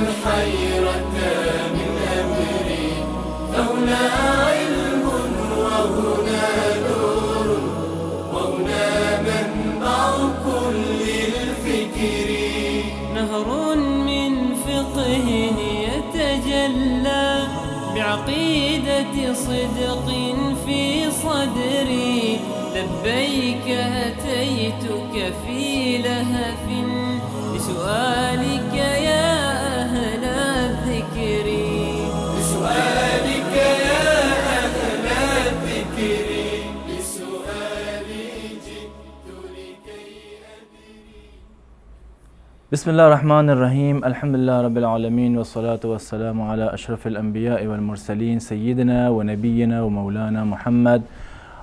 الحيرة من أمري، فهنا علم وهنا نور وهنا منبع كل الفكر. نهر من فقه يتجلى بعقيدة صدق في صدري، لبيك أتيتك في لهف لسؤالك يا أهل الذكر. لسؤالك يا أهل الذكر، لسؤالي جئت لكي أدري. بسم الله الرحمن الرحيم. الحمد لله رب العالمين، والصلاة والسلام على أشرف الأنبياء والمرسلين سيدنا ونبينا ومولانا محمد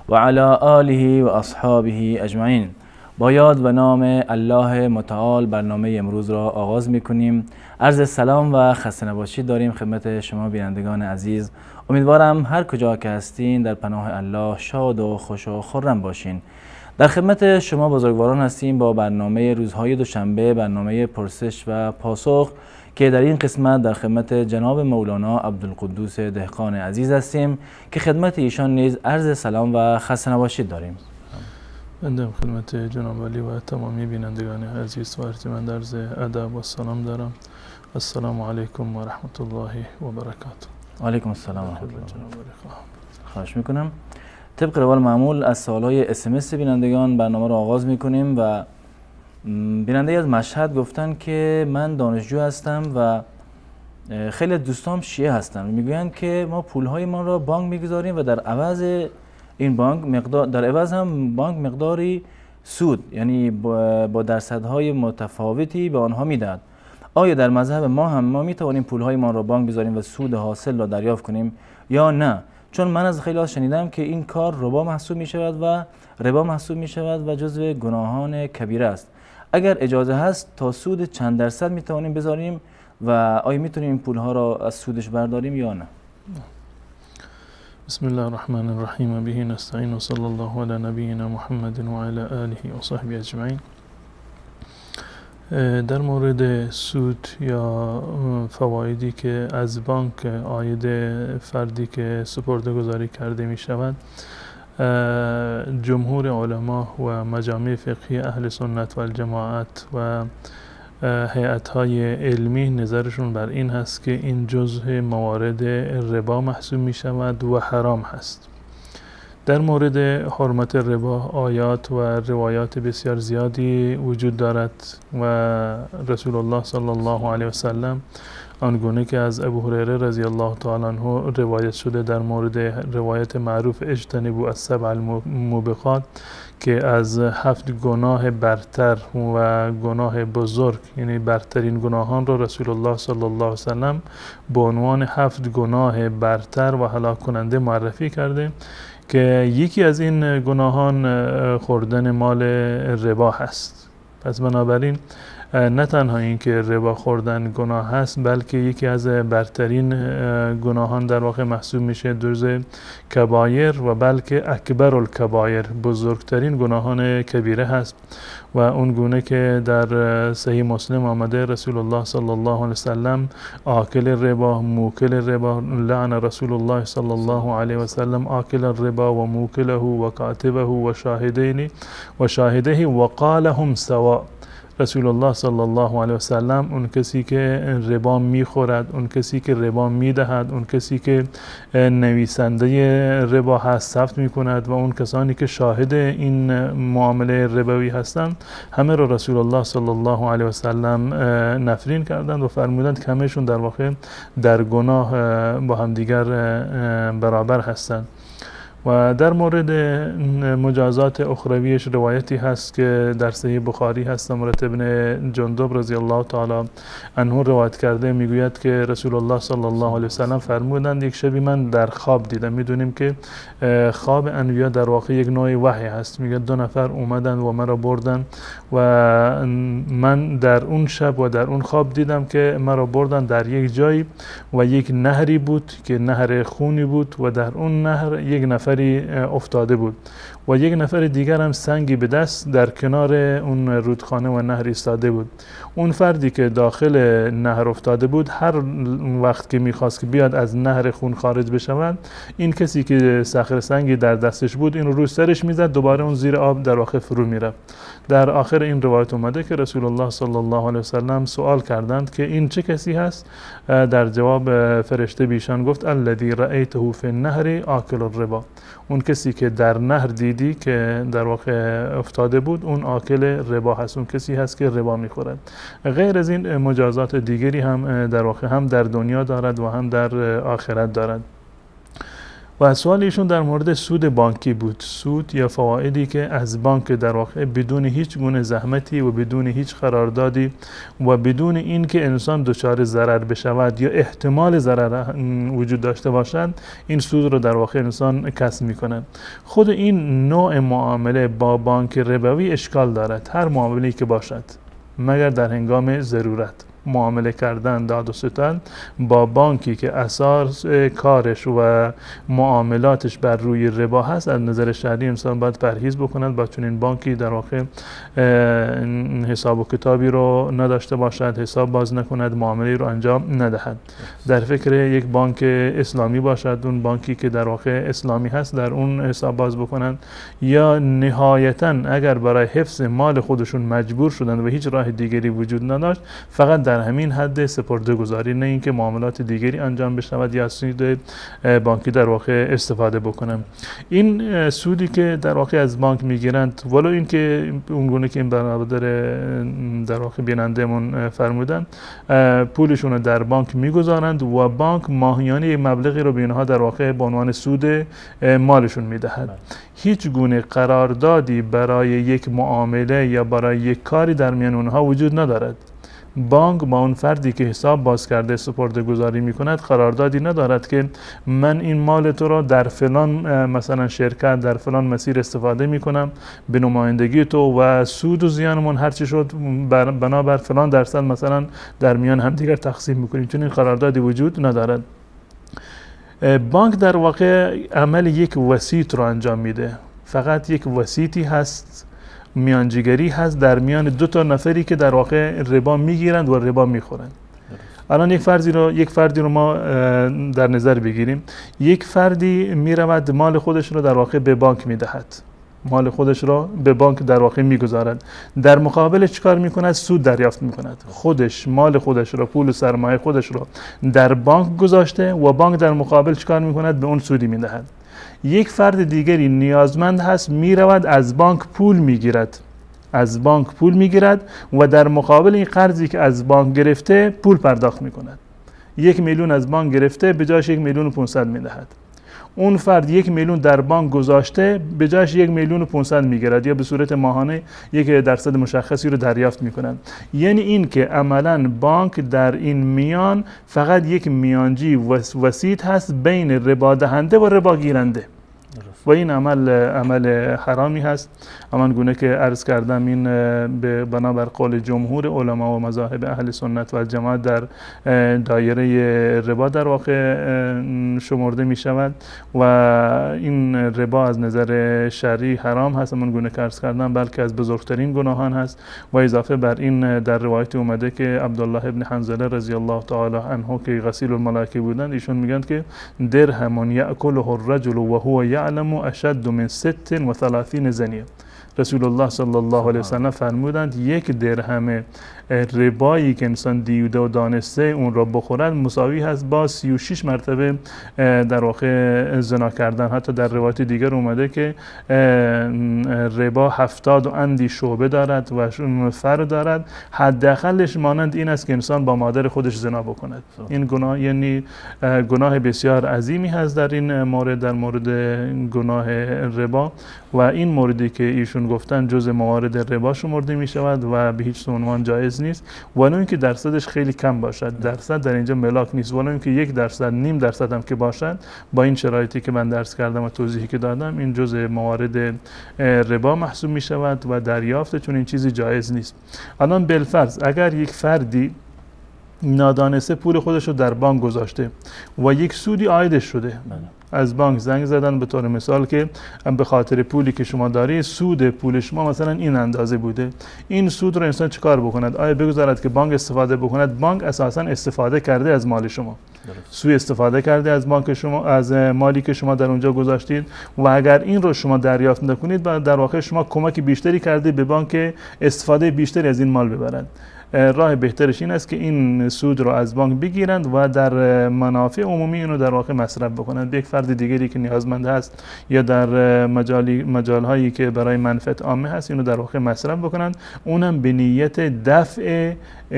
وعلى آله و اصحابه اجمعین. با یاد و نام الله متعال برنامه امروز را آغاز میکنیم. عرض سلام و خسته نباشید داریم خدمت شما بینندگان عزیز. امیدوارم هر کجا که هستین در پناه الله شاد و خوش و خرم باشین. در خدمت شما بزرگواران هستیم با برنامه روزهای دوشنبه، برنامه پرسش و پاسخ که در این قسمت در خدمت جناب مولانا عبدالقدوس دهقان عزیز هستیم که خدمت ایشان نیز عرض سلام و خسته نباشید داریم. بنده خدمت جناب علی و تمامی بینندگان عزیز و ارجمند عرض ادب و سلام دارم. السلام علیکم و رحمت الله و برکاته. علیکم السلام و رحمت الله. خواهش میکنم. طبق روال معمول از سوالهای SMS بینندگان برنامه را آغاز میکنیم و بیننده از مشهد گفتن که من دانشجو هستم و خیلی دوستام شیعه هستن و میگویند که ما پولهای ما را بانک میگذاریم و در عوض این بانک در عوض هم بانک مقداری سود، یعنی با درصدهای متفاوتی به آنها میدهد. آیا در مذهب ما میتوانیم پولهای ما را بانک بذاریم و سود حاصل را دریافت کنیم یا نه؟ چون من از خیلی شنیدم که این کار ربا محسوب می شود و جزو گناهان کبیره است. اگر اجازه هست تا سود چند درصد میتوانیم بذاریم و آیا میتونیم این پولها را از سودش برداریم یا نه؟ بسم الله الرحمن الرحیم. به نستعین و صلی الله علی نبینا محمد و علی آله و صحبه اجمعین. در مورد سود یا فوایدی که از بانک عاید فردی که سپرده‌گذاری کرده می شود، جمهور علما و مجامع فقهی اهل سنت و الجماعت و هیئت‌های علمی نظرشون بر این هست که این جزء موارد ربا محسوب می شود و حرام هست. در مورد حرمت ربا آیات و روایات بسیار زیادی وجود دارد و رسول الله صلی الله علیه و سلم آنگونه که از ابو هریره رضی الله تعالی عنه روایت شده در مورد روایت معروف اجتنبوا السبع الموبقات که از 7 گناه برتر و گناه بزرگ، یعنی برترین گناهان را رسول الله صلی الله علیه و سلم به عنوان 7 گناه برتر و هلاک کننده معرفی کرده که یکی از این گناهان خوردن مال ربا هست. پس بنابراین نه تنها این که ربا خوردن گناه هست، بلکه یکی از برترین گناهان در واقع محسوب میشه جزء کبایر و بلکه اکبر الکبایر، بزرگترین گناهان کبیره هست. و اون گونه که در صحیح مسلم آمده رسول الله صلی الله علیه وسلم آکل ربا موکل ربا لعن رسول الله صلی الله علیه وسلم آکل الربا و موکله و کاتبه و شاهده و قالهم سوا. رسول الله صلی الله علیه و سلم اون کسی که ربا میخورد، اون کسی که ربا میدهد، اون کسی که نویسنده ربا هست ثبت میکند و اون کسانی که شاهد این معامله ربوی هستند، همه را رسول الله صلی الله علیه و سلم نفرین کردند و فرمودند که همهشون در واقع در گناه با همدیگر برابر هستند. و در مورد مجازات اخرویش روایتی هست که در صحیح بخاری هست، مورد ابن جندب رضی الله تعالی عنه روایت کرده، میگوید که رسول الله صلی الله علیه وسلم فرمودند یک شبی من در خواب دیدم. میدونیم که خواب انبیا در واقع یک نوع وحی هست. میگه 2 نفر اومدن و مرا بردن و من در اون شب و در اون خواب دیدم که مرا بردن در یک جایی و یک نهری بود که نهر خونی بود و در اون نهر یک نفری افتاده بود و یک نفر دیگر هم سنگی به دست در کنار اون رودخانه و نهر ایستاده بود. اون فردی که داخل نهر افتاده بود هر وقت که میخواست که بیاد از نهر خون خارج بشود، این کسی که صخره سنگی در دستش بود این رو سرش میزد، دوباره اون زیر آب در واقع فرو میرفت. در آخر این روایت اومده که رسول الله صلی الله علیه وسلم سوال کردند که این چه کسی هست؟ در جواب فرشته بیشان گفت الذی رأیته فی النهر آکل الربا، اون کسی که در نهر دیدی که در واقع افتاده بود اون آکل ربا هست، اون کسی هست که ربا میخورد. غیر از این مجازات دیگری هم در واقع هم در دنیا دارد و هم در آخرت دارد. و سوال ایشون در مورد سود بانکی بود، سود یا فوائدی که از بانک در واقع بدون هیچ گونه زحمتی و بدون هیچ قراردادی و بدون اینکه انسان دچار ضرر بشود یا احتمال ضرر وجود داشته باشد، این سود رو در واقع انسان کسب میکنه. خود این نوع معامله با بانک ربوی اشکال دارد، هر معامله‌ای که باشد مگر در هنگام ضرورت. معامله کردن داد و ستد با بانکی که اساس کارش و معاملاتش بر روی ربا هست، از نظر شرعی انسان باید پرهیز بکند با چنین بانکی در واقع حساب و کتابی رو نداشته باشد، حساب باز نکند، معامله رو انجام ندهد. در فکر یک بانک اسلامی باشد، اون بانکی که در واقع اسلامی هست در اون حساب باز بکنند، یا نهایتاً اگر برای حفظ مال خودشون مجبور شدند و هیچ راه دیگری وجود نداشت، فقط در همین حد سپرده گذاری، نه اینکه معاملات دیگری انجام بشود یا سود بانکی در واقع استفاده بکنم. این سودی که در واقع از بانک میگیرند، ولو اینکه اونگونه که این برادر در واقع بینندهمون فرمودن، پولشون رو در بانک میگذارند و بانک ماهیانه مبلغی رو به اینها در واقع به عنوان سود مالشون میدهد. هیچ گونه قراردادی برای یک معامله یا برای یک کاری در میان اونها وجود ندارد. بانک با اون فردی که حساب باز کرده سپرده گذاری میکند قراردادی ندارد که من این مال تو را در فلان مثلا شرکت در فلان مسیر استفاده میکنم به نمایندگی تو و سود و زیانمون هرچی شد بنابر فلان درصد مثلا در میان هم دیگر تقسیم میکنیم، چون این قراردادی وجود ندارد. بانک در واقع عمل یک وسیط رو انجام میده، فقط یک وسیطی هست، میانجیگری هست در میان دو تا نفری که در واقع ربا میگیرند و ربا میخورند. الان یک فردی رو ما در نظر بگیریم، یک فردی میرود مال خودش رو در واقع به بانک میدهد، مال خودش رو به بانک در واقع میگذارد، در مقابل چیکار میکند؟ سود دریافت میکند. خودش مال خودش رو، پول سرمایه خودش رو در بانک گذاشته و بانک در مقابل چیکار میکند؟ به اون سودی میدهد. یک فرد دیگری نیازمند هست، میرود از بانک پول میگیرد، از بانک پول میگیرد و در مقابل این قرضی که از بانک گرفته پول پرداخت میکند. 1 میلیون از بانک گرفته، به جاش 1,500,000 میدهد. اون فرد 1 میلیون در بانک گذاشته، به جاش 1,500,000 میگیرد یا به صورت ماهانه 1% مشخصی رو دریافت میکنند. یعنی این که عملاً بانک در این میان فقط یک میانجی وسیط هست بین ربا دهنده و ربا گیرنده و این عمل حرامی هست. همان گونه که عرض کردم این بنابر قول جمهور علما و مذاهب اهل سنت و الجماعت در دایره ربا در واقع شمرده می شود و این ربا از نظر شرعی حرام هست، همان گونه که عرض کردم بلکه از بزرگترین گناهان هست. و اضافه بر این در روایت اومده که عبدالله ابن حنظله رضی الله تعالی عنه که غسیل الملائکه بودند، ایشون میگن که درهم یأکله الرجل و هو یعلم اشد من 36 زنیه. رسول الله صلی الله علیه وسلم فرمودند 1 درهم ربایی که انسان دیده و دانسته اون را بخورد مساوی هست با 36 مرتبه در واقع زنا کردن. حتی در روایت دیگر اومده که ربا 70 و اندی شعبه دارد و فر دارد، حداقلش مانند این است که انسان با مادر خودش زنا بکند. این گناه یعنی گناه بسیار عظیمی هست در این مورد، در مورد گناه ربا و این موردی که ایشون گفتن جزء موارد ربا شمرده می شود و به هیچ عنوان جایز نیست، ولو اینکه درصدش خیلی کم باشد. درصد در اینجا ملاک نیست، ولو اینکه 1%، نیم درصد هم که باشد، با این شرایطی که من درس کردم و توضیحی که دادم این جزء موارد ربا محسوب می شود و دریافت چون این چیزی جایز نیست. الان بالفرض اگر یک فردی نادانسته پول خودش رو در بانک گذاشته و یک سودی عایدش شده، از بانک زنگ زدن به طور مثال که به خاطر پولی که شما داری سود پول شما مثلا این اندازه بوده، این سود رو انسان چیکار بکند؟ آیا بگذارد که بانک استفاده بکند؟ بانک اساسا استفاده کرده از مال شما، سوء استفاده کرده از بانک شما، از مالی که شما در اونجا گذاشتید و اگر این رو شما دریافت نکنید در واقع شما کمک بیشتری کرده به بانک استفاده بیشتری از این مال ببرند. راه بهترش این است که این سود رو از بانک بگیرند و در منافع عمومی اینو در واقع مصرف بکنند. به یک فرد دیگری که نیازمند هست یا در مجالهایی که برای منفعت عامه هست اینو در واقع مصرف بکنند، اونم به نیت دفع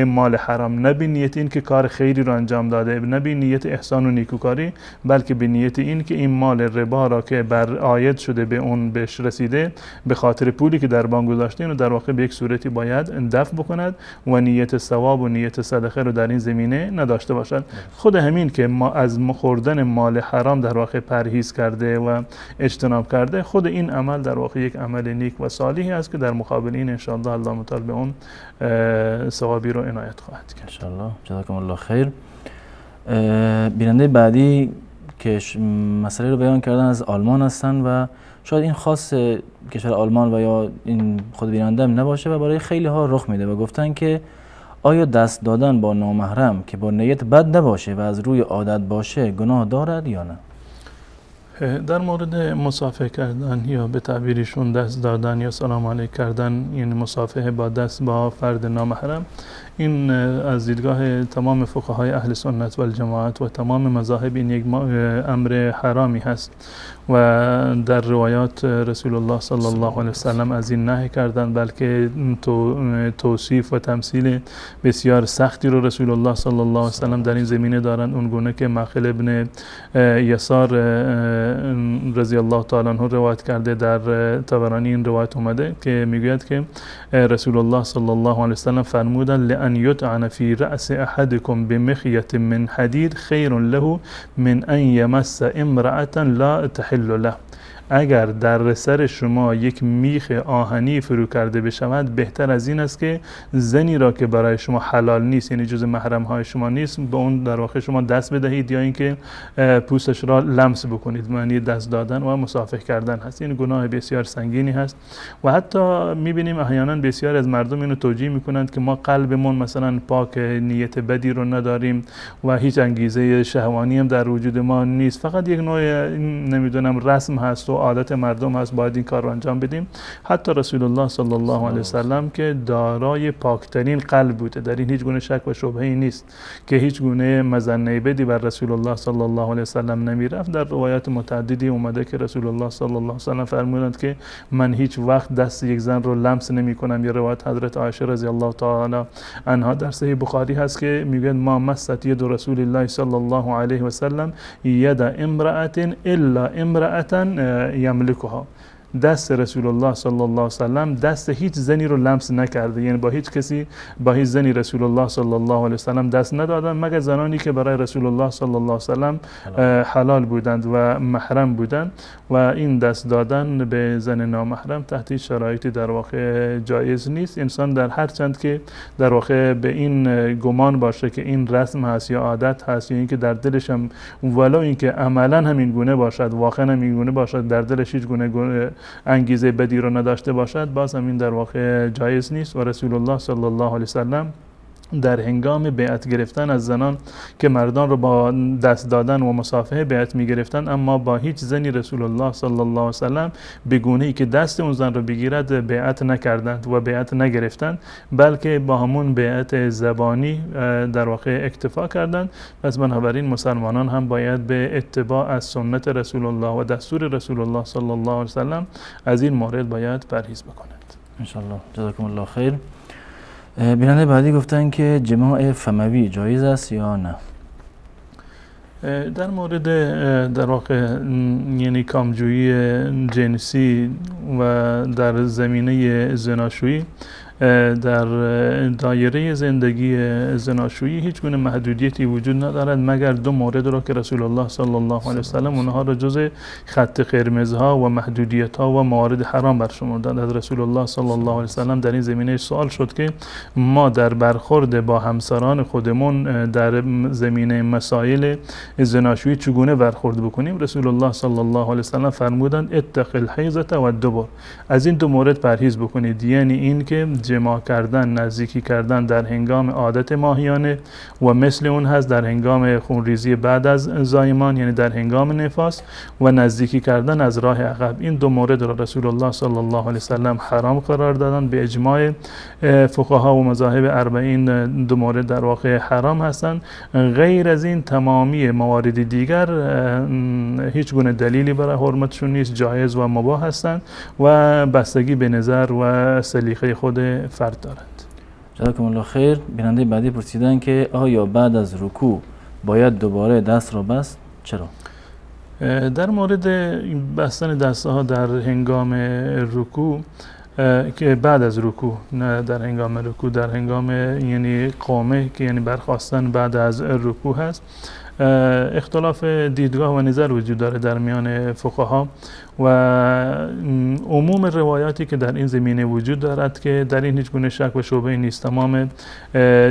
مال حرام، نه به نیت این که کار خیری رو انجام داده، نه به نیت احسان و نیکوکاری، بلکه به نیت این که این مال ربا را که بر عاید شده به اون بهش رسیده به خاطر پولی که در بانک گذاشته اینو در واقع به یک صورتی باید دفع بکند و نیت ثواب و نیت صدقه رو در این زمینه نداشته باشد. خود همین که ما از خوردن مال حرام در واقع پرهیز کرده و اجتناب کرده، خود این عمل در واقع یک عمل نیک و صالحی است که در مقابل این ان شاء الله الله متعال به اون ثوابی رو عنایت خواهد کرد. ان شاء الله. جزاکم الله خیر. بیننده بعدی که مسئله رو بیان کردن از آلمان هستن و شاید این خاص کشور آلمان و یا این خود بیننده هم نباشه و برای خیلی ها رخ میده و گفتن که آیا دست دادن با نامحرم که با نیت بد نباشه و از روی عادت باشه گناه دارد یا نه؟ در مورد مصافحه کردن یا به تعبیرشون دست دادن یا سلام علیک کردن، یعنی مصافحه با دست با فرد نامحرم، این از دیدگاه تمام فقهای اهل سنت و الجماعت و تمام مذاهب این یک امر حرامی هست و در روایات رسول الله صلی الله علیه وسلم از این نهی کردن، بلکه توصیف و تمثیل بسیار سختی رو رسول الله صلی الله علیه وسلم در این زمینه دارند، اون گونه که مخل ابن یسار رضی الله تعالی عنه روایت کرده. در طبرانی این روایت اومده که میگوید که رسول الله صلی الله علیه وسلم فرمودند لأن یطعن فی رأس احدکم بمخیط من حدید خیر له من ان یمس امرأة لا تحل له. اگر در سر شما یک میخ آهنی فرو کرده بشود بهتر از این است که زنی را که برای شما حلال نیست، یعنی جز محرم های شما نیست، به اون در واقع شما دست بدهید یا اینکه پوستش را لمس بکنید. معنی دست دادن و مصافحه کردن هست. این گناه بسیار سنگینی هست و حتی میبینیم احیانا بسیار از مردم اینو توجیه میکنند که ما قلبمون مثلا پاک، نیت بدی رو نداریم و هیچ انگیزه شهوانی هم در وجود ما نیست، فقط یک نوع نمیدونم رسم هست و عادت مردم هست، باید این کار رو انجام بدیم. حتی رسول الله صلی الله علیه وسلم که دارای پاکترین قلب بوده، در این هیچ گونه شک و شبهه‌ای نیست که هیچ گونه مظنه بدی بر رسول الله صلی الله علیه وسلم نمیرفت. در روایات متعددی اومده که رسول الله صلی الله علیه وسلم فرمودند که من هیچ وقت دست یک زن رو لمس نمی کنم. یا روایت حضرت عایشه رضی الله تعالی عنها در صحیح بخاری هست که میگن ما مست ید رسول الله صلی الله علیه وسلم ید امرأة الا امرأة یملکها. دست رسول الله صلی الله علیه وسلم دست هیچ زنی رو لمس نکرده، یعنی با هیچ کسی، با هیچ زنی رسول الله صلی الله علیه وسلم دست ندادن مگر زنانی که برای رسول الله صلی الله علیه وسلم حلال بودند و محرم بودند و این دست دادن به زن نامحرم تحت شرایطی در واقع جایز نیست. انسان در هر چند که در واقع به این گمان باشه که این رسم هست یا عادت هست یا اینکه در دلش هم ولو اینکه عملا همین گونه باشد، واقعا همین گونه باشد، در دلش هیچ گونه انگیزه بدی رو نداشته باشد، باز هم این در واقع جایز نیست. و رسول الله صلی الله علیه وسلم در هنگام بیعت گرفتن از زنان که مردان رو با دست دادن و مصافحه بیعت می گرفتن، اما با هیچ زنی رسول الله صلی الله علیه وسلم به گونه‌ای که دست اون زن رو بگیرد بیعت نکردند و بیعت نگرفتند، بلکه با همون بیعت زبانی در واقع اکتفا کردند. پس بنابراین مسلمانان هم باید به اتباع از سنت رسول الله و دستور رسول الله صلی الله علیه وسلم از این مورد باید پرهیز بکنند. ان شاء الله. جزاکم الله خیر. بیننده بعدی گفتن که جماع فموی جایز است یا نه؟ در مورد در واقع یعنی کامجویی جنسی و در زمینه زناشویی در دایره زندگی زناشویی هیچ گونه محدودیتی وجود ندارد مگر دو مورد را که رسول الله صلی الله علیه وسلم اونها را جز خط قرمزها و محدودیت‌ها و موارد حرام برشمردند. از رسول الله صلی الله علیه وسلم در این زمینه سوال شد که ما در برخورد با همسران خودمون در زمینه مسائل زناشویی چگونه برخورد بکنیم. رسول الله صلی الله علیه وسلم فرمودند اتق الحیضة و الدبر، از این دو مورد پرهیز بکنید، یعنی این که جماع کردن، نزدیکی کردن در هنگام عادت ماهیانه و مثل اون هست در هنگام خونریزی بعد از زایمان، یعنی در هنگام نفاس، و نزدیکی کردن از راه عقب. این دو مورد را رسول الله صلی الله علیه وسلم حرام قرار دادند. به اجماع فقها و مذاهب اربعین دو مورد در واقع حرام هستند. غیر از این تمامی موارد دیگر هیچ گونه دلیلی برای حرمتشون نیست، جایز و مباح هستند و بستگی به نظر و سلیقه خود فرد دارد. جزاکم الله خیر. بیننده بعدی پرسیدن که آیا بعد از رکوع باید دوباره دست را بست؟ چرا؟ در مورد بستن دستها در هنگام رکوع که بعد از رکوع، نه در هنگام رکوع، در هنگام یعنی قامه که یعنی برخاستن بعد از رکوع هست، اختلاف دیدگاه و نظر وجود داره در میان فقها و عموم روایاتی که در این زمینه وجود دارد که در این هیچ گونه شک و شبهه نیست. تمام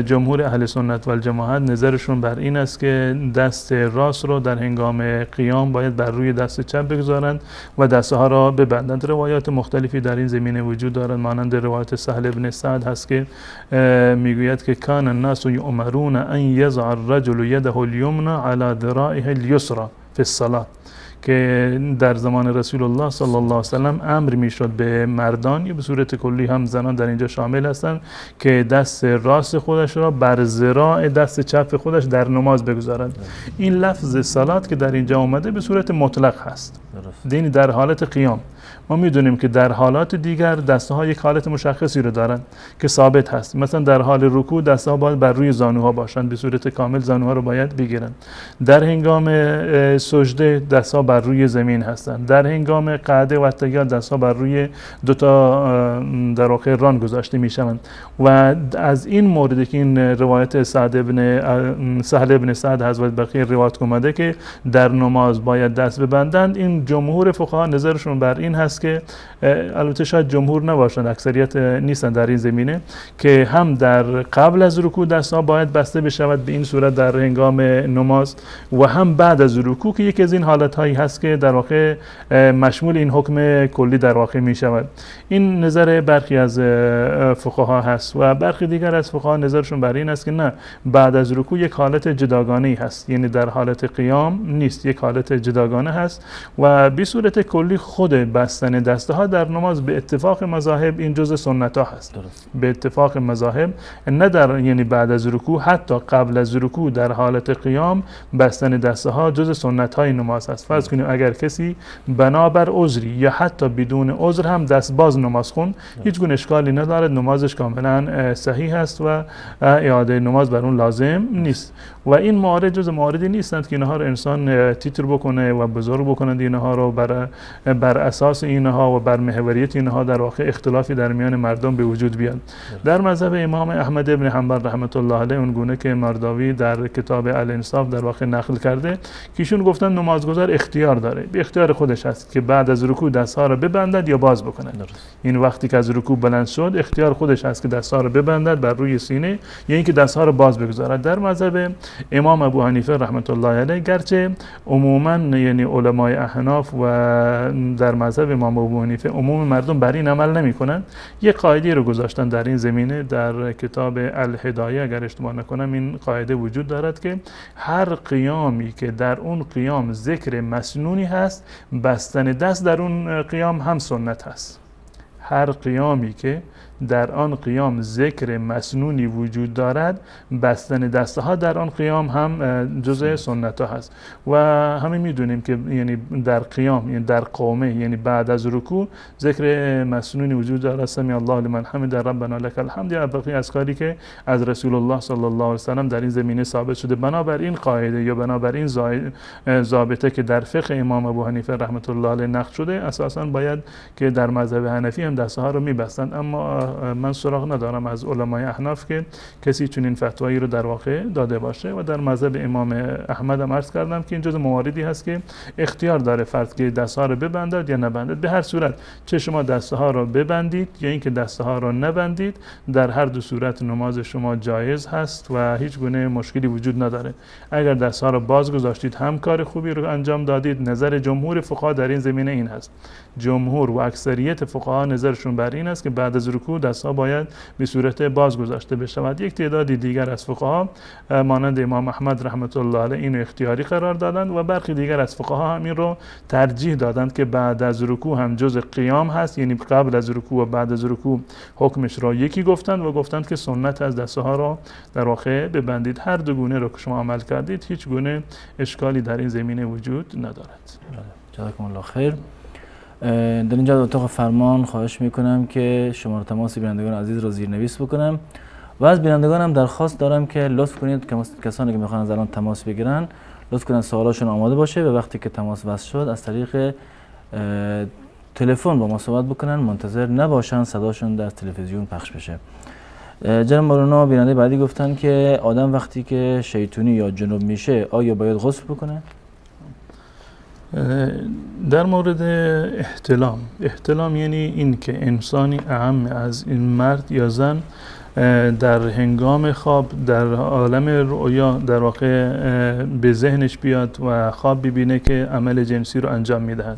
جمهور اهل سنت و الجماعت نظرشون بر این است که دست راست رو در هنگام قیام باید بر روی دست چپ بگذارند و دستها را ببندند. روایات مختلفی در این زمینه وجود دارند، مانند روایت سهل بن سعد هست که میگوید که کان الناس یؤمرون ان یضع الرجل یده الیمنى علی ذراعه الیسرى فی الصلاة، که در زمان رسول الله صلی الله علیه وسلم امر میشد به مردان یا به صورت کلی هم زنان در اینجا شامل هستند که دست راست خودش را بر ذراع دست چپ خودش در نماز بگذارند. این لفظ صلات که در اینجا اومده به صورت مطلق هست، یعنی در حالت قیام. ما میدونیم که در حالات دیگر دستها یک حالت مشخصی رو دارن که ثابت هست. مثلا در حال رکوع دستها باید بر روی زانوها باشند، به صورت کامل زانوها رو باید بگیرن. در هنگام سجده دستها بر روی زمین هستند. در هنگام قعده و اتکا دستها بر روی دو تا در واقع ران گذاشته میشوند. و از این موردی که این روایت سهل بن سعد حضرت بقیه روایت اومده که در نماز باید دست ببندند، این جمهور فقها نظرشون بر این هست که البته شاید جمهور نباشند، اکثریت نیستن در این زمینه، که هم در قبل از رکوع دستها باید بسته بشود به این صورت در هنگام نماز و هم بعد از رکوع که یکی از این حالت‌هایی هست که در واقع مشمول این حکم کلی در واقع می شود. این نظر برخی از فقها هست و برخی دیگر از فقها نظرشون بر این است که نه، بعد از رکوع یک حالت جداگانه‌ای هست، یعنی در حالت قیام نیست، یک حالت جداگانه هست و به صورت کلی خود بستن دستها در نماز به اتفاق مذاهب این جزء سنت ها هست. به اتفاق مذاهب نه در یعنی بعد از رکوع، حتی قبل از رکوع در حالت قیام بستن دستها جزء سنت های نماز هست. فرض کنیم اگر کسی بنابر عذری یا حتی بدون عذر هم دست باز نماز خون، هیچ گونه اشکالی ندارد، نمازش کاملا صحیح است و اعاده نماز بر اون لازم نیست. و این موارد جزء مواردی نیستند که اینها رو انسان تیتر بکنه و بزرگ بکنند اینها رو بر اساس اینها و بر محوریت اینها در واقع اختلافی در میان مردم به وجود بیاد. در مذهب امام احمد ابن حنبل رحمت الله علیه اون گونه که مرداوی در کتاب الانصاف در واقع نقل کرده که ایشون گفتن نمازگزار اختیار داره، به اختیار خودش هست که بعد از رکوع دستها را ببندد یا باز بکند. این وقتی که از رکوع بلند شد اختیار خودش هست که دستها را ببندد بر روی سینه یا اینکه دستها را باز بگذارد. در مذهب امام ابو حنیفه رحمت الله علیه گرچه عموما یعنی علمای احناف و در مذهب امام ابو حنیفه عموم مردم بر این عمل نمی‌کنند، یک قاعده رو گذاشتن در این زمینه. در کتاب الهدایه اگر اشتباه نکنم این قاعده وجود دارد که هر قیامی که در اون قیام ذکر مسنونی هست، بستن دست در اون قیام هم سنت هست. هر قیامی که در آن قیام ذکر مسنونی وجود دارد، بستن دستها در آن قیام هم جزء سنت ها هست. و همه میدونیم که یعنی در قیام، یعنی در قومه، یعنی بعد از رکوع ذکر مسنونی وجود دارد، سمی الله لمن حمد ربنا لك الحمد، یا بقیه از کاری که از رسول الله صلی الله علیه وسلم در این زمینه ثابت شده. بنابراین قاعده یا بنابراین ضابطه که در فقه امام ابو حنیفه رحمت الله علیه نقل شده، اساسا باید که در مذهب حنفی هم دستها رو میبستند. اما من سراغ ندارم از علمای احناف که کسی چنین فتوایی رو در واقع داده باشه و در مذهب امام احمد هم عرض کردم که این جز مواردی هست که اختیار داره فرد که دستها رو ببندد یا نبندد. به هر صورت چه شما دستها رو ببندید یا اینکه دستها رو نبندید، در هر دو صورت نماز شما جایز هست و هیچ گونه مشکلی وجود نداره. اگر دستها رو باز گذاشتید هم کار خوبی رو انجام دادید. نظر جمهور فقها در این زمینه این هست، جمهور و اکثریت فقها نظرشون بر این است که بعد از رکوع دستها باید به صورت باز گذاشته بشود. یک تعدادی دیگر از فقها مانند امام احمد رحمت الله علیه اینو اختیاری قرار دادند و برخی دیگر از فقها هم این رو ترجیح دادند که بعد از رکوع هم جز قیام هست، یعنی قبل از رکوع و بعد از رکوع حکمش را یکی گفتند و گفتند که سنت از دستها را در واقع ببندید. هر دو گونه رو که شما عمل کردید هیچ گونه اشکالی در این زمینه وجود ندارد. جزاکم الله خیر. در اینجا اتاق فرمان خواهش میکنم که شماره تماس بینندگان عزیز رو زیرنویس بکنم و از بینندگانم درخواست دارم که لطف کنید که کسانی که میخوان از الان تماس بگیرن لطف کنید سوالاشون آماده باشه و وقتی که تماس وصل شد از طریق تلفن با ما صحبت بکنن، منتظر نباشن صداشون در تلویزیون پخش بشه. جناب مولانا بیننده بعدی گفتن که آدم وقتی که شیطونی یا جنوب میشه آیا باید غسل بکنه؟ در مورد احتلام یعنی این که انسانی اعم از این مرد یا زن در هنگام خواب در عالم رؤیا در واقع به ذهنش بیاد و خواب ببینه که عمل جنسی رو انجام میدهد.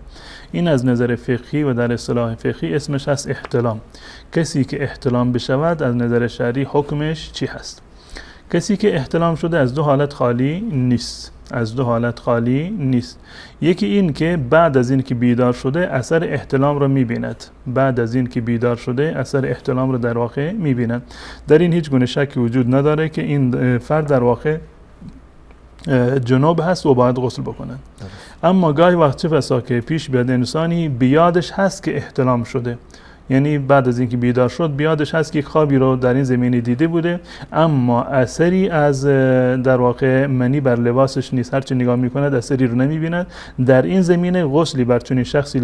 این از نظر فقهی و در اصطلاح فقهی اسمش هست احتلام. کسی که احتلام بشود از نظر شرعی حکمش چی هست؟ کسی که احتلام شده از دو حالت خالی نیست. یکی این که بعد از این که بیدار شده اثر احتلام رو میبیند. در واقع میبیند. در این هیچ گونه شکی وجود نداره که این فرد در واقع جنوب هست و باید غسل بکنه. اما گاهی وقت چه بسا که پیش بیاد انسانی بیادش هست که احتلام شده، یعنی بعد از اینکه بیدار شد بیادش هست که خوابی رو در این زمینه دیده بوده اما اثری از در واقع منی بر لباسش نیست، هرچی نگاه میکند اثری رو نمیبیند. در این زمینه غسلی بر چنین شخصی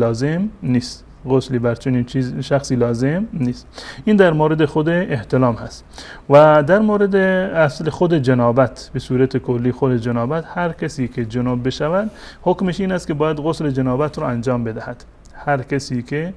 لازم نیست. این در مورد خود احتلام هست. و در مورد اصل خود جنابت، به صورت کلی خود جنابت، هر کسی که جنوب بشود حکمش این است که باید غسل جنابت رو انجام بدهد. هر کسی که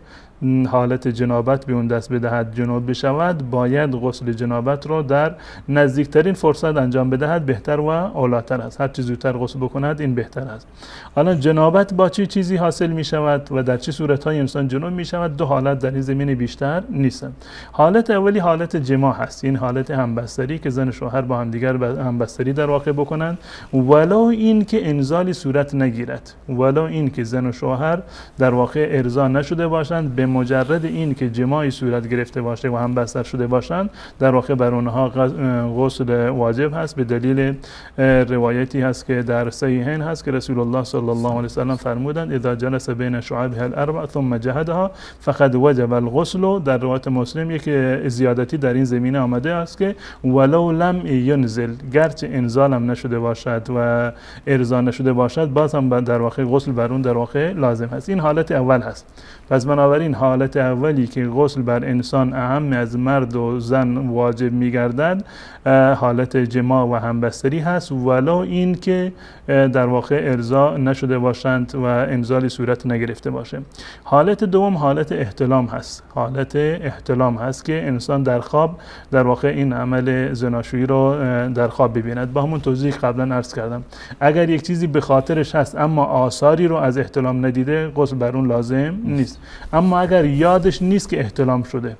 حالت جنابت به اون دست بدهد، جنوب بشود، باید غسل جنابت رو در نزدیکترین فرصت انجام بدهد، بهتر و اولاتر است. هر چه زودتر غسل بکند این بهتر است. حالا جنابت با چه چیزی حاصل می شود و در چه صورت‌های انسان جنوب می شود؟ دو حالت در این زمینه بیشتر نیستند. حالت اولی حالت جماع هست، این حالت همبستری که زن و شوهر با هم دیگر همبستری در واقع بکنند، ولو این که انزالی صورت نگیرد، ولو این که زن و شوهر در واقع ارضا نشده باشند، به مجرد این که جماعی صورت گرفته باشه و هم بستر شده باشند در واقع بر اونها غسل واجب هست. به دلیل روایتی هست که در صحیحین هست که رسول الله صلی الله علیه و سلم فرمودند اذا جلس بین شعابها الاربع ثم جهدها فقد وجب الغسل. در روایت مسلم یک زیادتی در این زمینه آمده است که ولو لم ينزل، گرچه انزال هم نشده باشد و ارضا نشده باشد باز هم در واقع غسل بر اون در واقع لازم هست. این حالت اول هست. پس بنابراین حالت اولی که غسل بر انسان اهم از مرد و زن واجب می‌گردد حالت جماع و همبستری هست، ولو این که در واقع ارضا نشده باشند و انزالی صورت نگرفته باشه. حالت دوم حالت احتلام هست که انسان در خواب در واقع این عمل زناشویی رو در خواب ببیند. با همون توضیح قبلا عرض کردم، اگر یک چیزی به خاطرش هست اما آثاری رو از احتلام ندیده غسل بر اون لازم نیست. اما اگر یادش نیست که احتلام شده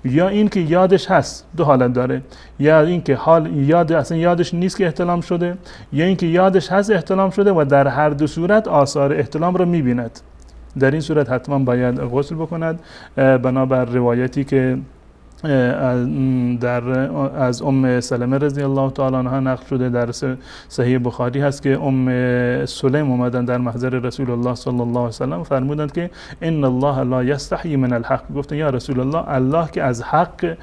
یا این که یادش هست، دو حالت داره، یا این که اصلا یادش نیست که احتلام شده یا این که یادش هست احتلام شده و در هر دو صورت آثار احتلام رو می‌بیند. در این صورت حتما باید غسل بکند بنابر روایتی که از ام سلمه رضی الله تعالی عنها نقل شده، در صحیح بخاری هست که ام سلیم اومدن در محضر رسول الله صلی الله علیه و سلم فرمودند که ان الله لا یستحیی من الحق. گفتن یا رسول الله، الله که از حق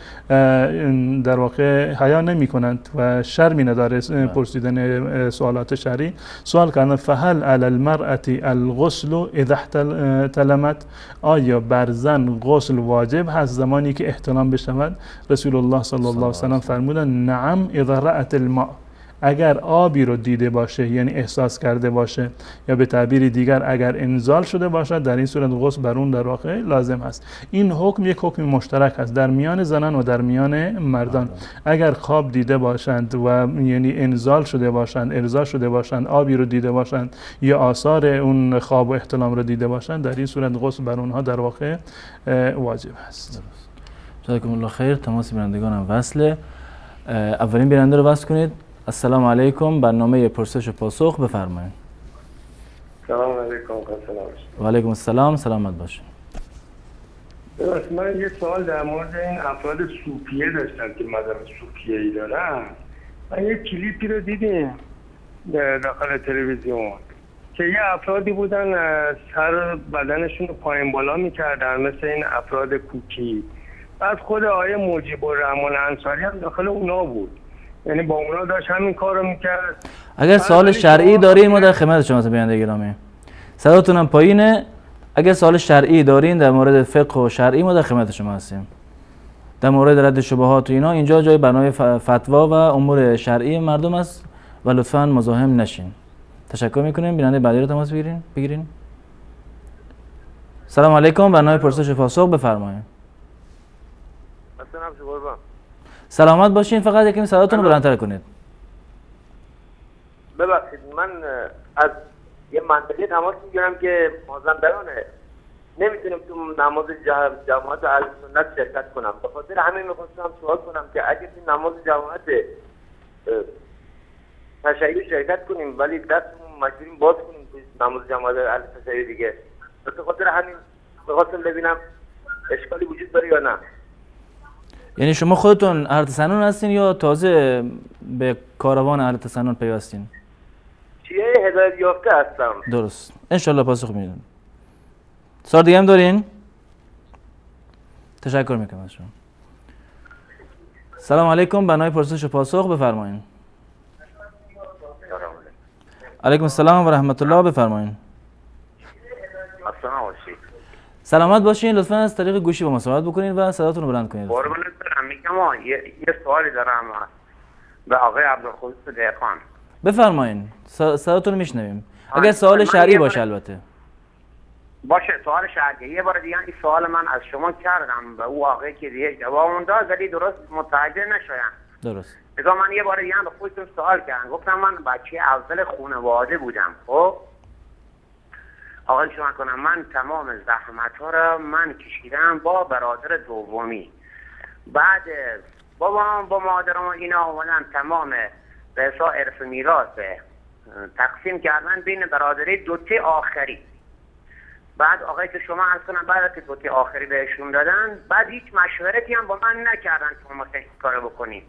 در واقع حیا نمی کنند و شرمی نداره پرسیدن سوالات شرعی. سوال کردن فهل علی المرأة الغسل اذا احتلمت، آیا بر زن غسل واجب هست زمانی که احتلام بشود؟ رسول الله صلی الله علیه و سلم فرمودند نعم اذا رأت الماء، اگر آبی رو دیده باشه یعنی احساس کرده باشه، یا به تعبیر دیگر اگر انزال شده باشه، در این صورت غسل بر اون در واقع لازم هست. این حکم یک حکم مشترک هست در میان زنان و در میان مردان. اگر خواب دیده باشند و یعنی انزال شده باشند، ارضا شده باشند، آبی رو دیده باشند یا آثار اون خواب و احتلام رو دیده باشند، در این صورت غسل بر اونها در واقع واجب هست. جزاکم الله خیر. تماس بینندگانم وصله. اولین بیننده رو وصل کنید. السلام علیکم، برنامه پرسش و پاسخ، بفرمایید. سلام علیکم. و علیکم السلام، سلامت باشید. من یه سوال در مورد این افراد صوفیه داشتم که مذهب صوفیه‌ای دارن. من یه کلیپی رو دیدیم داخل تلویزیون که یه افرادی بودن سر بدنشون رو پایین بالا میکردن مثل این افراد کوکی. بعد خود آیه مجیب الرحمن انصاری هم داخل اونا بود، یعنی با اونا داشت همین کار رو میکرد. اگر سوال شرعی دارین ما در خدمت شما بیننده گرامی، صداتونم پایینه. اگر سوال شرعی دارین در مورد فقه و شرعی ما در خدمت شما هستیم. در مورد رد شبهات و اینا اینجا جای برنامه فتوا و امور شرعی مردم است و لطفاً مزاحم نشین. تشکر میکنیم. بیننده بعدی رو تماس بگیرین. سلام علیکم، برنامه پرسش و پاسخ، بفرمایید. سلامت باشین. فقط یکم صداتون رو بلندتر کنید. ببخشید، من از یه منطقه تماس میگیرم که مازندرانه، نمیتونم تو نماز جماعت اهل سنت شرکت کنم. به خاطر همین میخواستم سوال کنم که اگه تو نماز جماعت تشیع شرکت کنیم ولی دستمون مجبوریم باز کنیم تو نماز جماعت اهل تشیع دیگه، به خاطر همین میخواستم ببینم اشکالی وجود داره یا نه. یعنی شما خودتون اهل تسنن هستین یا تازه به کاروان اهل تسنن پیوستین؟ چیه هدایت یافته هستم. درست، انشالله پاسخ میدون. سوال دیگه هم دارین؟ تشکر میکنم از شما. سلام علیکم، برنامه پرسش و پاسخ، بفرمایید. علیکم السلام و رحمت الله، بفرمایید. سلامت باشین. لطفا از طریق گوشی با ما صحبت بکنید و صداتون رو بلند کنید. قربونت برم. میگم یه سوالی دارم به آقای عبدالقدوس دهقان. بفرمایید، صداتون رو میشنویم. اگر سوال شرعی باشه البته. باشه، سوال شرعی. یه بار دیگه این سوال من از شما کردم به او آقای که دیگه جوابم داد ولی درست متوجه نشدم. درست. اگه من یه بار دیگه به خودتون سوال کردم، گفتم من بچه اول خانواده بودم. خب آقای شما کنم، من تمام زحمت ها رو من کشیدم با برادر دومی. بعد بابام با مادرم اینا اومدن تمام به حساب ارث میراث تقسیم کردن بین برادری دوتی آخری. بعد آقای که شما عرض کنم بعد که دوتی آخری بهشون دادن، بعد هیچ مشورتی هم با من نکردن که ما این کارو بکنیم.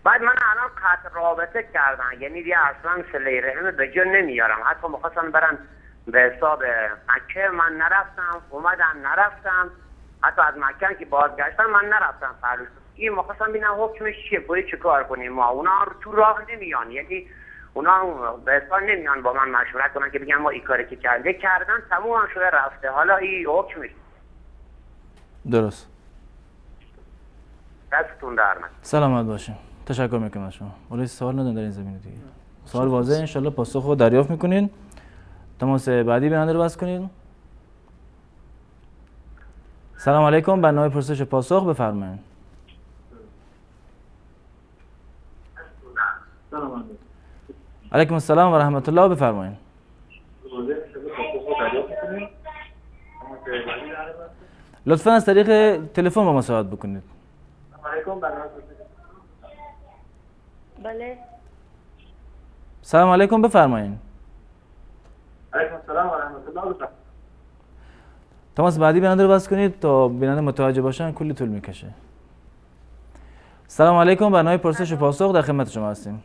بعد من الان قطع رابطه کردن، یعنی دیگه اصلا صله رحم به جا نمیارم. حتی می‌خواستن برن به حساب مکه، من نرفتم. اومدن نرفتم. حتی از مکه که بازگشتن من نرفتم فرلوش. این می‌خواستم ببینم حکمش چیه، باید چه کار کنیم. ما اونا تو راه نمیان، یعنی اونا به حساب نمیان با من مشورت کنن که بگن ما این کاری که کردن تموم شده رفته، حالا این حکمش. درست. دستتون در من. سلامت باشین. تشکر میکنم از شما. ولی سوال ندارم در این زمینه دیگه. سوال واضحه، ان شاءالله پاسخ رو دریافت میکنین. تماس بعدی بیننده رو بس کنید. سلام علیکم، برنامه پرسش و پاسخ، بفرمایید. علیکم السلام و رحمت الله، بفرمایید. لطفا از طریق تلفن با ما صحبت بکنید. بله. سلام علیکم، بفرمایید. علیکم السلام و رحمت الله. بفرمایید. تماس بعدی بیننده رو بس کنید تا بیننده متوجه باشن، کلی طول میکشه. سلام علیکم، برنامه پرسش و پاسخ در خدمت شما هستیم.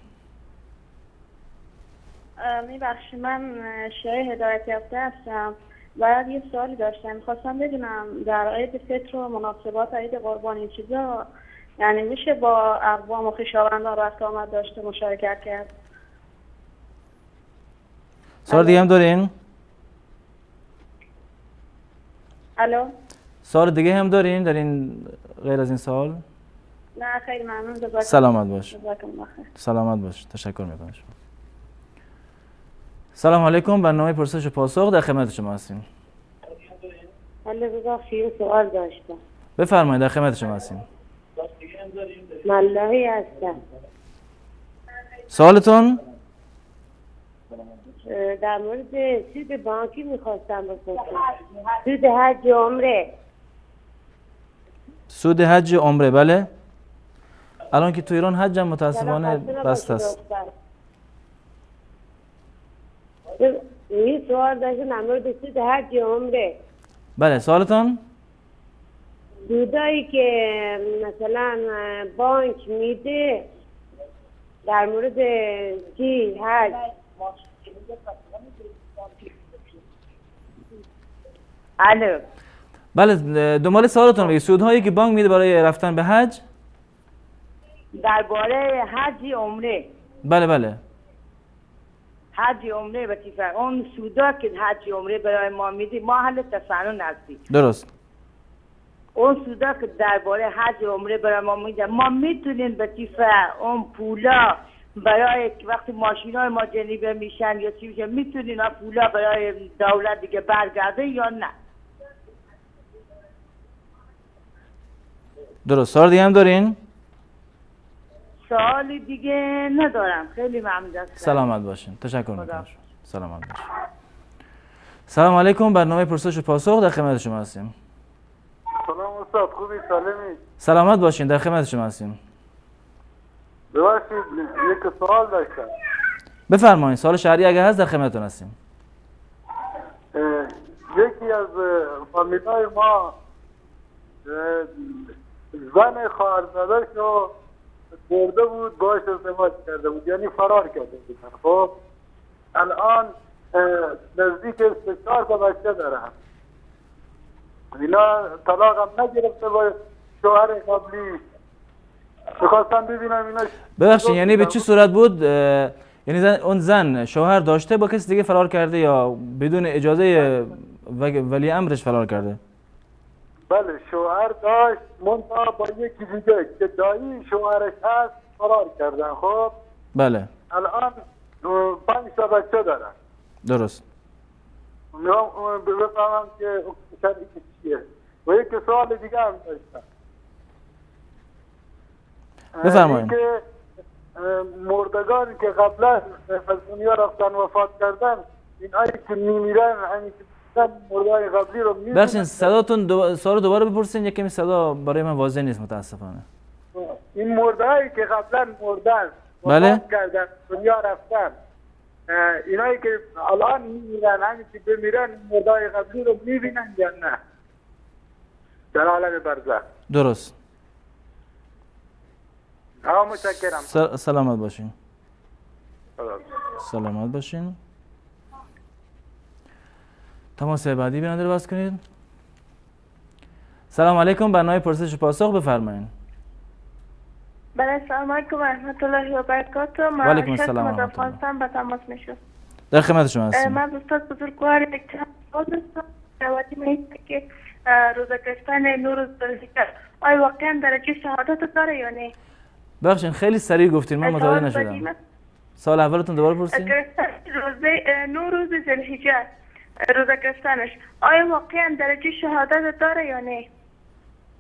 میبخشید من شیعه هدایت یافته هستم. باید یه سوالی داشتم، میخواستم بدونم در عید فطر و مناسبات عید قربان این چیزا یعنی میشه با اقوام و خویشاوندان رفت آمد داشته مشارکت کرد؟ سوال دیگه هم دارین؟ الو؟ سوال دیگه هم دارین غیر از این سوال؟ نه خیلی ممنون. جزاکم سلامت باش. جزاکم الله خیر. سلامت باش. تشکر میکنم شما. سلام علیکم، برنامه پرسش و پاسخ در خدمت شما هستیم. حالا ببخشید سوال داشتم. بفرمایید، در خدمت شما هستیم. ملاحی هستم. سوالتون؟ در مورد سود بانکی میخواستم بپرسم. سود حج و عمره. سود حج عمره، بله. الان که تو ایران حج هم متاسفانه بسته است. این سوال داشتم در مورد سود حج و عمره. بله، سوالتون؟ سودایی که مثلا بانک میده در مورد چی حج. الو. بله، دنبال سوالتون بگید. سودهایی که بانک میده برای رفتن به حج درباره حج عمره. بله بله. حج عمره و تیفر اون سودا که حج عمره برای ما میدی ما اهل تسنن هستیم. درست. اون سودا که درباره حج عمره برای ما میده ما میتونیم به تیفر اون پولا برای وقتی ماشینای ما جنیبه میشن یا چی میشه میتونین اون پولا برای دولت دیگه برگرده یا نه؟ درست. سوال دیگه هم دارین؟ سوالی دیگه ندارم. خیلی ممنون هستم. سلامت باشین. تشکر میکنم. سلامت باشین. سلام علیکم، برنامه پرسش و پاسخ در خدمت شما هستیم. سلام استاد، خوبی؟ سالمی؟ سلامت باشین، در خدمت شما هستیم. ببخشید یک سوال داشتم. بفرمایید، سوال شهری اگه هست در خدمتتون هستیم. یکی از فامیلای ما زن خواهرزاده‌ش رو برده بود، باش ازدواج کرده بود، یعنی فرار کرده بود. خب الان نزدیک 3-4 تا بچه دارن. اینا طلاق هم نگرفته با شوهر قبلی. میخواستم ببینم اینا. ببخشید، یعنی به چه صورت بود؟ یعنی اون زن شوهر داشته با کسی دیگه فرار کرده یا بدون اجازه ولی امرش فرار کرده؟ بله، شوهر داشت منتها با یکی دیگه که دایی شوهرش هست فرار کردن. خب بله. الان 5 تا بچه دارن. درست. میخوام بفهمم که شرطی چیه. و یک سوال دیگه هم داشتم. بفرمایید. که مردگانی که قبلا از دنیا رفتن وفات کردن، این هایی که میمیرن همین که مردای قبلی رو میمیرن. بخشین صداتون سوال دوباره بپرسین، یکمی صدا برای من واضح نیست متاسفانه. این مردهایی که قبلا مردن بله؟ وفات کردن دنیا رفتن، اینایی که الان میمیرن همین که بمیرن مردای قبلی رو میبینن یا نه در عالم برزخ؟ درست. متشکرم. سلامت باشین. سلامت باشین. تماس بعدی بیننده رو بس کنید. سلام علیکم، برنامه پرسش و پاسخ، بفرمایید. بله، سلام علیکم و رحمت الله و برکاته. و علیکم السلام و رحمت الله. به تماس میشم. در خدمت شما هستیم. من استاد بزرگوار دکتر داشتم. جوابی میگه که روزه گرفتن نور ذوالحجه آیا واقعا درجه شهادت داره یا نه؟ بخشین خیلی سریع گفتین، من متوجه نشدم. سوال اولتون دوباره پرسید. روزه روز ذوالحجه روزه گرفتنش آیا واقعا درجه شهادت داره یا نه؟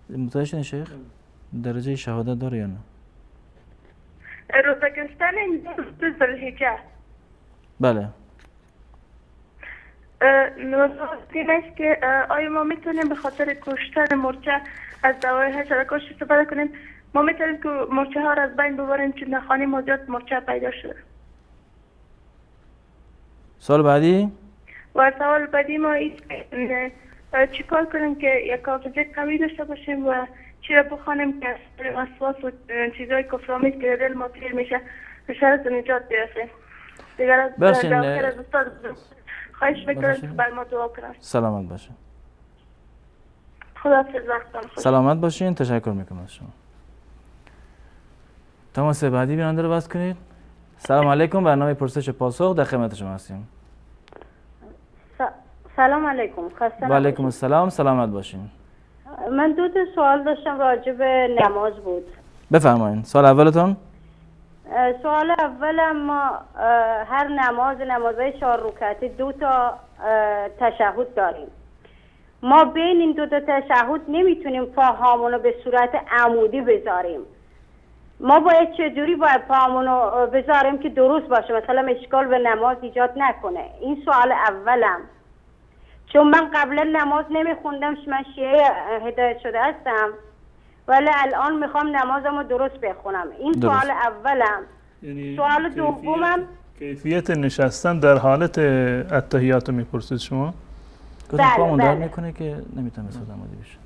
متوجه شدین شیخ؟ درجه شهادت داره یا نه؟ روزه گرفتن روز ذوالحجه. بله. این است که آیا ما میتونیم به خاطر کشتن مرچه از دوای حشره‌کش استفاده کنیم؟ ما میتونیم که مرچه ها را از بین ببریم چون در خانه ما زیاد مرچه پیدا شده. سوال بعدی؟ و سوال بعدی ما است که چیکار کنیم که یک حافظه قوی داشته باشیم و چی را بخوانیم که از وسواس و چیزهای کفرآمیز که دل ما پیر میشه به شرط نجات برسیم. دیگر از باشین. آخر از استاد خواهش میکنم که بر ما دعا کنم. سلامت باشین. خداحافظ، وقتم خوش. سلامت باشین. تشکر میکنم از شما. تماس بعدی بیننده رو بس کنید. سلام علیکم، برنامه پرسش پاسخ در خدمت شما هستیم. سلام علیکم. و علیکم السلام. سلامت باشین. من دو تا سوال داشتم راجع به نماز بود. بفرمایید. سوال اولتون؟ سوال اولم ما هر نمازهای 4 رکعتی 2 تا تشهد داریم. ما بین این 2 تا تشهد نمیتونیم پاهامون رو به صورت عمودی بذاریم. ما باید چجوری پاهامون رو بذاریم که درست باشه، مثلا اشکال به نماز ایجاد نکنه؟ این سوال اولم. چون من قبلا نماز نمیخوندم، من شیعه هدایت شده هستم، ولی الان میخوام نمازم رو درست بخونم. این درست. سوال اولم. یعنی سوال دومم کیفیت نشستن در حالت اتحیات رو میپرسید شما؟ گفتم بله، پامون درد بله. میکنه که نمیتونه صدا عمودی بشه.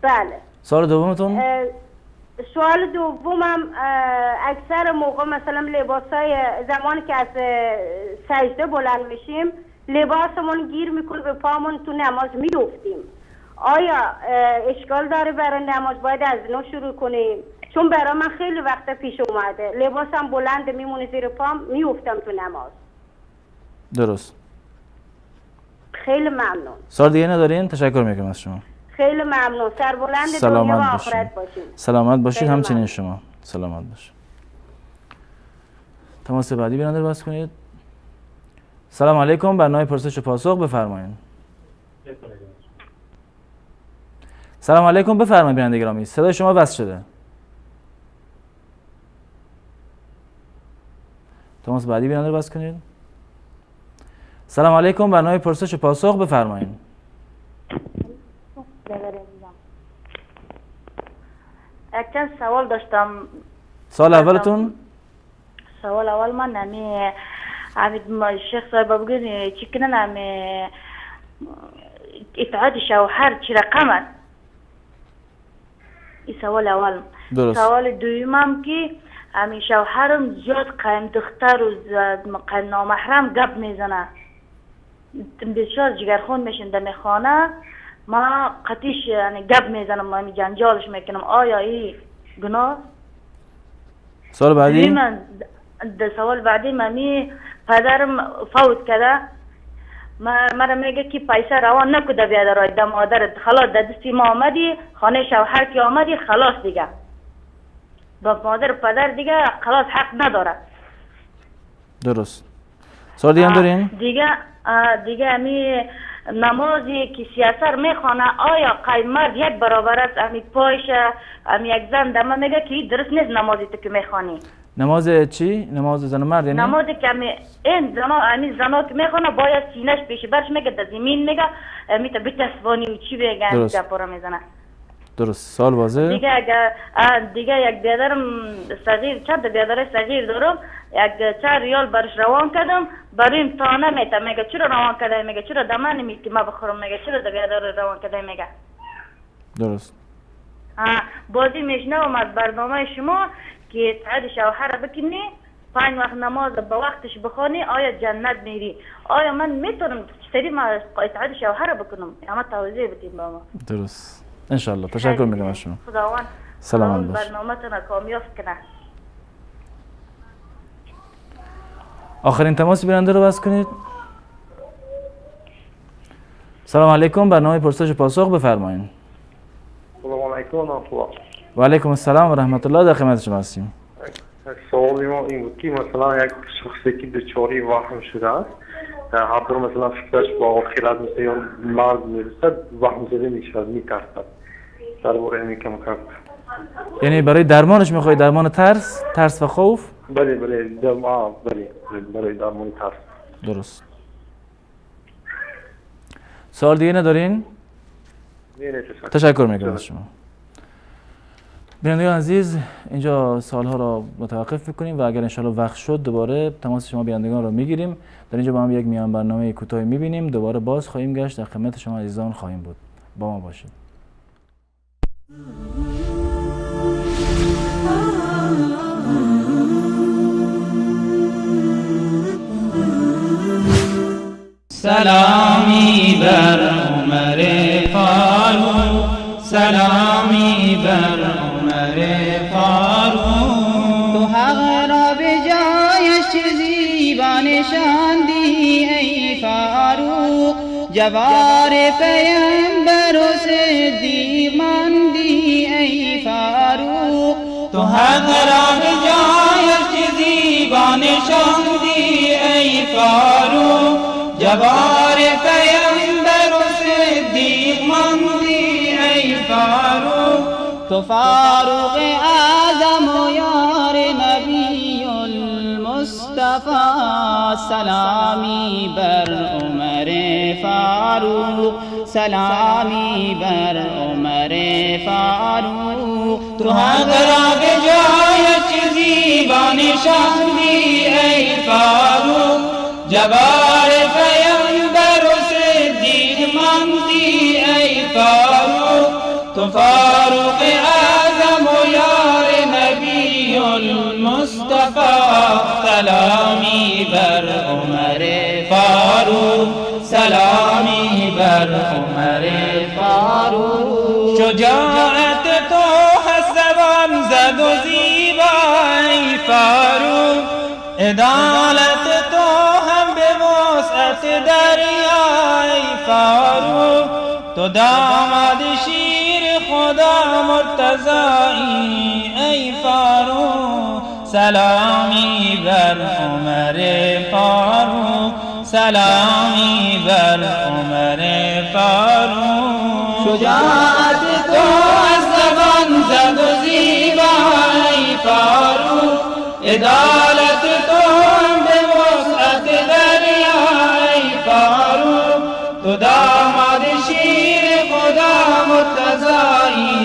بله. سوال دومتون؟ سوال دومم اکثر موقع مثلا لباسای زمانی که از سجده بلند میشیم لباسمون گیر میکنه به پامون، تو نماز میافتیم. آیا اشکال داره برای نماز باید از نو شروع کنیم؟ چون برای من خیلی وقت پیش اومده لباسم بلند میمونه زیر پام، میافتم تو نماز. درست. خیلی ممنون. سوال دیگه ندارین؟ تشکر میکنم از شما. خیلی ممنون. سربلند دنیا و سلامت آخرت باشین. باشین. سلامت باشید. خیلی همچنین ممنون. شما. سلامت باشید. تماس بعدی بیننده رو بس کنید. سلام علیکم، برنامه پرسش و پاسخ، بفرمایید. سلام علیکم، بفرمایید بیننده گرامی. صدای شما وصل شده. تماس بعدی بیننده رو بس کنید. سلام علیکم، برنامه پرسش و پاسخ، بفرمایید. یک سوال داشتم. سوال اولتون؟ سوال اول من نمی شیخ صاحب بگوین چی کنن نمی اتحاد شوهر چی رقم است؟ این سوال اول. درست. سوال دویمم که امی شوهرم زیاد قایم دختر و قایم نامحرم گپ میزنه، بسیار جگرخون میشن دم خانه، ما قطیش یعنی گپ میزنم، ما جنجالش میکنم. آیا این گناه؟ سوال بعدی؟ من سوال بعدی ممی پدرم فوت کرده، مرا میگه که پیسه روان نکده بیاد رای ده مادرت، خلاص در دستی ما آمدی، خانه شوهر که آمدی خلاص دیگه با مادر پدر دیگه خلاص حق نداره. درست. سوال دیگه هم دارین؟ دیگه امی نمازی که سیاسر میخوانه آیا قایم مرد یک برابر است؟ امی پایش امی یک زن دمه میگه که درست نیست نمازی تو که میخوانی. نماز چی؟ نماز زن و مرد یعنی؟ نمازی که این زنا که میخوانه باید سینش پیش برش میگه در زمین میگه میته بتسبانی و چی بگه درست. گپارا میزنه. درست. سوال واضح؟ دیگه یک بیادرم صغیر، چند بیادر صغیر دارم، یک 4 ریال برش روان کردم، بریم تا نمیته. میگه چرا روان کرده؟ میگه چرا دمه نمیت که ما بخورم؟ میگه چرا در بیادر روان کرده؟ میگه درست. بازی میشنوم از برنامه شما که اتحاد شوهر بکنی 5 وقت نماز به وقتش بخونی آیا جنت میری. آیا من میتونم سری ما اتحاد شوهر بکنم؟ اما توضیح بدین با ما. درست. انشالله. تشکر میکنم از شما. خداوند سلامت باش. برنامه‌تون کامیاب کنه. آخرین تماس بیننده رو بس کنید. سلام علیکم، برنامه پرسش و پاسخ، بفرمایید. سلام علیکم و رحمت الله. و علیکم السلام و رحمت الله، در خدمت شما هستیم. سوال ما این بود که مثلا یک شخصی که دچاری وهم شده است، هر طور مثلا فکرش با آخرت مثل یا مرگ میرسد، وهم زده میشود، میترسد. در باره این کم کرد. یعنی برای درمانش میخوای درمان ترس و خوف؟ بله برای درمان ترس. درست. سوال دیگه ندارین؟ نه تشکر میکنم از شما. بینندگان عزیز، اینجا سالها را متوقف میکنیم و اگر انشاءالله وقت شد دوباره تماس شما بینندگان را میگیریم. در اینجا با هم یک میان برنامه کوتاهی میبینیم، دوباره باز خواهیم گشت، در خدمت شما عزیزان خواهیم بود. با ما باشید. سلامی بر عمر فاروق، سلامی بر عمر فاروق. تو حق را به جایش چه زیبا نشاندی ای فاروق، جوار پیمبر و صدیق ماندی ای فاروق. تو حق را به جایش چه زیبا نشاندی ای فاروق، جوار پیمبر و صدیق ماندی ای فاروق. تو فاروق اعظم و یار نبی المصطفى، سلامی بر عمر فاروق، سلامی بر عمر فاروق. تو حق را به جایش چه زیبا نشاندی ای فاروق، جوار پیمبر و صدیق ماندی ای فاروق. تو فاروق اعظم و یار نبی المصطفى، سلامی بر عمر فاروق، سلامی بر عمر فاروق. شجاعت تو هست زبان زد و زیبا ای فاروق، عدالت تو هم به وسعت دریا ای فاروق. تو داماد شیر خدا مرتضایی ای فاروق، سلامی بر عمر فاروق، سلامی بر عمر فاروق. شجاعت تو از زبان زد و زیبا ای فاروق، عدالت تو هم به وسعت دریا ای فاروق. تو داماد شیر خدا مرتضایی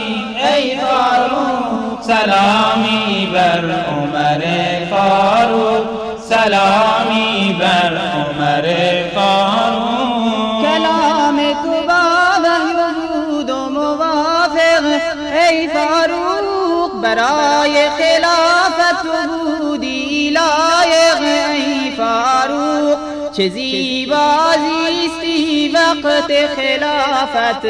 ای فاروق، سلامی بر عمر فاروق، سلامی بر عمر فاروق. کلام تو با وحی بود و موافق ای فاروق، برای خلافت تو بودی لایق ای فاروق. چه زیبا زیستی وقت خلافت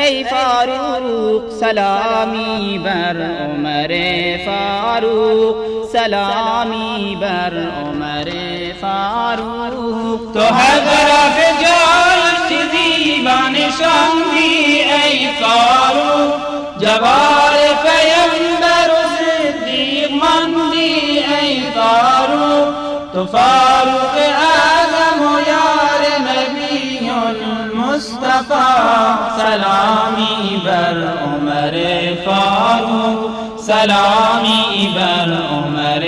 ای فاروق، سلامی بر عمر فاروق، سلامی بر عمر فاروق. تو حق را به جایش چه زیبا نشاندی ای فاروق، جوار پیمبر و صدیق ماندی ای فاروق. تو فاروق اعظم و یار نبی المصطفى، سلامی بر عمر فاروق، سلامی بر عمر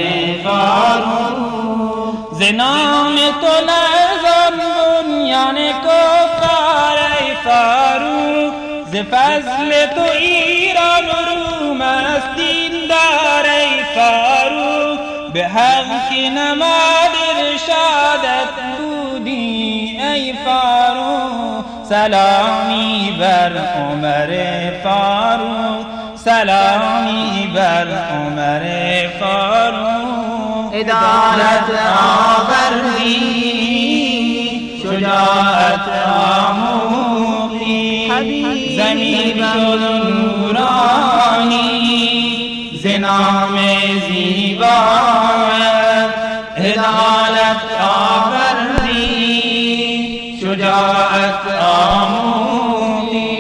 فاروق. ز نام تو لرزان بنیان کفار ای فاروق، ز فضل تو ایران و روم است دیندار ای فاروق. به حق که نماد ارشادت بودی ای فاروق، سلامی بر عمر فاروق، سلامی بر عمر فاروق. عدالت آوردی، شجاعت آموختی، زمین شد نورانی ز نام زیبایت. عدالت آوردی، شجاعت آموختی،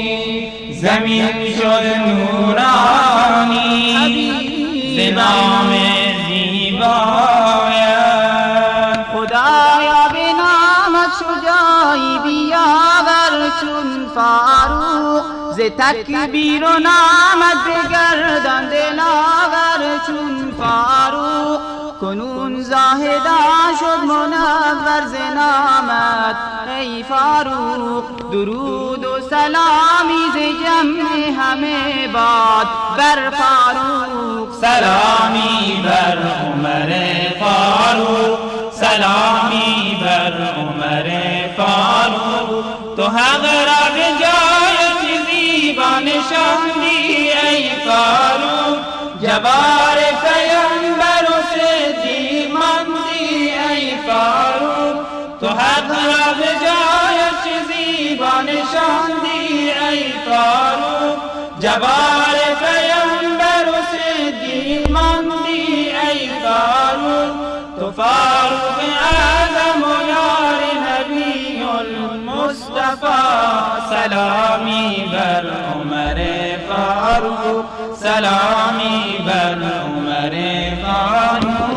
زمین شد نورانی ز نام زیبایت. خدایا به نامت شجاعی بیاور چون فاروق، ز تکبیر و نامت بگردان دلاور چون فاروق. کنون زاهدان شد منور ز نامت ای فاروق درود و سلامی ز جمع همه باد بر فاروق سلامی بر عمر فاروق سلامی بر عمر فاروق تو حق را به جای زیبا نشاندی ای فاروق جوار پیامبر و صدیق ماندی ای فاروق تو حق را به جای زیبا نشاندی ای فاروق جوار پیامبر و صدیق ماندی ای فاروق تو فاروق اعظم و یار نبی المصطفى سلامی بر عمر فاروق سلامی بر عمر فاروق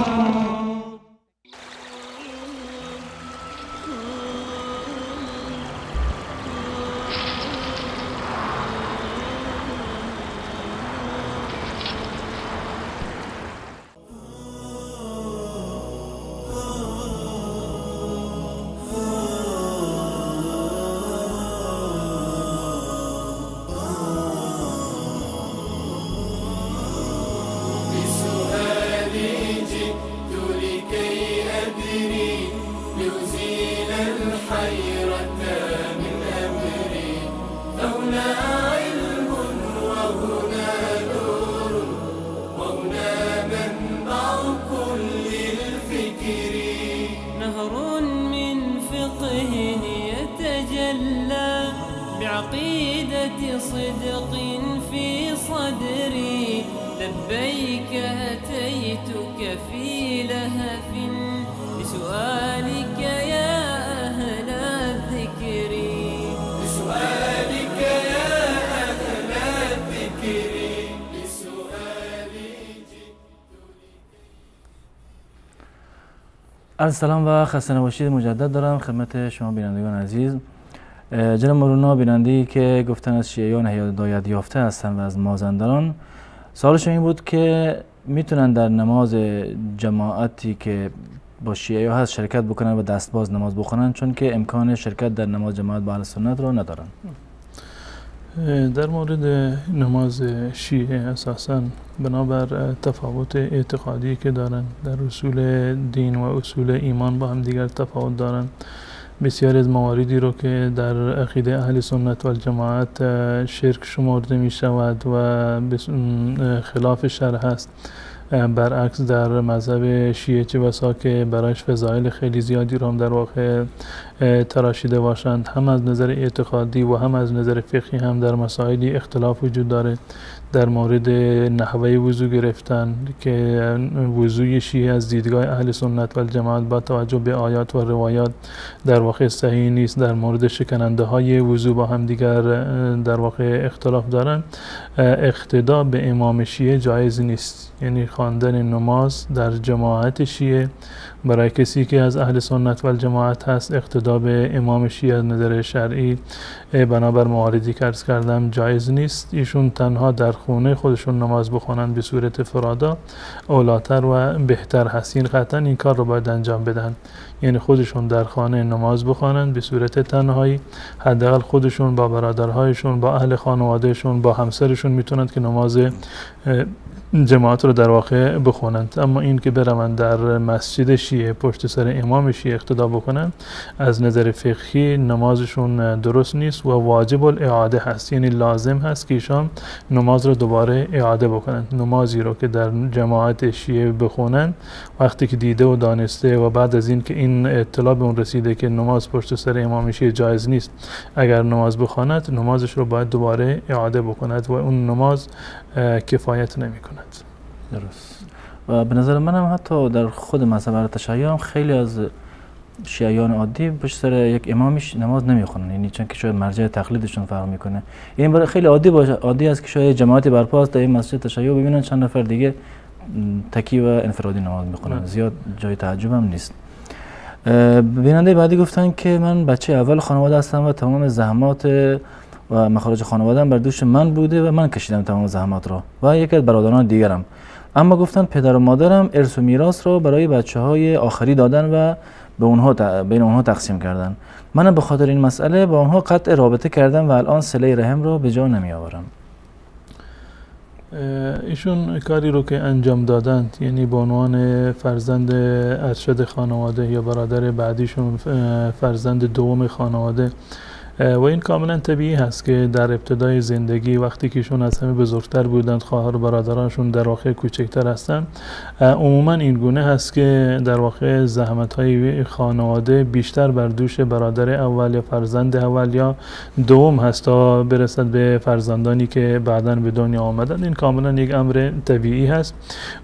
بعقيدة صدق في صدري لبيك أتيتك في لهف لسؤالك يا أهل الذكر لسؤالك يا أهل الذكر لسؤالي سلام و خسته نباشید مجدد دارم خدمت شما بینندگان عزیز. جناب مولانا بیننده‌ای که گفتن از شیعیان هدایت یافته هستند و از مازندران، سوالشون این بود که میتونن در نماز جماعتی که با شیعه هست شرکت بکنن و دستباز نماز بخونن، چون که امکان شرکت در نماز جماعت با اهل سنت رو ندارن. در مورد نماز شیعه اساساً بنابر تفاوت اعتقادی که دارن در اصول دین و اصول ایمان با هم دیگر تفاوت دارن. بسیاری از مواردی رو که در عقیده اهل سنت و الجماعت شرک شمرده می شود و خلاف شرع است، برعکس در مذهب شیعه چه بسا که برایش فضایل خیلی زیادی رو هم در واقع تراشیده باشند. هم از نظر اعتقادی و هم از نظر فقهی هم در مسائلی اختلاف وجود داره. در مورد نحوه وضو گرفتن که وضوی شیعه از دیدگاه اهل سنت و الجماعت با توجه به آیات و روایات در واقع صحیح نیست. در مورد شکننده های وضو با هم دیگر در واقع اختلاف دارن. اقتدا به امام شیعه جایز نیست، یعنی خواندن نماز در جماعت شیعه برای کسی که از اهل سنت و الجماعت هست اقتدا به امام شیعه از نظر شرعی بنابر مواردی که عرض کردم جایز نیست. ایشون تنها در خونه خودشون نماز بخونن به صورت فرادا اولاتر و بهتر هست. این قطعا این کار رو باید انجام بدن، یعنی خودشون در خانه نماز بخونن به صورت تنهایی. حداقل خودشون با برادرهایشون، با اهل خانوادهشون، با همسرشون میتونند که نماز جماعت رو در واقع بخونند. اما این که برون در مسجد شیعه پشت سر امام شیعه اقتدا بکنن از نظر فقهی نمازشون درست نیست و واجب الاعاده هست، یعنی لازم هست که ایشان نماز رو دوباره اعاده بکنن. نمازی رو که در جماعت شیعه بخونن وقتی که دیده و دانسته و بعد از این که این اطلاع به اون رسیده که نماز پشت سر امام شیعه جایز نیست، اگر نماز بخواند نمازش رو باید دوباره اعاده بکند و اون نماز کفایت نمی کند. درست. و به نظر منم حتی در خود مذهب تشیع هم خیلی از شیعیان عادی پشت سر یک امامش نماز نمیخونن، یعنی چون که شاید مرجع تقلیدشون فرق میکنه. این برای خیلی عادی است که شاید جماعتی برپا است در این مسجد تشیع ببینن چند نفر دیگه تکی و انفرادی نماز میخونن، زیاد جای تعجب هم نیست. بیننده بعدی گفتن که من بچه اول خانواده هستم و تمام زحمات و مخارج خانواده‌ام بر دوش من بوده و من کشیدم تمام زحمات را و یکی از برادران دیگرم. اما گفتن پدر و مادرم ارث و میراث را برای بچه‌های آخری دادن و بین اونها تقسیم کردن. من به خاطر این مسئله با اونها قطع رابطه کردم و الان صله رحم رو به جا نمی آورم. ایشون کاری رو که انجام دادند، یعنی به عنوان فرزند ارشد خانواده یا برادر بعدیشون فرزند دوم خانواده، و این کاملا طبیعی هست که در ابتدای زندگی وقتی که ایشون از همه بزرگتر بودند، خواهر و برادرانشون در واقع کوچکتر هستند، عموما این گونه هست که در واقع زحمت‌های خانواده بیشتر بر دوش برادر اول یا فرزند اول یا دوم هست تا برسد به فرزندانی که بعداً به دنیا آمدند. این کاملا یک امر طبیعی هست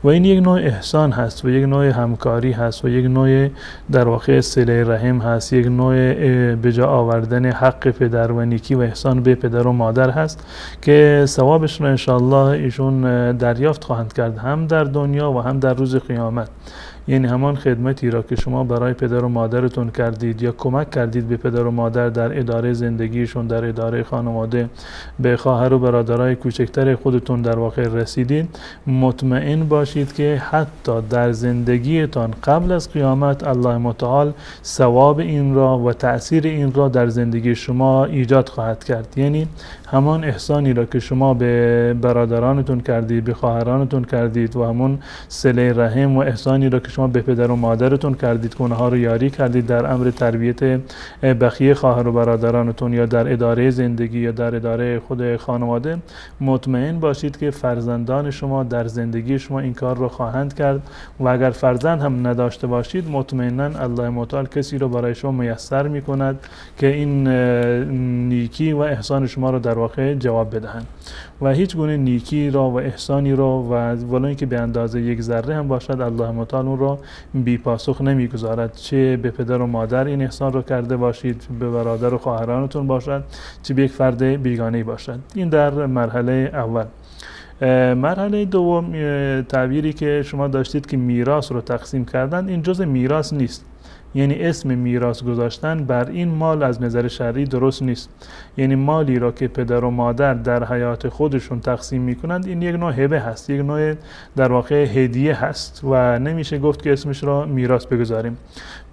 و این یک نوع احسان هست و یک نوع همکاری هست و یک نوع در واقع صله رحم هست، یک نوع به جا آوردن حق پدر و نیکی و احسان به پدر و مادر هست که ثوابش رو انشاءالله ایشون دریافت خواهند کرد، هم در دنیا و هم در روز قیامت. یعنی همان خدمتی را که شما برای پدر و مادرتون کردید یا کمک کردید به پدر و مادر در اداره زندگیشون، در اداره خانواده، به خواهر و برادرای کوچکتر خودتون در واقع رسیدید، مطمئن باشید که حتی در زندگیتان قبل از قیامت الله متعال ثواب این را و تأثیر این را در زندگی شما ایجاد خواهد کرد. یعنی همان احسانی را که شما به برادرانتون کردید، به خواهرانتون کردید و همون صله رحم و احسانی را که شما به پدر و مادرتون کردید که اونها رو یاری کردید در امر تربیت بقیه خواهر و برادرانتون یا در اداره زندگی یا در اداره خود خانواده، مطمئن باشید که فرزندان شما در زندگی شما این کار رو خواهند کرد و اگر فرزند هم نداشته باشید مطمئنا الله متعال کسی رو برای شما میسر میکند که این نیکی و احسان شما رو در واقع جواب بدهند و هیچ گونه نیکی را و احسانی را و ولو اینکه به اندازه یک ذره هم باشد الله متعال اون را بی پاسخ نمیگذارد. چه به پدر و مادر این احسان رو کرده باشید، به برادر و خواهرانتون باشد، چه به یک فرد بیگانه‌ای باشد. این در مرحله اول. مرحله دوم، تعبیری که شما داشتید که میراث رو تقسیم کردن، این جزء میراث نیست. یعنی اسم میراث گذاشتن بر این مال از نظر شرعی درست نیست. یعنی مالی را که پدر و مادر در حیات خودشون تقسیم میکنند، این یک نوع هبه هست، یک نوع در واقع هدیه هست و نمیشه گفت که اسمش را میراث بگذاریم.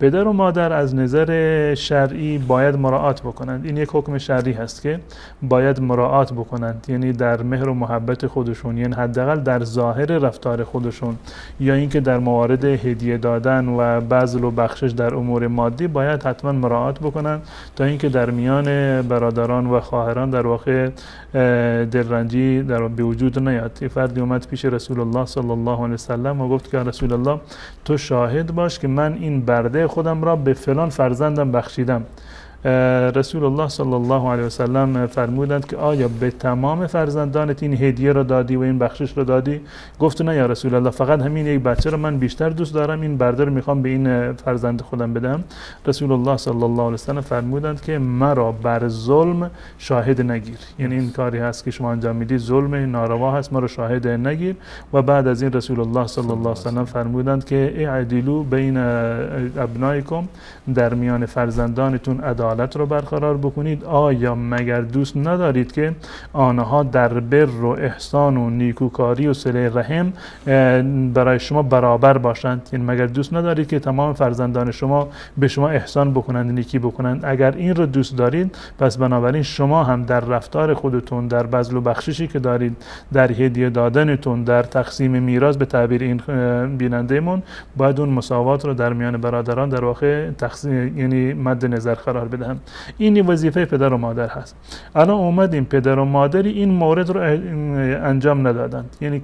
پدر و مادر از نظر شرعی باید مراعات بکنند. این یک حکم شرعی هست که باید مراعات بکنند، یعنی در مهر و محبت خودشون، یعنی حداقل در ظاهر رفتار خودشون، یا اینکه در موارد هدیه دادن و بذل و بخشش در امور مادی باید حتما مراعات بکنند تا اینکه در میان برادران و خواهران در واقع دلرنجی به وجود نیاد. یه فردی اومد پیش رسول الله صلی الله علیه وسلم و گفت که رسول الله تو شاهد باش که من این برده خودم را به فلان فرزندم بخشیدم. رسول الله صلی الله علیه وسلم فرمودند که آیا به تمام فرزندانت این هدیه را دادی و این بخشش را دادی؟ گفت نه یا رسول الله، فقط همین یک بچه را من بیشتر دوست دارم، این برده رو میخوام به این فرزند خودم بدم. رسول الله صلی الله علیه وسلم فرمودند که مرا بر ظلم شاهد نگیر. یعنی این کاری هست که شما انجام میدید ظلم، ناروا هست، مرا شاهد نگیر. و بعد از این رسول الله صلی الله علیه وسلم فرمودند که اعدلوا بین ابنائکم، در میان فرزندانتون عدالت رو برقرار بکنید. آیا مگر دوست ندارید که آنها در بر و احسان و نیکوکاری و صله رحم برای شما برابر باشند؟ یعنی مگر دوست ندارید که تمام فرزندان شما به شما احسان بکنند، نیکی بکنند؟ اگر این رو دوست دارید پس بنابراین شما هم در رفتار خودتون، در بذل و بخششی که دارید، در هدیه دادنتون، در تقسیم میراث، به تعبیر این بینندهمون، باید اون مساوات رو در میان برادران در واقع یعنی مد نظر قرار بدهم. این وظیفه پدر و مادر هست. الان اومدیم پدر و مادری این مورد رو انجام ندادند، یعنی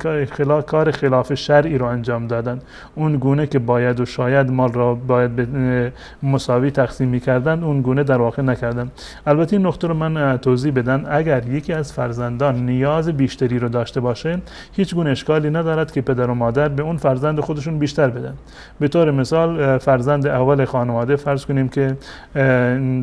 کار خلاف شرعی رو انجام دادند. اون گونه که باید و شاید مال را باید به مساوی تقسیم می‌کردند اون گونه در واقع نکردند. البته این نکته رو من توضیح بدم، اگر یکی از فرزندان نیاز بیشتری رو داشته باشه هیچ گونه اشکالی ندارد که پدر و مادر به اون فرزند خودشون بیشتر بدن. به طور مثال فرزند اول خانواده فرض کنیم که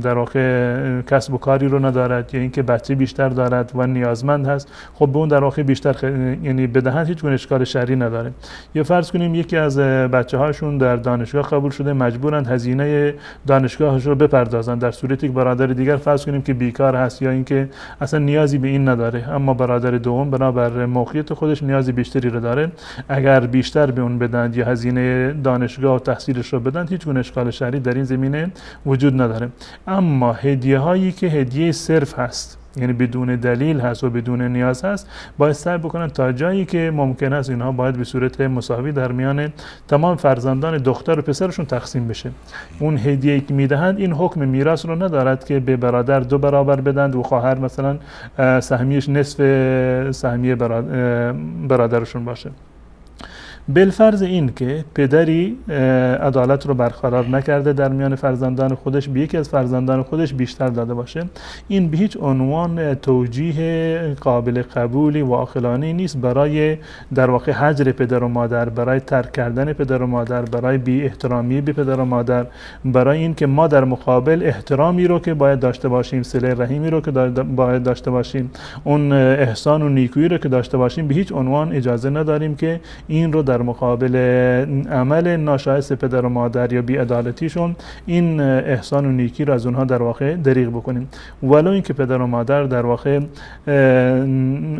در واقع کسب و کاری رو ندارد یا اینکه بچه بیشتر دارد و نیازمند هست، خب به اون در واقع بیشتر یعنی بدهند هیچ گونه اشکال شرعی نداره. یا فرض کنیم یکی از بچه هاشون در دانشگاه قبول شده، مجبورند هزینه دانشگاهش رو بپردازند، در صورتی که برادر دیگر فرض کنیم که بیکار هست یا اینکه اصلا نیازی به این نداره، اما برادر دوم بنابر موقعیت خودش نیاز بیشتری رو داره، اگر بیشتر به اون بدن یا هزینه دانشگاه و تحصیلش رو بدن هیچ گونه اشکال شرعی در این زمینه وجود نداره. اما هدیه هایی که هدیه صرف هست، یعنی بدون دلیل هست و بدون نیاز هست، باید سعی بکنن تا جایی که ممکن است اینها باید به صورت مساوی در میان تمام فرزندان دختر و پسرشون تقسیم بشه. اون هدیه‌ای که میدهند این حکم میراث رو ندارد که به برادر 2 برابر بدند و خواهر مثلا سهمیش نصف سهمیه برادرشون باشه. بالفرض این که پدری عدالت رو برقرار نکرده در میان فرزندان خودش، به یکی از فرزندان خودش بیشتر داده باشه، این به هیچ عنوان توجیه قابل قبولی و عاقلانه نیست برای در واقع هجر پدر و مادر، برای ترک کردن پدر و مادر، برای بی احترامی به پدر و مادر، برای این که ما در مقابل احترامی رو که باید داشته باشیم، صله رحمی رو که باید داشته باشیم، اون احسان و نیکویی رو که داشته باشیم، به هیچ عنوان اجازه نداریم که این رو در مقابل عمل ناشایست پدر و مادر یا بی‌عدالتیشون این احسان و نیکی رو از اونها در واقع دریغ بکنیم، ولو اینکه پدر و مادر در واقع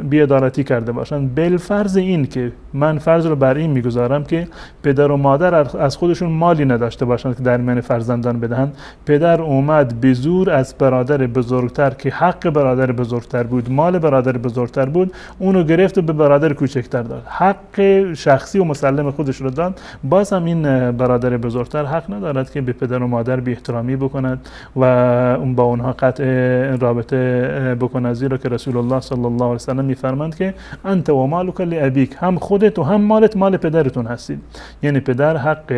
بی‌عدالتی کرده باشن. بالفرض این که من فرض رو بر این میگذارم که پدر و مادر از خودشون مالی نداشته باشن که در میان فرزندان بدهند، پدر اومد به زور از برادر بزرگتر که حق برادر بزرگتر بود، مال برادر بزرگتر بود، اونو گرفت و به برادر کوچکتر داد، حق شخصی و مسلم خودش رو داد. باز هم این برادر بزرگتر حق ندارد که به پدر و مادر بی احترامی بکند و اون با اونها قطع رابطه بکند، زیرا که رسول الله صلی الله علیه و سلم میفرماند که انت و مالک لابیک، هم خودت و هم مالت مال پدرتون هستید. یعنی پدر حق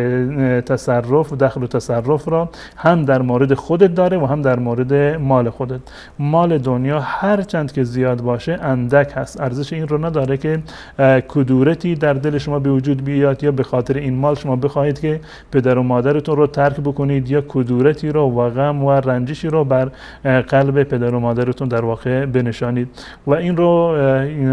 تصرف و دخل و تصرف را هم در مورد خودت داره و هم در مورد مال خودت. مال دنیا هر چند که زیاد باشه اندک هست، ارزش این رو نداره که کدورتی در دل شما به وجود بیاد یا به خاطر این مال شما بخواهید که پدر و مادرتون رو ترک بکنید یا کدورتی رو و غم و رنجشی رو بر قلب پدر و مادرتون در واقع بنشانید. و این رو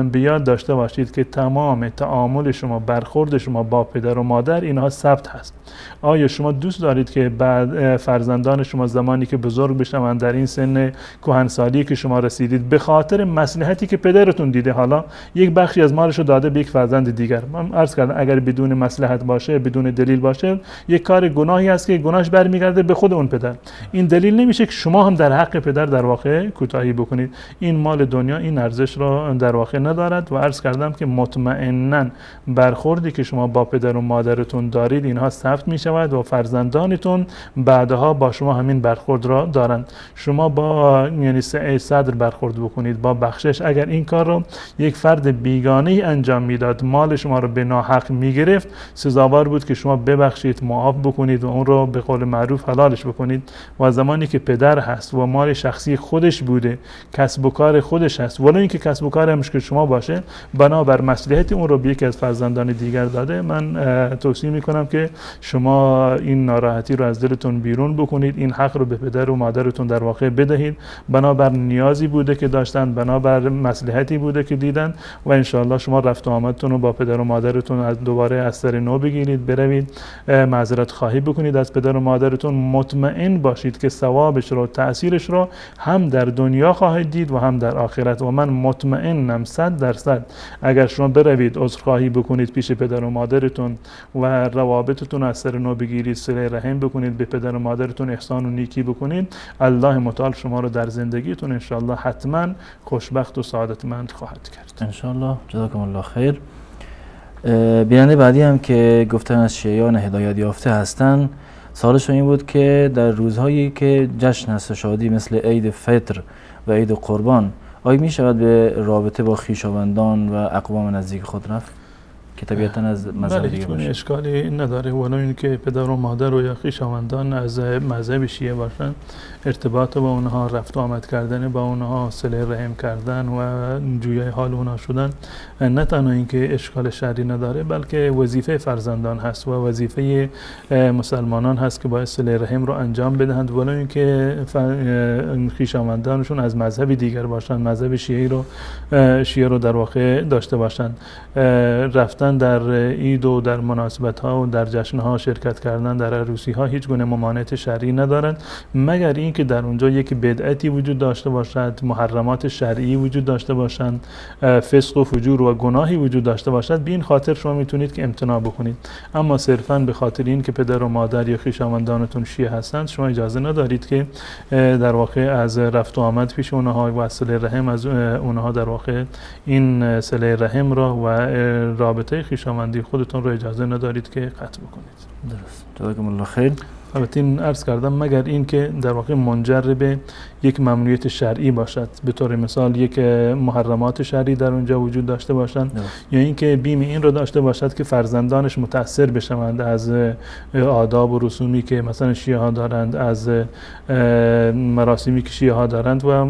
بیاد داشته باشید که تمام تعامل شما، برخورد شما با پدر و مادر اینها ثبت هست. آیا شما دوست دارید که بعد فرزندان شما زمانی که بزرگ بشن در این سن کهنسالی که شما رسیدید، به خاطر مصلحتی که پدرتون دیده حالا یک بخشی از مالش رو داده به یک فرزند دیگر، من عرض کردم اگر بدون مصلحت باشه، بدون دلیل باشه، یک کار گناهی است که گناهش برمیگرده به خود اون پدر. این دلیل نمیشه که شما هم در حق پدر در واقع کوتاهی بکنید. این مال دنیا این ارزش را در واقع ندارد و عرض کردم که مطمئناً برخوردی که شما با پدر و مادرتون دارید اینها ثبت می شود و فرزندانتون بعدها با شما همین برخورد را دارند. شما با یعنی سعی صدر برخورد بکنید، با بخشش. اگر این کار رو یک فرد بیگانه ای انجام میداد، مال شما رو به ناحق میگرفت، سزاوار بود که شما ببخشید، معاف بکنید و اون رو به قول معروف حلالش بکنید. و زمانی که پدر هست و مال شخصی خودش بوده، کسب و کار خودش هست، ولی اینکه کسب و کار مشکل شما باشه، بنابر مصلحت اون رو به یکی از فرزندان دیگر داده، من توصیه میکنم که شما این ناراحتی رو از دلتون بیرون بکنید، این حق رو به پدر و مادرتون در واقع بدهید. بنابر نیازی بوده که داشتن، بنابر مصلحتی بوده که دیدن و انشاءالله شما رفت و آمدتون رو با پدر و مادرتون دوباره از سر نو بگیرید، بروید معذرت خواهی بکنید از پدر و مادرتون. مطمئن باشید که ثوابش رو، تأثیرش رو هم در دنیا خواهید دید و هم در آخرت. و من مطمئنم 100% اگر شما بروید عذرخواهی بکنید پیش پدر و مادرتون و روابطتون از سر نو بگیرید، صله رحم بکنید، به پدر و مادرتون احسان و نیکی بکنید، الله متعال شما رو در زندگیتون انشاءالله حتما خوشبخت و سعادتمند خواهد کرد. انشاءالله. جزاکم الله خیر. بیننده بعدی هم که گفتن از شیعیان هدایت یافته هستن، سوالشون این بود که در روزهایی که جشن هست شادی مثل عید فطر و عید قربان، آیا می شود به رابطه با خویشاوندان و اقوام نزدیک خود رفت؟ که طبیعتا از مذهب بله، دیگه هیچ گونه باشه؟ اشکالی نداره، ولو اینکه پدر و مادر و یا خویشاوندان از مذهب شیعه باشن، ارتباط با اونها، رفت و آمد کردن با اونها، صله رحم کردن و جویای حال اونها شدن، نه تنها اینکه اشکال شرعی نداره، بلکه وظیفه فرزندان هست و وظیفه مسلمانان هست که باید صله رحم رو انجام بدهند، ولو اینکه خویشاوندانشون از مذهب دیگر باشن، مذهب شیعه رو در واقع داشته باشن. رفتن در عید و در مناسبت ها و در جشن ها شرکت کردن، در عروسی ها هیچ گونه ممانعت شرعی ندارند، مگر اینکه در اونجا یک بدعتی وجود داشته باشد، محرمات شرعی وجود داشته باشند، فسق و فجور و گناهی وجود داشته باشد، به این خاطر شما میتونید که امتناع بکنید. اما صرفاً به خاطر این که پدر و مادر یا خویشاوندانتون شیعه هستند، شما اجازه ندارید که در واقع از رفت و آمد پیش اونها و صله رحم از اونها در واقع این صله رحم را و رابطه خویشاوندی خودتون رو اجازه ندارید که قطع بکنید. درست. جزاکم الله خیر. البته این عرض کردم مگر این که در واقع منجر به یک ممنوعیت شرعی باشد، به طور مثال یک محرمات شرعی در اونجا وجود داشته باشند، یا اینکه بیم این رو داشته باشد که فرزندانش متأثر بشوند از آداب و رسومی که مثلا شیعه ها دارند، از مراسمی که شیعه ها دارند و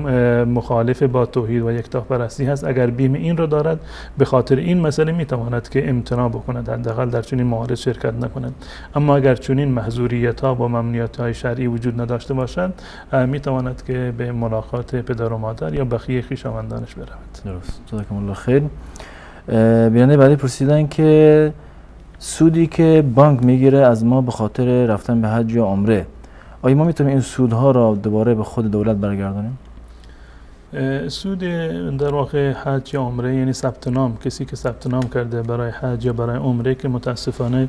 مخالف با توحید و یکتاپرستی هست. اگر بیم این رو دارد، به خاطر این مسئله میتواند که امتناع بکند، حداقل در چنین موارد شرکت نکند. اما اگر چنین محظوریت ها با ممنوعیت های شرعی وجود نداشته باشد، میتواند که به ملاقات پدر و مادر یا بقیه خویشاوندانش برود. درست. جزاکم الله خیر. بیننده بعدی پرسیدن که سودی که بانک میگیره از ما به خاطر رفتن به حج یا عمره، آیا ما میتونیم این سودها را دوباره به خود دولت برگردانیم؟ سود در واقع حج یا عمره یعنی ثبت نام، کسی که ثبت نام کرده برای حج یا برای عمره که متاسفانه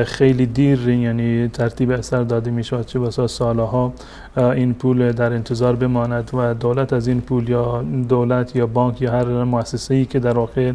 خیلی دیر یعنی ترتیب اثر داده می شود، چه بسا سالها این پول در انتظار بماند و دولت از این پول یا دولت یا بانک یا هر مؤسسه‌ای که در واقع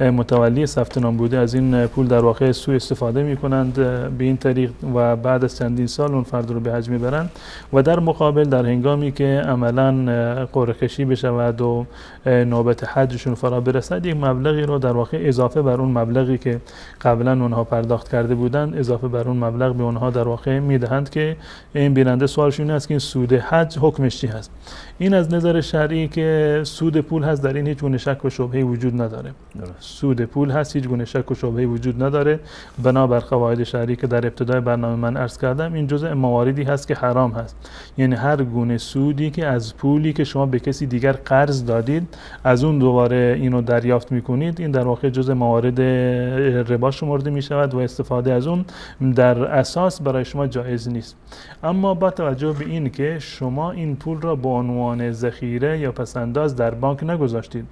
متولی ثبت نام بوده از این پول در واقع سوء استفاده می کنند به این طریق و بعد از چندین سال اون فرد رو به حج می برند و در مقابل در هنگامی که عملاً قرعه کشی بشود و نوبت حجشون فرا برسد، یک مبلغی رو در واقع اضافه بر اون مبلغی که قبلا اونها پرداخت کرده بودند، اضافه بر اون مبلغ به اونها در واقع میدهند که این بیننده سوالشون این است که این سود حج حکمش چی هست. این از نظر شرعی که سود پول هست، در این هیچ گونه شک و شبهه وجود نداره. سود پول هست، هیچ گونه شک و شبهه وجود نداره. بنابر قواعد شرعی که در ابتدای برنامه من عرض کردم، این جزء مواردی هست که حرام هست. یعنی هر گونه سودی که از پولی که شما به کسی دیگر قرض دادید از اون دوباره اینو دریافت میکنید، این در واقع جزء موارد ربا شمرده میشود و استفاده از اون در اساس برای شما جایز نیست. اما با توجه به این که شما این پول را به عنوان ذخیره یا پسنداز در بانک نگذاشتید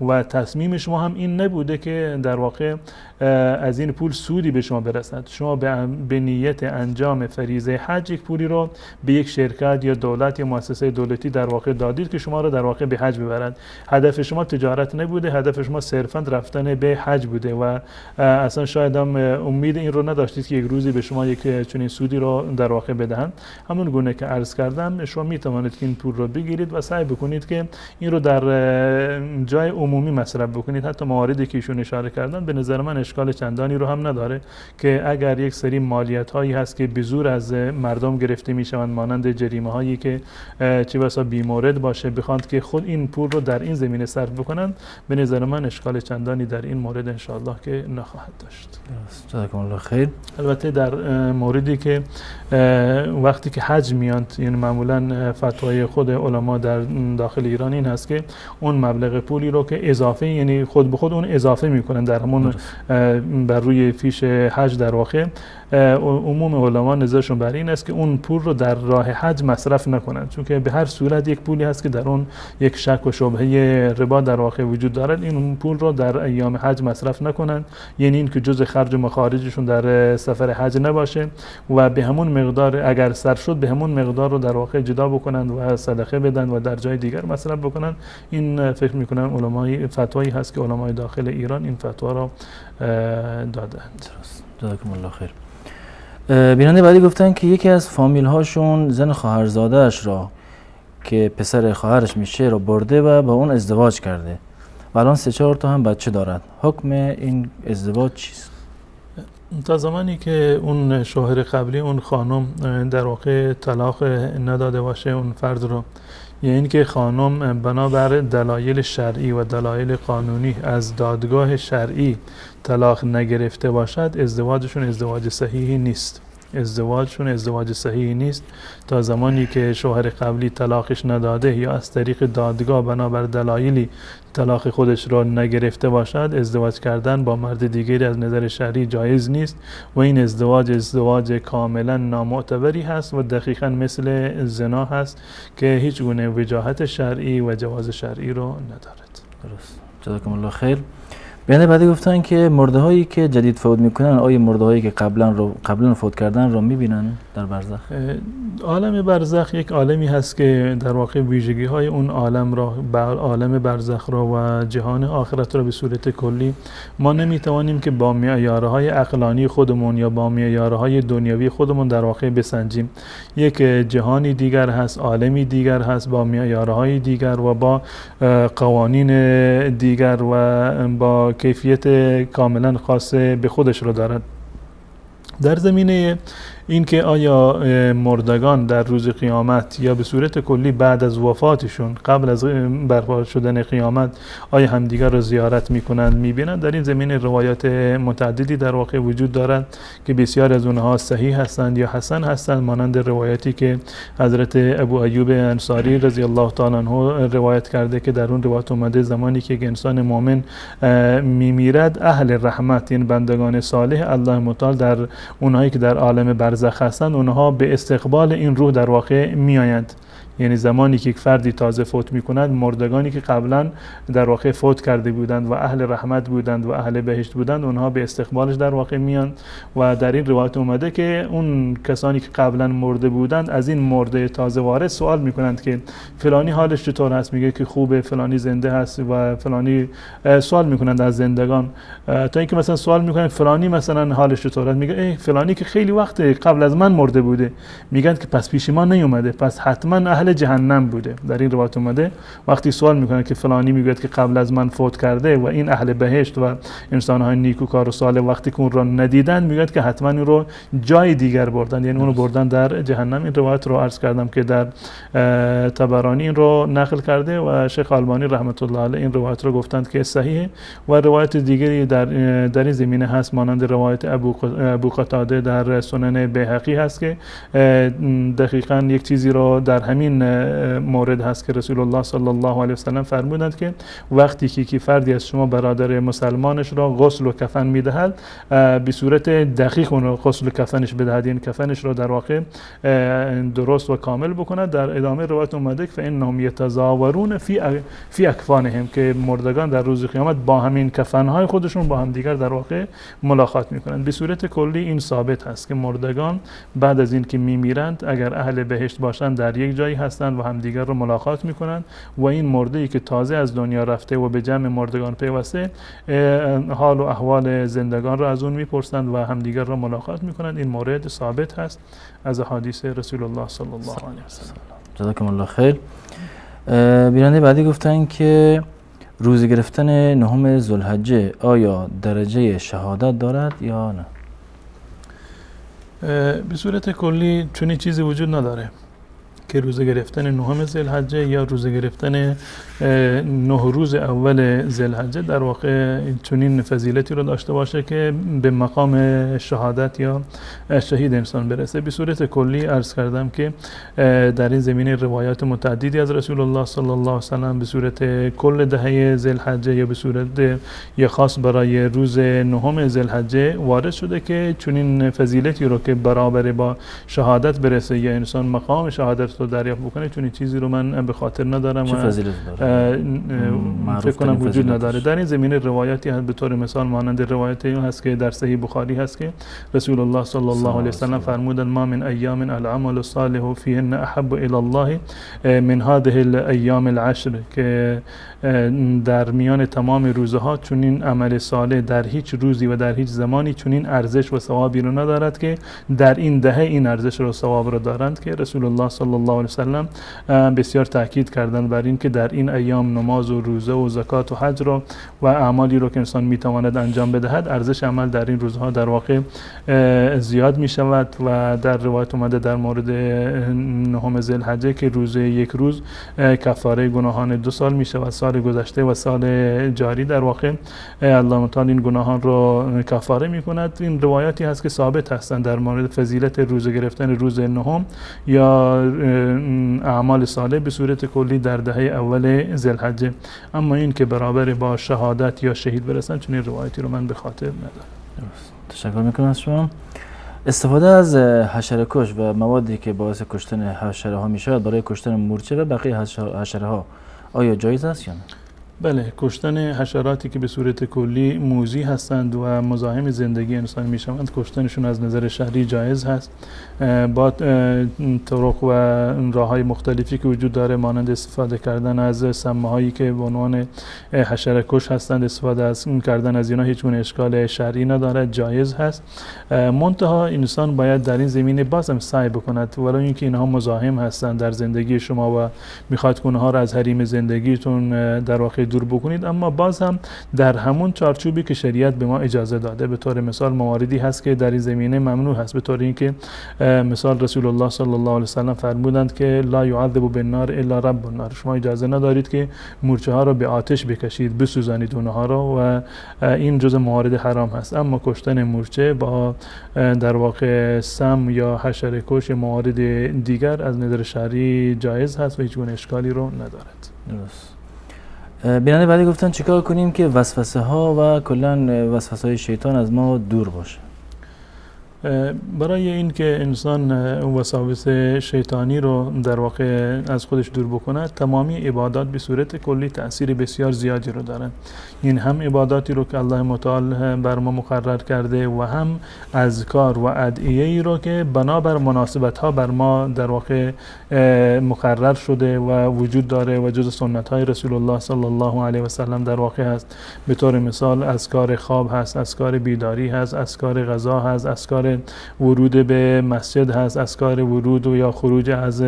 و تصمیم شما هم این نبوده که در واقع از این پول سودی به شما برسد، شما به نیت انجام فریضه حج یک پولی رو به یک شرکت یا دولت یا مؤسسه دولتی در واقع دادید که شما رو در واقع به حج ببرند. هدف شما تجارت نبوده، هدف شما صرفاً رفتن به حج بوده و اصلا شاید هم امید این رو نداشتید که یک روزی به شما یک چنین سودی رو در واقع بدهند. همون گونه که عرض کردم، شما می توانید که این پول رو بگیرید و سعی بکنید که این رو در جای عمومی مصرف بکنید. حتی مواردی که ایشون اشاره کردن به نظر من اشکال چندانی رو هم نداره که اگر یک سری مالیات هایی هست که به زور از مردم گرفته میشوند، مانند جریمه هایی که چه بسا بی‌مورد باشه، بخواند که خود این پول رو در این زمینه صرف بکنند، به نظر من اشکال چندانی در این مورد ان شاء الله که نخواهد داشت. جزاکم الله خیر. البته در موردی که وقتی که حج میاند، یعنی معمولا فتوای خود علما در داخل ایران این هست که اون مبلغ پولی رو که اضافه، یعنی خود به خود اون اضافه میکنن در همون بر روی فیش حج در واقع، عموم علما نظرشون بر این است که اون پول رو در راه حج مصرف نکنند، چون که به هر صورت یک پولی هست که در اون یک شک و شبهه ربا در واقع وجود دارد. این پول رو در ایام حج مصرف نکنند، یعنی این که جزء خرج و مخارجشون در سفر حج نباشه و به همون مقدار اگر صرف شد به همون مقدار رو در واقع جدا بکنند و صدقه بدن و در جای دیگر مصرف بکنند. این فکر میکنم علمای فتوایی هست که علمای داخل ایران این فتوا رو دادند. جزاکم الله خیر. بیننده بعدی گفتن که یکی از فامیل هاشون زن خواهرزاده‌اش را که پسر خواهرش میشه را برده و با اون ازدواج کرده و الان 3-4 تا هم بچه دارد، حکم این ازدواج چیست؟ تا زمانی که اون شوهر قبلی اون خانم در واقع طلاق نداده باشه اون فرد رو، یعنی اینکه خانم بنابر دلایل شرعی و دلایل قانونی از دادگاه شرعی طلاق نگرفته باشد، ازدواجشون ازدواج صحیحی نیست. ازدواج صحیحی نیست تا زمانی که شوهر قبلی طلاقش نداده یا از طریق دادگاه بنابر دلایلی طلاق خودش را نگرفته باشد، ازدواج کردن با مرد دیگری از نظر شرعی جایز نیست و این ازدواج کاملا نامعتبری هست و دقیقا مثل زنا هست که هیچ گونه وجاهت شرعی و جواز شرعی رو ندارد. درست. جزاکم الله خیر. بیان بعدی گفتن که مرده هایی که جدید فوت میکنن، آیا مرده هایی که قبلا فوت کردن رو میبینن در برزخ؟ عالم برزخ یک عالمی هست که در واقع ویژگی های اون عالم برزخ را و جهان آخرت را به صورت کلی ما نمیتوانیم که با معیارهای عقلانی خودمون یا با معیارهای دنیوی خودمون در واقع بسنجیم. یک جهانی دیگر هست، عالمی دیگر هست با معیارهای دیگر و با قوانین دیگر و با کیفیت کاملا خاص به خودش رو دارد. در زمینه اینکه آیا مردگان در روز قیامت یا به صورت کلی بعد از وفاتشون قبل از برپا شدن قیامت آیا همدیگر رو زیارت میکنند میبینند، در این زمینه روایات متعددی در واقع وجود دارند که بسیار از اونها صحیح هستند یا حسن هستند، مانند روایتی که حضرت ابو ایوب انصاری رضی الله تعالی عنه روایت کرده که در اون روایت اومده زمانی که یک انسان مؤمن میمیرد، اهل رحمت این بندگان صالح الله متعال در اونهایی که در عالم برزخ هستند اونها به استقبال این روح در واقع میآیند. یعنی زمانی که یک فردی تازه فوت میکند، مردگانی که قبلا در واقع فوت کرده بودند و اهل رحمت بودند و اهل بهشت بودند اونها به استقبالش در واقع میان و در این روایت اومده که اون کسانی که قبلا مرده بودند از این مرده تازه وارد سوال میکنند که فلانی حالش چطور هست، میگه که خوبه، فلانی زنده هست و فلانی سوال میکنند از زندگان، تا اینکه مثلا سوال میکنند فلانی مثلا حالش چطور هست، میگه ای فلانی که خیلی وقت قبل از من مرده بوده، میگن که پس پیش ما نیومده، پس حتما اهل جهنم بوده. در این روایت اومده وقتی سوال میکنه که فلانی میگوید که قبل از من فوت کرده و این اهل بهشت و انسان‌های نیکوکار و صالح وقتی که اون رو ندیدن میگوید که حتما اون رو جای دیگر بردن، یعنی اون رو بردن در جهنم. این روایت رو عرض کردم که در طبرانی این رو نقل کرده و شیخ البانی رحمت الله علیه این روایت رو گفتند که صحیحه و روایت دیگری در این زمینه هست مانند روایت ابو قتاده در سنن بیهقی هست که دقیقاً یک چیزی رو در همین مورد هست که رسول الله صلی الله علیه و سلم فرمودند که وقتی که فردی از شما برادر مسلمانش را غسل و کفن میدهد به صورت دقیق اون غسل و کفنش بدهد، یعنی کفنش را در واقع درست و کامل بکند. در ادامه روایت اومده که فانهم یتزاورون فی اکفانهم، که مردگان در روز قیامت با همین کفنهای خودشون با هم دیگر در واقع ملاقات میکنند. به صورت کلی این ثابت هست که مردگان بعد از این که میمیرند اگر اهل بهشت باشند در یک جایی هستند و همدیگر رو ملاقات میکنند و این مرده‌ای که تازه از دنیا رفته و به جمع مردگان پیوسته حال و احوال زندگان را از اون میپرسند و همدیگر را ملاقات میکنند. این مورد ثابت هست از احادیث رسول الله صلی الله علیه و سلم. جزاکم الله خیر. بیننده بعدی گفتن که روزه گرفتن 9 ذوالحجه آیا درجه شهادت دارد یا نه؟ به صورت کلی چنین چیزی وجود نداره که روزه گرفتن 9 ذوالحجه یا روزه گرفتن 9 روز اول ذوالحجه در واقع چنین فضیلتی رو داشته باشه که به مقام شهادت یا شهید انسان برسه. به صورت کلی عرض کردم که در این زمینه روایات متعددی از رسول الله صلی الله علیه و سلم به صورت کل دهه ذوالحجه یا به صورت یا خاص برای روز 9 ذوالحجه وارد شده که چنین فضیلتی رو که برابر با شهادت برسه یا انسان مقام شهادت رو دریافت بکنه، چون این چیزی رو من به خاطر ندارم چه فضیلت داره؟ فکر کنم وجود نداره. در این زمینه روایاتی هست به طور مثال مانند روایتی هست که در صحیح بخاری هست که رسول الله صلی الله علیه و سلم فرمودند ما من ایام العمل الصالح فیهن احب الی الله من هذه الایام العشر، که در میان تمام روزها چنین عمل صالح در هیچ روزی و در هیچ زمانی چنین ارزش و ثوابی رو ندارد که در این دهه این ارزش و ثواب رو دارند که رسول الله صلی الله الله علیه وسلم بسیار تاکید کردند بر این که در این ایام نماز و روزه و زکات و حج را و اعمالی رو که انسان میتواند انجام بدهد، ارزش عمل در این روزها در واقع زیاد می شود و در روایت اومده در مورد 9 ذوالحجه که یک روز کفاره گناهان 2 سال می شود، سال گذشته و سال جاری در واقع الله تعالی این گناهان رو کفاره می کند. این روایاتی هست که ثابت هستند در مورد فضیلت روزه گرفتن روز 9 یا اعمال صالح به صورت کلی در دهه اول ذوالحجه، اما این که برابر با شهادت یا شهید برسن چون این روایتی رو من به خاطر ندارم. تشکر میکنم از شما. استفاده از حشره کش و موادی که باعث کشتن حشره ها می شود برای کشتن مورچه و بقیه حشره ها آیا جایز است یا نه؟ بله، کشتن حشراتی که به صورت کلی موذی هستند و مزاحم زندگی انسان می شوند، کشتنشون از نظر شرعی جایز هست با طرق و راه‌های مختلفی که وجود داره، مانند استفاده کردن از سمه‌هایی که به عنوان حشره کش هستند. استفاده از کردن از اینا هیچ گونه اشکال شرعی ندارد، جایز هست. منتها انسان باید در این زمینه بازم سعی بکند، ولو اینکه اینها مزاحم هستند در زندگی شما و میخواد که اونها را از حریم زندگیتون در واقع دور بکنید، اما باز هم در همون چارچوبی که شریعت به ما اجازه داده. به طور مثال مواردی هست که در این زمینه ممنوع هست، به طور اینکه مثال رسول الله صلی الله علیه و سلم فرمودند که لا یعذب بالنار الا رب النار، شما اجازه ندارید که مورچه ها را به آتش بکشید، بسوزانید اونها را و این جزء موارد حرام هست. اما کشتن مورچه با در واقع سم یا حشره کش موارد دیگر از نظر شرعی جایز هست و هیچ گونه اشکالی رو ندارد. درست. بیننده بعدی گفتن چیکار کنیم که وسوسه ها و کلا وسوسه های شیطان از ما دور باشه؟ برای این که انسان وساوس شیطانی رو در واقع از خودش دور بکنه، تمامی عبادات به صورت کلی تأثیر بسیار زیادی رو دارن. این هم عباداتی رو که الله متعال بر ما مقرر کرده و هم اذکار و ادعیه‌ای رو که بنابر مناسبت ها بر ما در واقع مقرر شده و وجود داره و جز سنت های رسول الله صلی الله علیه و سلم در واقع هست. به طور مثال اذکار خواب هست، اذکار بیداری هست، اذکار غذا هست، اذکار ورود به مسجد هست، اذکار ورود و یا خروج از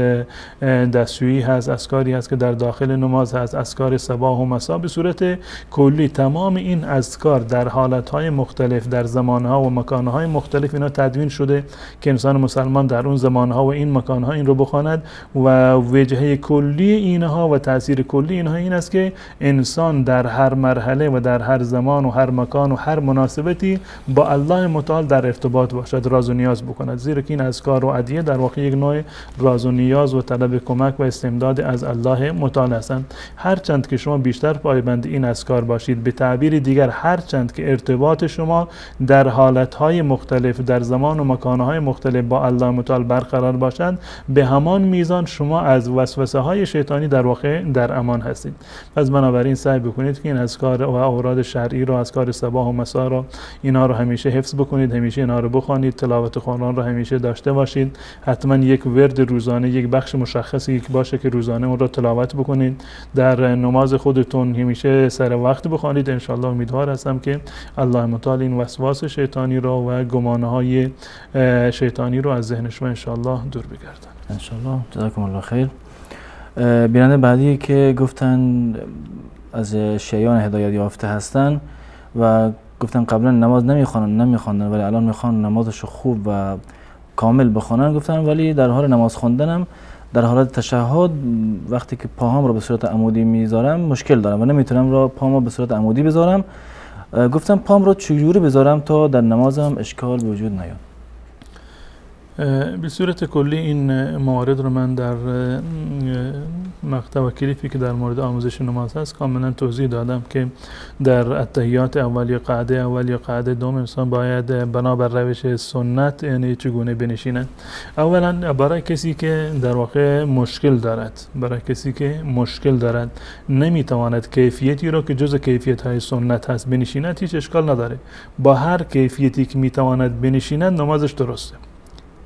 دستشویی هست، اذکاری هست که در داخل نماز هست، اذکار صباح و مسا. به صورت کلی تمام این اذکار در حالتهای مختلف در زمانها و مکانهای مختلف اینا تدوین شده که انسان مسلمان در اون زمانها و این مکانها این رو بخواند و وجهه کلی اینها و تاثیر کلی اینها این است که انسان در هر مرحله و در هر زمان و هر مکان و هر مناسبتی با الله متعال در ارتباط باشد، راز و نیاز بکند، زیرا که این اذکار و ادعیه در واقع یک نوع راز و نیاز و طلب کمک و استمداد از الله متعال هستند. هرچند که شما بیشتر پایبند این اذکار باشید، به تعبیر دیگر هرچند که ارتباط شما در حالتهای مختلف در زمان و مکانهای مختلف با الله متعال برقرار باشند، به همان میزان شما از وسوسه های شیطانی در واقع در امان هستید. پس بنابراین سعی بکنید که این اذکار و اوراد شرعی رو، اذکار صباح و مسا رو، اینا رو همیشه حفظ بکنید، همیشه اینا رو بخوانید، تلاوت قرآن رو همیشه داشته باشید. حتما یک ورد روزانه، یک بخش مشخصی که باشه که روزانه اون رو تلاوت بکنید. در نماز خودتون همیشه سر وقت بخوانید. ان شاء الله امیدوار هستم که الله متعال این وسواس شیطانی رو و گمانه‌های شیطانی رو از ذهن شما ان شاء الله دور بگردن. ان شاء الله. جزاکم الله خیر. بیننده بعدی که گفتن از شیعیان هدایت یافته هستن و گفتن قبلا نماز نمیخواندن ولی الان میخوان نمازشو خوب و کامل بخونن. گفتن ولی در حال نماز خوندنم در حالت تشهد وقتی که پاهام رو به صورت عمودی میذارم مشکل دارم و نمیتونم پامو به صورت عمودی بذارم. گفتم پام رو چجوری بذارم تا در نمازم اشکال وجود نیاد؟ به صورت کلی این موارد رو من در مقطع و کلیپی که در مورد آموزش نماز هست کاملا توضیح دادم که در اتحیات اول یا قعده اول یا قعده دوم انسان باید بنابر روش سنت یعنی چگونه بنشیند. اولا برای کسی که در واقع مشکل دارد نمیتواند کیفیتی رو که جز کیفیت های سنت هست بنشیند، هیچ اشکال نداره. با هر کیفیتی که میتواند بنشیند نمازش درسته.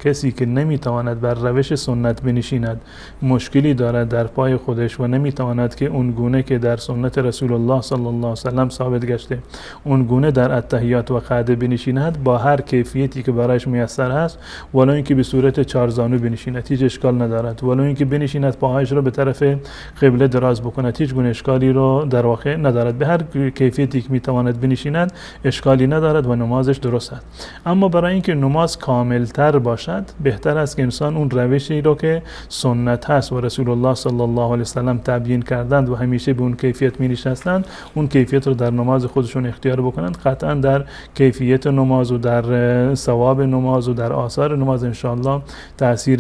کسی که نمیتواند بر روش سنت بنشیند، مشکلی دارد در پای خودش و نمیتواند که اون گونه که در سنت رسول الله صلی الله علیه و سلم ثابت گشته اون گونه در التحیات و قعده بنشیند، با هر کیفیتی که برایش میسر هست، ولو اینکه به صورت چارزانو بنشیند هیچ اشکال ندارد، ولو اینکه بنشیند پاهایش رو به طرف قبله دراز بکند هیچ گونه اشکالی رو در واقع ندارد. به هر کیفیتی که میتواند بنشیند اشکالی ندارد و نمازش درست است. اما برای اینکه نماز کاملتر باشد بهتر است که انسان اون روشی رو که سنت هست و رسول الله صلی الله علیه و سلم تبیین کردند و همیشه به اون کیفیت می نشستند، اون کیفیت رو در نماز خودشون اختیار بکنند. قطعا در کیفیت نماز و در ثواب نماز و در آثار نماز ان شاء الله تاثیر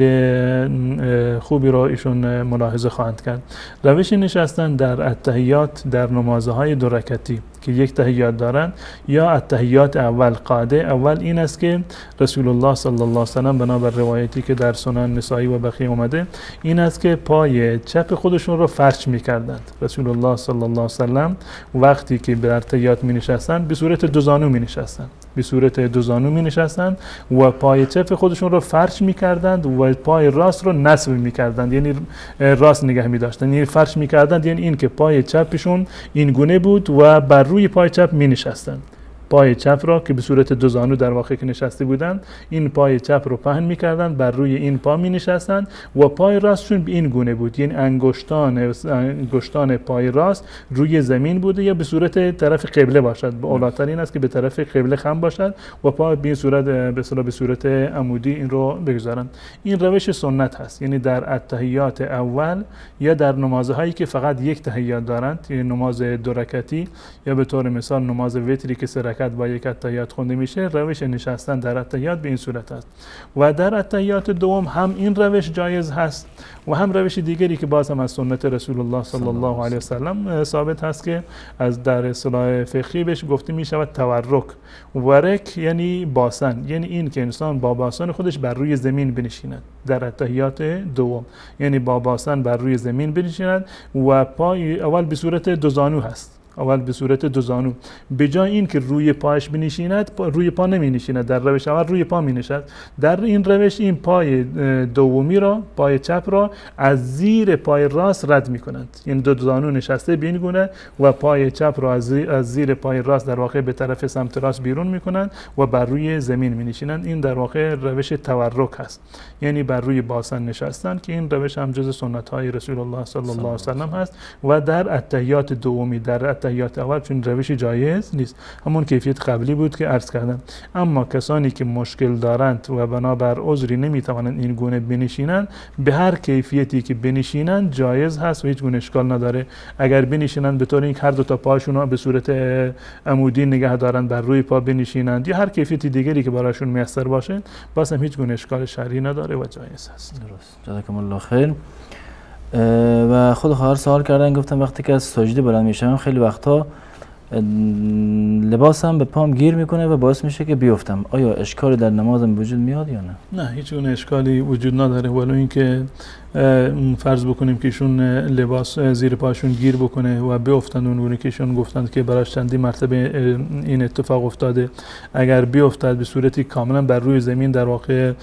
خوبی رو ایشون ملاحظه خواهند کرد. روش نشستن در التحیات در نمازهای دو رکعتی که یک تحیات دارند یا التحیات اول قاعده اول این است که رسول الله صلی الله علیه و سلم بنابر روایتی که در سنن نسائی و بقیه اومده این است که پای چپ خودشون رو فرش می‌کردند. رسول الله صلی الله علیه و سلم وقتی که بر التحیات می‌نشستند به صورت دوزانو می‌نشستند، به صورت دوزانو می‌نشستند و پای چپ خودشون رو فرش می‌کردند و پای راست رو نصب می‌کردند، یعنی راست نگه می‌داشتند، یعنی فرش می‌کردند، یعنی این که پای چپشون این گونه بود و بر روی پای چپ می‌نشستند. پای چپ را که به صورت دوزانو در واقع که نشسته بودند این پای چپ رو پهن می‌کردند، بر روی این پا می‌نشستند و پای راستشون به این گونه بود، یعنی انگشتان پای راست روی زمین بوده یا به صورت طرف قبله باشد، به اولاتر این است که به طرف قبله خم باشد و پا به صورت به صورت عمودی این رو بگذارند. این روش سنت هست، یعنی در التحیات اول یا در نمازهایی که فقط یک تحیات دارند، یعنی نماز دو رکعتی یا به طور مثال نماز وتری که با یک التحیات خونده میشه، روش نشستن در التحیات به این صورت است. و در التحیات دوم هم این روش جایز هست و هم روش دیگری که باز هم از سنت رسول الله صلی الله علیه و سلم ثابت هست که از در اصطلاح فقهی بهش گفته می شود تورک. ورک یعنی باسن، یعنی این که انسان با باسن خودش بر روی زمین بنشیند در التحیات دوم، یعنی با باسن بر روی زمین بنشیند و پای اول به صورت دوزانو هست، اول به صورت دوزانو، به جای این که روی پایش بنشیند روی پا نمی نشیند، در روش اول روی پا می نشد. در این روش این پای دومی را، پای چپ را از زیر پای راست رد می کنند، یعنی دوزانو نشسته به این گونه و پای چپ را از زیر پای راست در واقع به طرف سمت راست بیرون می کنند و بر روی زمین می نشینند. این در واقع روش تورک هست، یعنی بر روی باسن نشستن که این روش هم جز سنت های رسول الله صلی الله علیه و سلم هست و در التحیات دومی، در التحیات اول چون روش جایز نیست، همون کیفیت قبلی بود که عرض کردم. اما کسانی که مشکل دارند و بنابر عذری نمیتوانند این گونه بنشینند، به هر کیفیتی که بنشینند جایز هست و هیچ گونه اشکال نداره. اگر بنشینند به طور اینکه هر دو تا پاشون رو به صورت عمودی نگه دارند، بر روی پا بنشینند یا هر کیفیت دیگری که براشون میسر باشه، باز هم هیچ گونه اشکال شرعی نداره و جایز هست. درست. جزاکم الله خیر. و خود خواهر سوال کردن، گفتم وقتی که از سجده بلند میشم خیلی وقتا لباسم به پام گیر میکنه و باعث میشه که بیفتم، آیا اشکالی در نمازم وجود میاد یا نه؟ نه، هیچ گونه اشکالی وجود نداره، ولو اینکه فرض بکنیم که ایشون لباس زیر پاشون گیر بکنه و بیفتند اونگونه که ایشون گفتند که براش چندی مرتبه این اتفاق افتاده، اگر بیفتد به صورتی کاملا بر روی زمین در واقع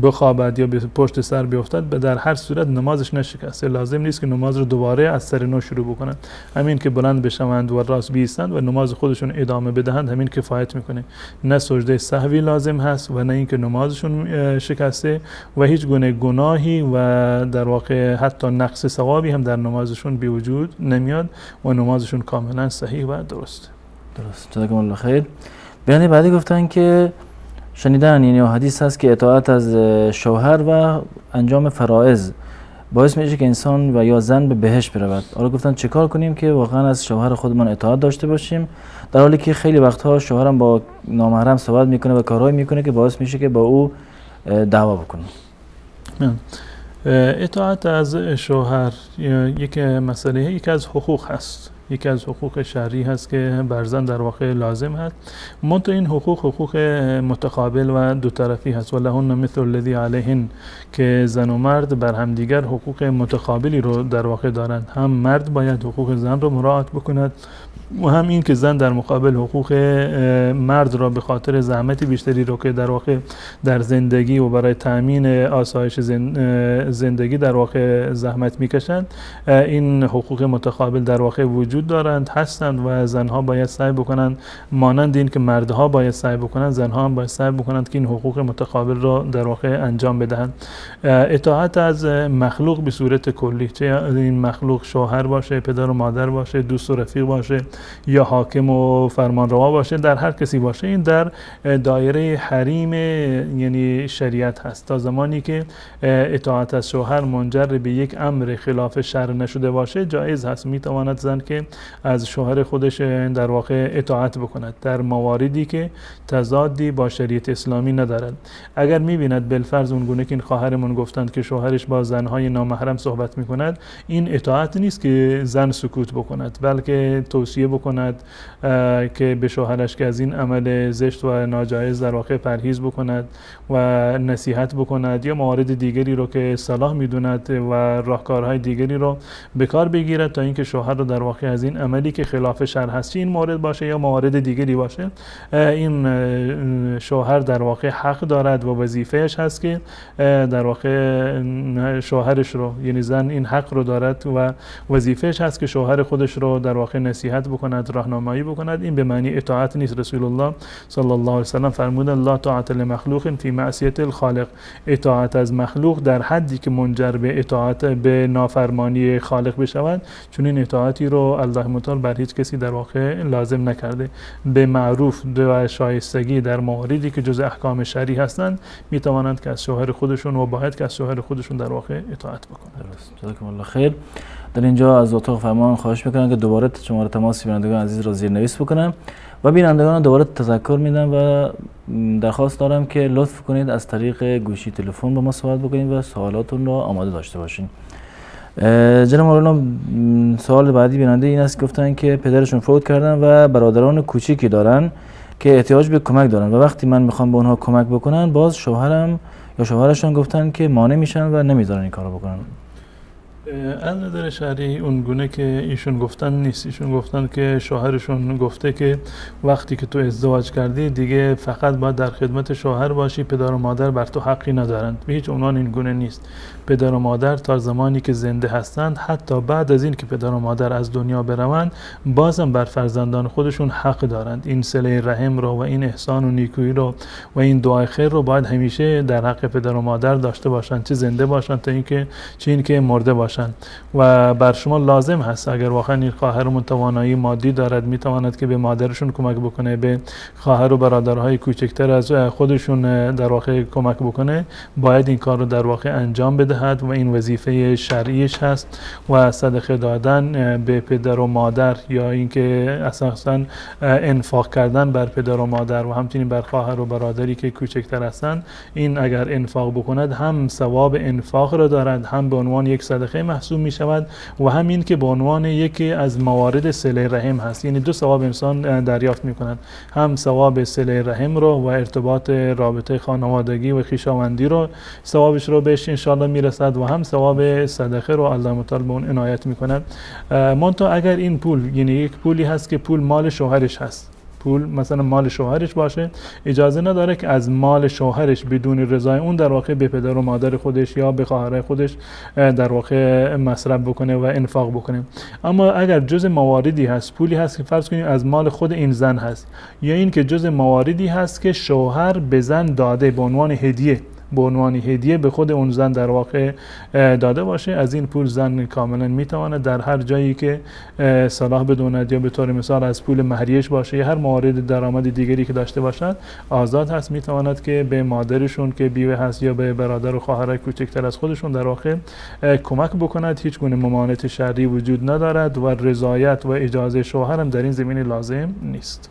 بخوابد یا به پشت سر بیفتد، در هر صورت نمازش نشکسته، لازم نیست که نماز رو دوباره از سر نو شروع بکنند. همین که بلند بشوند و راست بیستند و نماز خودشون ادامه بدهند همین کفایت میکنه. نه سجده سهوی لازم هست و نه اینکه نمازشون شکسته و هیچ گونه گناهی و در واقع حتی نقص ثوابی هم در نمازشون به وجود نمیاد و نمازشون کاملا صحیح و درست. جزاکم الله خیر. بیان بعدی گفتن که شنیدن، یعنی حدیث هست که اطاعت از شوهر و انجام فرائض باعث میشه که انسان و یا زن به بهشت برود. حالا گفتن چیکار کنیم که واقعا از شوهر خودمان اطاعت داشته باشیم، در حالی که خیلی وقتها شوهرم با نامحرم صحبت میکنه و کارهایی میکنه که باعث میشه که با او دعوا بکنه. اطاعت از شوهر یک مسئله، یکی از حقوق هست، یکی از حقوق شرعی هست که بر زن در واقع لازم هست. منتها این حقوق متقابل و دو طرفی هست، ولهن مثل الذی علیهن، که زن و مرد بر همدیگر حقوق متقابلی رو در واقع دارند. هم مرد باید حقوق زن رو مراعات بکند و هم این که زن در مقابل حقوق مرد را به خاطر زحمت بیشتری رو که در واقع در زندگی و برای تأمین آسایش زندگی در واقع زحمت میکشند، این حقوق متقابل در واقع وجود دارند هستند و زنها باید سعی بکنند مانند این که مردها باید سعی بکنند، زنها هم باید سعی بکنند که این حقوق متقابل را در واقع انجام بدهند. اطاعت از مخلوق به صورت کلی، چه این مخلوق شوهر باشه، پدر و مادر باشه، دوست و رفیق باشه یا حاکم و فرمانروا باشه، در هر کسی باشه، این در دایره حریم یعنی شریعت هست. تا زمانی که اطاعت از شوهر منجر به یک امر خلاف شرع نشده باشه جایز هست، میتواند زن که از شوهر خودش در واقع اطاعت بکند در مواردی که تضادی با شریعت اسلامی ندارد. اگر میبیند بالفرض اونگونه که این خواهرمون گفتند که شوهرش با زنهای نامحرم صحبت میکند، این اطاعت نیست که زن سکوت بکند، بلکه توصیه بکند که به شوهرش که از این عمل زشت و ناجایز در واقع پرهیز بکند و نصیحت بکند یا موارد دیگری رو که صلاح میدوند و راهکارهای دیگری رو به کار بگیرد تا اینکه شوهر رو در واقع از این عملی که خلاف شرع هست، این مورد باشه یا موارد دیگری باشه، این شوهر در واقع حق دارد و وظیفهش هست که در واقع شوهرش رو، یعنی زن این حق رو دارد و وظیفهش هست که شوهر خودش رو در واقع نصیحت بکند، راهنمایی بکند. این به معنی اطاعت نیست. رسول الله صلی الله علیه و سلم فرمودند لا طاعت لمخلوق فی معصیة الخالق، اطاعت از مخلوق در حدی که منجر به اطاعت به نافرمانی خالق بشود، چون این اطاعتی رو الله متعال بر هیچ کسی در واقع لازم نکرده. به معروف و شایستگی در مواردی که جز احکام شرعی هستند میتوانند که از شوهر خودشون و باید که از شوهر خودشون در واقع اطاعت بکنند. درست. جزاکم الله خیر. در اینجا از اتاق فرمان خواهش میکنم که دوباره شماره تماس بینندگان عزیز را زیرنویس بکنم و بینندگان دوباره تذکر میدم و درخواست دارم که لطف کنید از طریق گوشی تلفن با ما صحبت بکنید و سوالاتون را آماده داشته باشین. جناب مولانا، سوال بعدی بیننده این است، گفتن که پدرشون فوت کردن و برادران کوچیکی دارن که احتیاج به کمک دارن و وقتی من میخوام به اونها کمک بکنن باز شوهرم یا شوهرشون گفتن که مانع میشن و نمیذارن این کارو بکنن. از نظر شرعی اون گونه که ایشون گفتن نیست. ایشون گفتن که شوهرشون گفته که وقتی که تو ازدواج کردی دیگه فقط باید در خدمت شوهر باشی، پدر و مادر بر تو حقی ندارند. به هیچ عنوان این گونه نیست. پدر و مادر تا زمانی که زنده هستند، حتی بعد از این که پدر و مادر از دنیا بروند، بازم بر فرزندان خودشون حق دارند. این صله رحم رو و این احسان و نیکویی رو و این دعای خیر رو باید همیشه در حق پدر و مادر داشته باشند، چه زنده باشند تا اینکه چه اینکه مرده باشند. و بر شما لازم هست اگر واقعا این خواهرمون توانایی مادی دارد میتواند که به مادرشون کمک بکنه، به خواهر و برادرهای کوچکتر از خودشون در واقع کمک بکنه، باید این کار رو در واقع انجام بدهد و این وظیفه شرعیش هست. و صدقه دادن به پدر و مادر یا اینکه اساسا انفاق کردن بر پدر و مادر و همچنین بر خواهر و برادری که کوچکتر هستند، این اگر انفاق بکند هم ثواب انفاق را دارد، هم به عنوان یک صدقه محسوب می شود و همین که به عنوان یکی از موارد صله رحم هست. یعنی دو ثواب انسان دریافت می کند، هم ثواب صله رحم رو و ارتباط رابطه خانوادگی و خویشاوندی رو ثوابش رو بهش ان شاء الله میرسد و هم ثواب صدقه رو الله متعال به اون عنایت می کند. منتها اگر این پول، یعنی یک پولی هست که پول مال شوهرش هست، پول مثلا مال شوهرش باشه، اجازه نداره که از مال شوهرش بدون رضای اون در واقع به پدر و مادر خودش یا به خواهرای خودش در واقع مصرف بکنه و انفاق بکنه. اما اگر جز مواردی هست، پولی هست که فرض کنیم از مال خود این زن هست، یا این که جز مواردی هست که شوهر به زن داده به عنوان هدیه به خود اون زن در واقع داده باشه، از این پول زن کاملا میتواند در هر جایی که صلاح بدوند یا به طور مثال از پول مهریش باشه یا هر موارد درآمد دیگری که داشته باشد آزاد هست، میتواند که به مادرشون که بیوه هست یا به برادر و خواهرای کوچکتر از خودشون در واقع کمک بکند. هیچ گونه ممانعت شرعی وجود ندارد و رضایت و اجازه شوهر هم در این زمینه لازم نیست.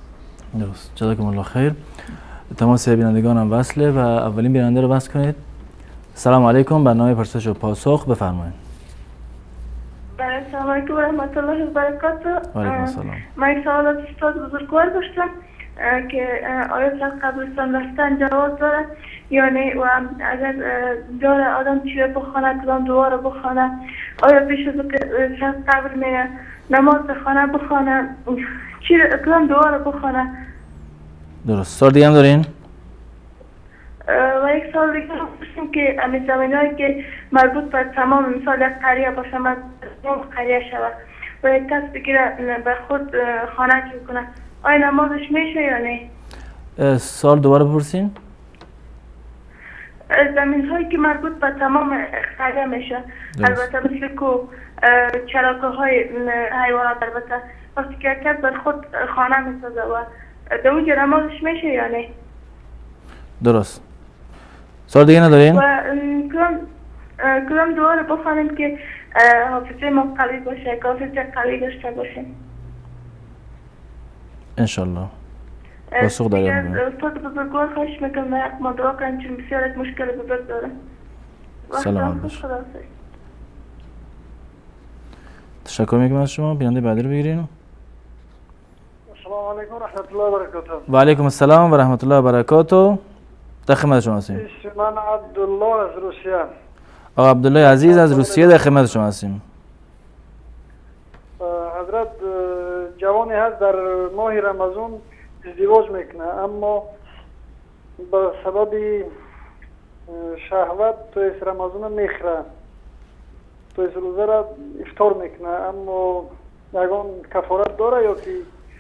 درست. جزاکم الله خیر. تماس بینندگان هم وصله و اولین بیننده رو وصل کنید. سلام علیکم، برنامه پرسش و پاسخ، بفرمایید. سلام علیکم و رحمت الله و برکاته. و علیکم السلام. من سوالات استاد بزرگوار داشتم که آیا در قبرستان رفتن جواز داره یا نه، و اگر داره آدم چیه بخونه، کدام دعا رو بخونه، آیا پیش از که قبر میره نماز خانه بخوانم، چی کدام دعا رو بخوانم. درست. سوال دیگه هم دارین؟ و یک سال دیگه باشیم که همین زمینایی که مربوط به تمام مثال یک قریه باشه، من تمام قریه شود و یک کس بگیره به خود خانه کنه، آیا نمازش میشه یا نه؟ سوال دوباره بپرسین. زمین هایی که مربوط به تمام قریه میشه، البته مثل کو چراگاه های حیوانات، البته وقتی که یک کس بر خود خانه میسازه و در اونجا نمازش میشه یا نه؟ درست. سوال دیگه ندارین؟ و کدام دعا رو بخوانیم که حافظه ما قوی باشه، که حافظه قوی داشته باشیم انشالله. پاسخ داریم. استاد بزرگوار خواهش میکنم ما دعا کنیم چون بسیار یک مشکل بزرگ داره. سلامت باش. تشکر میکنم از شما. بیننده بعدی رو بگیرین. السلام علیکم و رحمت الله و برکاته. و علیکم السلام و رحمت الله و برکاته. در خدمت شما هستیم. اسم من عبدالله از روسیه. آقا عبدالله عزیز از روسیه در خدمت شما هستیم. حضرت جوانی هست در ماه رمضان ازدواج میکنه، اما به سبب شهوت توی رمضان میخره، توی روزه را افطار میکنه، اما یگان کفارت داره یا که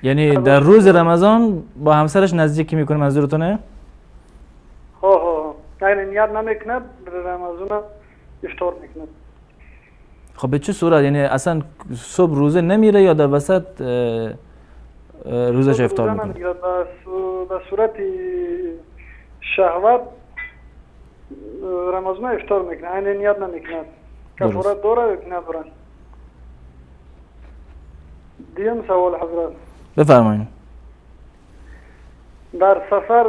یعنی در روز رمضان با همسرش نزدیکی میکنه منظورتونه؟ یعنی نیت نمیکنه رمضان افطار میکنه. خب به چه صورت؟ یعنی اصلا صبح روزه نمیره یا در وسط روزش افطار میکنه؟ به صورت شهوت رمضان افطار میکنه، یعنی نیت نمیکنه. کفارت داره یا نداره؟ دیم سوال حضرت. بفرمایید. در سفر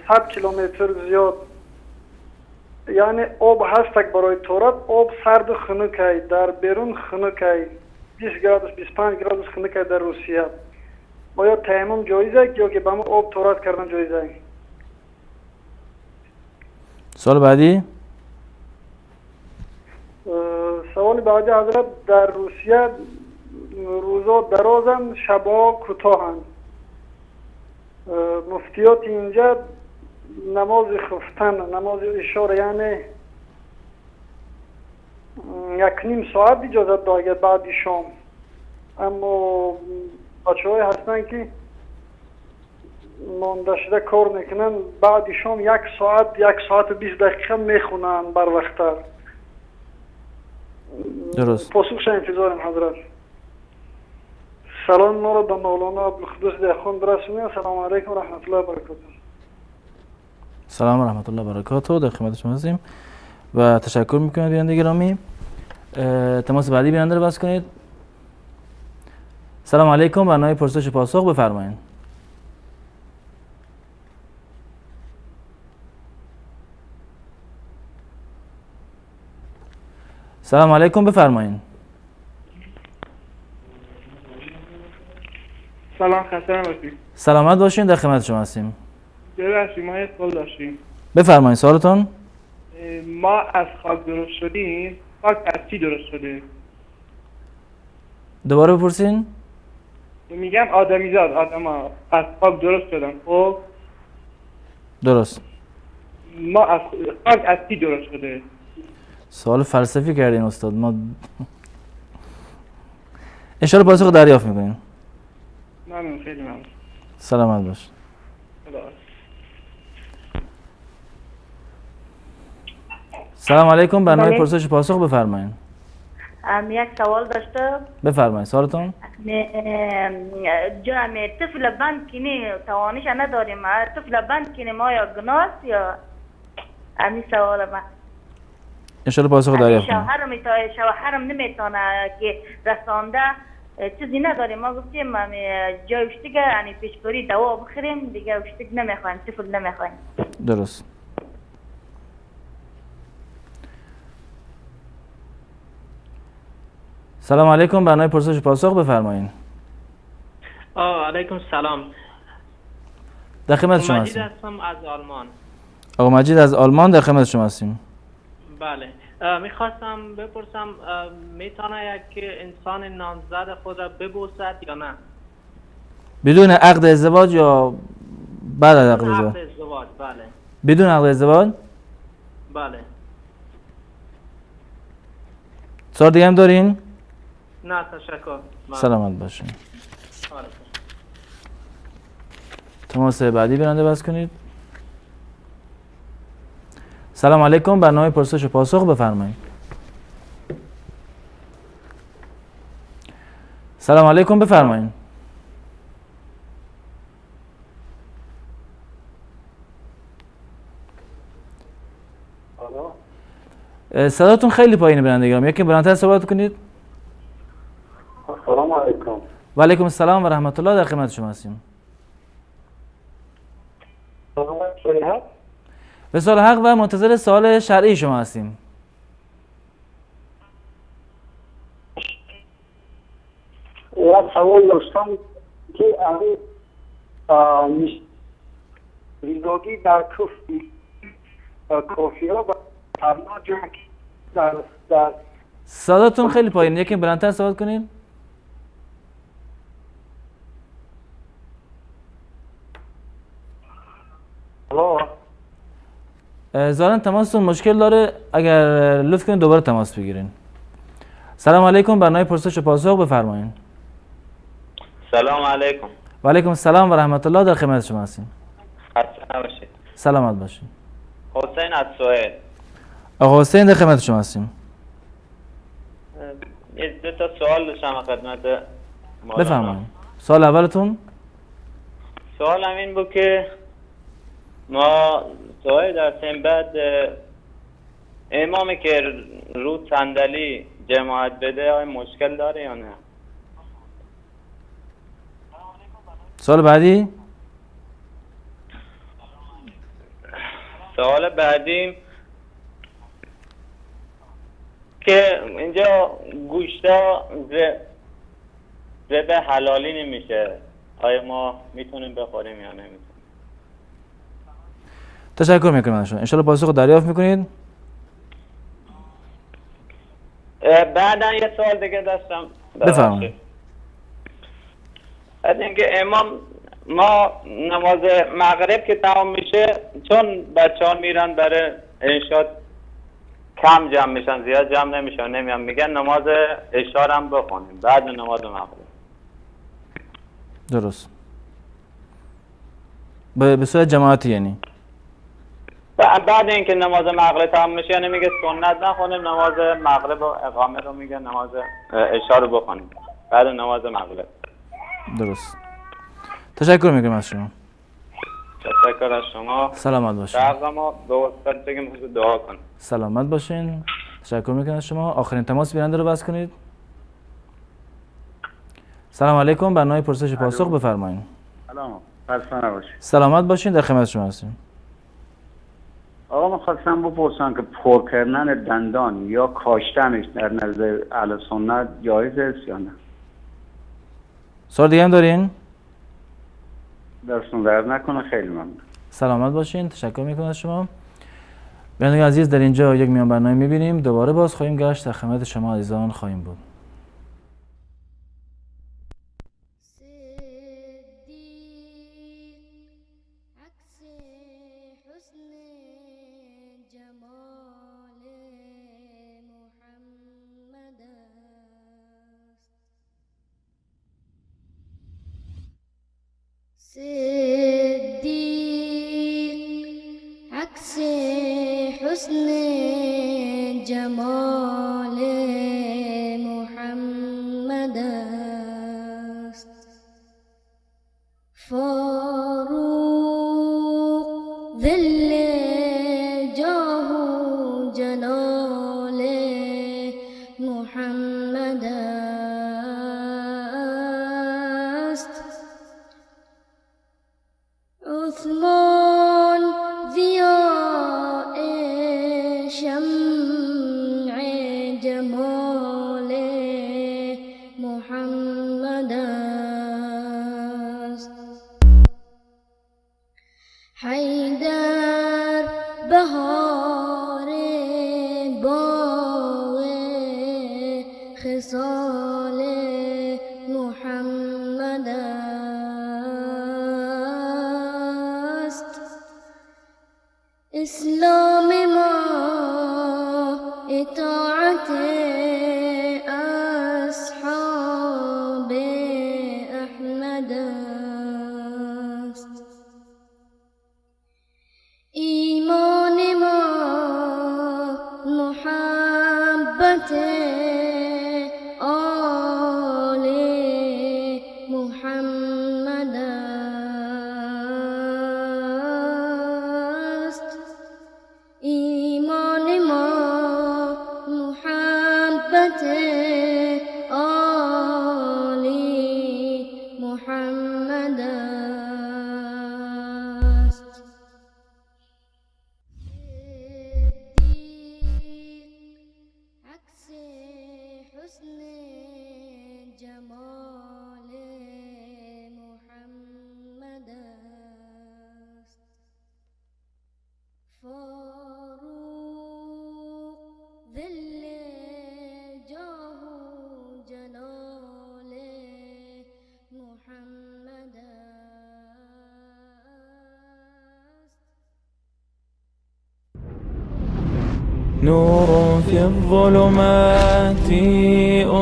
100 کیلومتر زیاد، یعنی آب هستک برای تورات، آب سرد و خنکی، در بیرون خنکی 20 گرادوس 25 گرادوس خنکی در روسیه، باید تیمم جایزه یا که به ما آب تورات کردن جایزه؟ سوال بعدی. سوال بعدی حضرت، در روسیه روزا درازن، شبها کوتاهن. مفتیات اینجا نماز خفتن، نماز اشاره یعنی 1.5 ساعت اجازت داید بعد شام، اما بچه های هستن که مانده شده کار میکنن، بعد شام 1 ساعت و 20 دقیقه میخونن بر وقتر. درست. پاسخش انتظارم حضرت. سلام ما رو به مولانا عبدالقدوس دهخان برسونید. السلام علیکم و رحمت الله و برکاته. سلام و رحمت الله و برکاته. در خدمت شما هستیم و تشکر میکنم بیننده گرامی. تماس بعدی بیننده رو بس کنید. سلام علیکم. برنامه پرسش پاسخ بفرمایید. سلام علیکم بفرمایید. سلام، خسته نباشید. سلامت باشین. در خدمت شما هستیم. ببخشید ما یه سوال داشتیم. بفرمایید سوالتون. ما از خاک درست شدیم، خاک از چی درست شده؟ دوباره بپرسین. میگم آدمیزاد، آدما از خاک درست شدن. خب درست. ما از خاک از چی درست شده؟ سوال فلسفی کردین استاد. ما انشاءالله پاسخ دریافت میکنیم. ممنون، خیلی ممنون. سلامت باش. سلام علیکم. برنامه پرسش پاسخ بفرمایید. یک سوال داشته. بفرمایید سوالتون. جا طفل بند کنی توانش نداریم، طفل بند کنیم آیا گناه یا همین سوال من. انشالله پاسخ دریافت کنیم. شوهرم نمیتونه که رسانده چیزی نداریم، ما گفتیم جای اشتگه یعنی پیشبری دوا بخوریم دیگه، اشتگ نمیخوایم، طفل نمیخوایم. درست. سلام علیکم. برنامه پرسش پاسخ بفرمایید. علیکم سلام. در خدمت شما هستیم. مجید هستم از آلمان. آقا مجید از آلمان در خدمت شما هستیم. بله میخواستم بپرسم میتونه یک انسان نامزد خود را ببوسد یا نه؟ بدون عقد ازدواج یا بعد از عقد بدون ازدواج؟ عقد ازدواج بله. بدون عقد ازدواج؟ بله. سوال دیگه هم دارین؟ نه تشکر. سلامت باشین. آره. تماس بعدی برنده بس کنید. سلام علیکم، برنامه پرسش و پاسخ بفرمایید. سلام علیکم بفرمایید. صداتون خیلی پایینه برندگان، یکی بلندتر صحبت کنید. سلام علیکم. و علیکم السلام و رحمت الله، در خدمت شما هستیم. به سوال حق و منتظر سوال شرعی شما هستیم. یک سوال داشتم که ریزاگی در کافی ها و تبنا جمع در صداتون خیلی پایینه، یکی بلندتر صحبت کنید. ظاهرا تماستون مشکل داره، اگر لطف کنید دوباره تماس بگیرین. سلام علیکم، برنامه پرسش و پاسخ بفرمایید. سلام علیکم. و علیکم السلام و رحمت الله، در خدمت شما هستیم. خسته نباشید. سلامت باشید. حسین از سوهل. آقا حسین در خدمت شما هستیم. دو تا سوال داشتم خدمت مولانا. بفرمایید. سوال اولتون؟ سوال این بود که ما سوال داشتیم، بعد امامی که رو صندلی جماعت بده آیا مشکل داره یا نه؟ سوال بعدی؟ سوال بعدیم که اینجا گوشتا ذبح حلالی نمیشه، آیا ما میتونیم بخوریم یا نمیتونیم؟ تشکر میکنم ازشون، انشالله پاسخ دریافت میکنید. بعدا یه سوال دیگه داشتم. بفرمایید. بعد اینکه امام ما نماز مغرب که تمام میشه، چون بچه ها میرن برای انشاد کم جمع میشن، زیاد جمع نمیشن، نمیان، میگن نماز عشا هم بخونیم بعد نماز مغرب. درست. به صورت جماعتی یعنی؟ بعد اینکه نماز مغرب تمام میشه یعنی میگه سنت نخونیم، نماز مغرب و اقامه رو میگه نماز عشا رو بخونیم بعد نماز مغرب. درست. تشکر میکنم از شما. تشکر از شما. سلامت باشین. در ما به واسطه بگیم دعا کن. سلامت باشین. تشکر میکنم از شما. آخرین تماس بیننده رو بس کنید. سلام علیکم، برنامه پرسش و پاسخ بفرمایید. سلام. خسته نباشید. سلامت باشین، در خدمت شما هستیم. آقا من خواستم بپرسم که پر کردن دندان یا کاشتنش در نظر اهل سنت جایز است یا نه؟ سوال دیگه هم دارین؟ دستون درد نکنه، خیلی ممنون. سلامت باشین، تشکر میکنم از شما. بینندگان عزیز، در اینجا یک میان برنامه میبینیم، دوباره باز خواهیم گشت، در خدمت شما عزیزان خواهیم بود. صدیق عکس حسن جمال محمد است، فاروق ذل جاه و جلال محمد است، عثمان ضیاء شمع جمال محمد است، حیدر بهار اسلام ما اطاعت اصحاب احمد است. ایمان ما محبت آل محمد است. ایمان ما محبت آل محمد است. عکس حسن جمال محمد است. فاروق ذل جاه و جلال محمد است. نور في الظلمات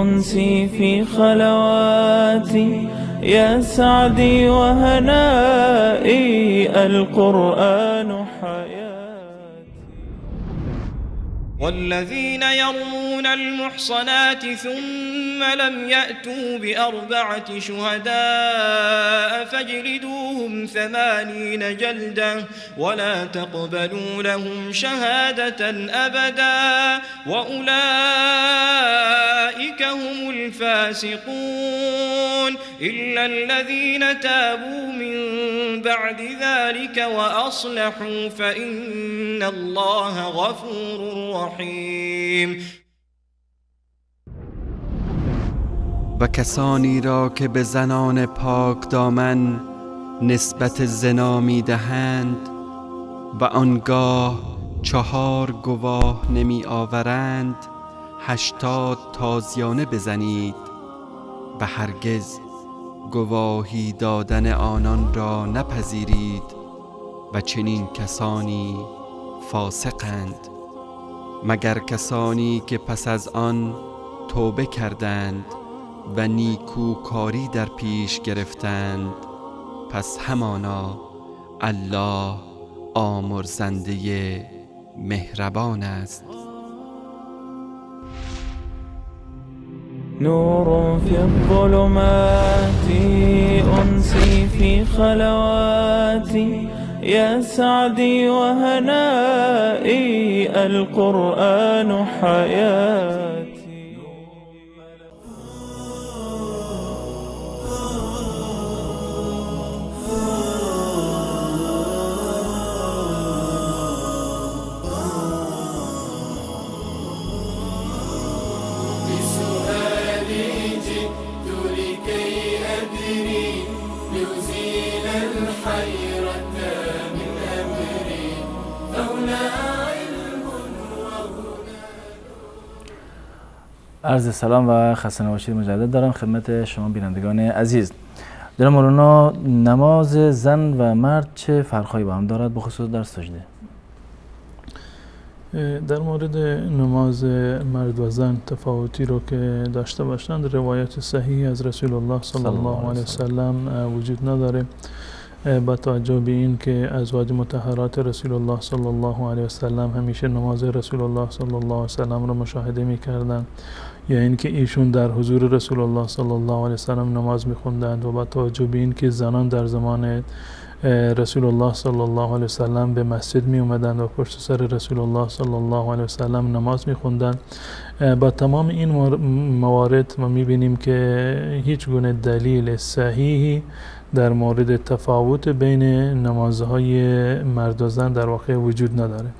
أنسي في خلواتي يا سعدي وهنائي القرآن حياتي. والذين يرمون المحصنات ثم لم يأتوا بأربعة شهداء فاجلدوهم 80 جلدة ولا تقبلوا لهم شهادة أبدا وأولئك هم الفاسقون إلا الذين تابوا من بعد ذلك وأصلحوا فإن الله غفور رحیم. و کسانی را که به زنان پاک دامن نسبت زنا می دهند و آنگاه 4 گواه نمی آورند 80 تازیانه بزنید و هرگز گواهی دادن آنان را نپذیرید و چنین کسانی فاسقند مگر کسانی که پس از آن توبه کردند و نیکوکاری در پیش گرفتند پس همانا الله آمرزنده مهربان است. نور في الظلمات أنسي في خلواتي يا سعدي وهنائي القرآن حياتي. عرض سلام و خسته نباشید مجدد دارم خدمت شما بینندگان عزیز. جناب مولانا، نماز زن و مرد چه فرقایی با هم دارد بخصوص در سجده؟ در مورد نماز مرد و زن تفاوتی رو که داشته باشند روایت صحیح از رسول الله صلی الله علیه وسلم وجود نداره، با توجه به این که ازواج مطهرات رسول الله صلی الله علیه وسلم همیشه نماز رسول الله صلی الله علیه وسلم رو مشاهده می‌کردند، یا اینکه ایشون در حضور رسول الله صلی الله علیه وسلم نماز می‌خوندند و با توجه به این که زنان در زمان رسول الله صلی الله علیه وسلم به مسجد می اومدند و پشت سر رسول الله صلی الله علیه وسلم نماز می‌خوندند. با تمام این موارد ما می‌بینیم که هیچ گونه دلیل صحیحی در مورد تفاوت بین نمازهای مرد و زن در واقع وجود نداره.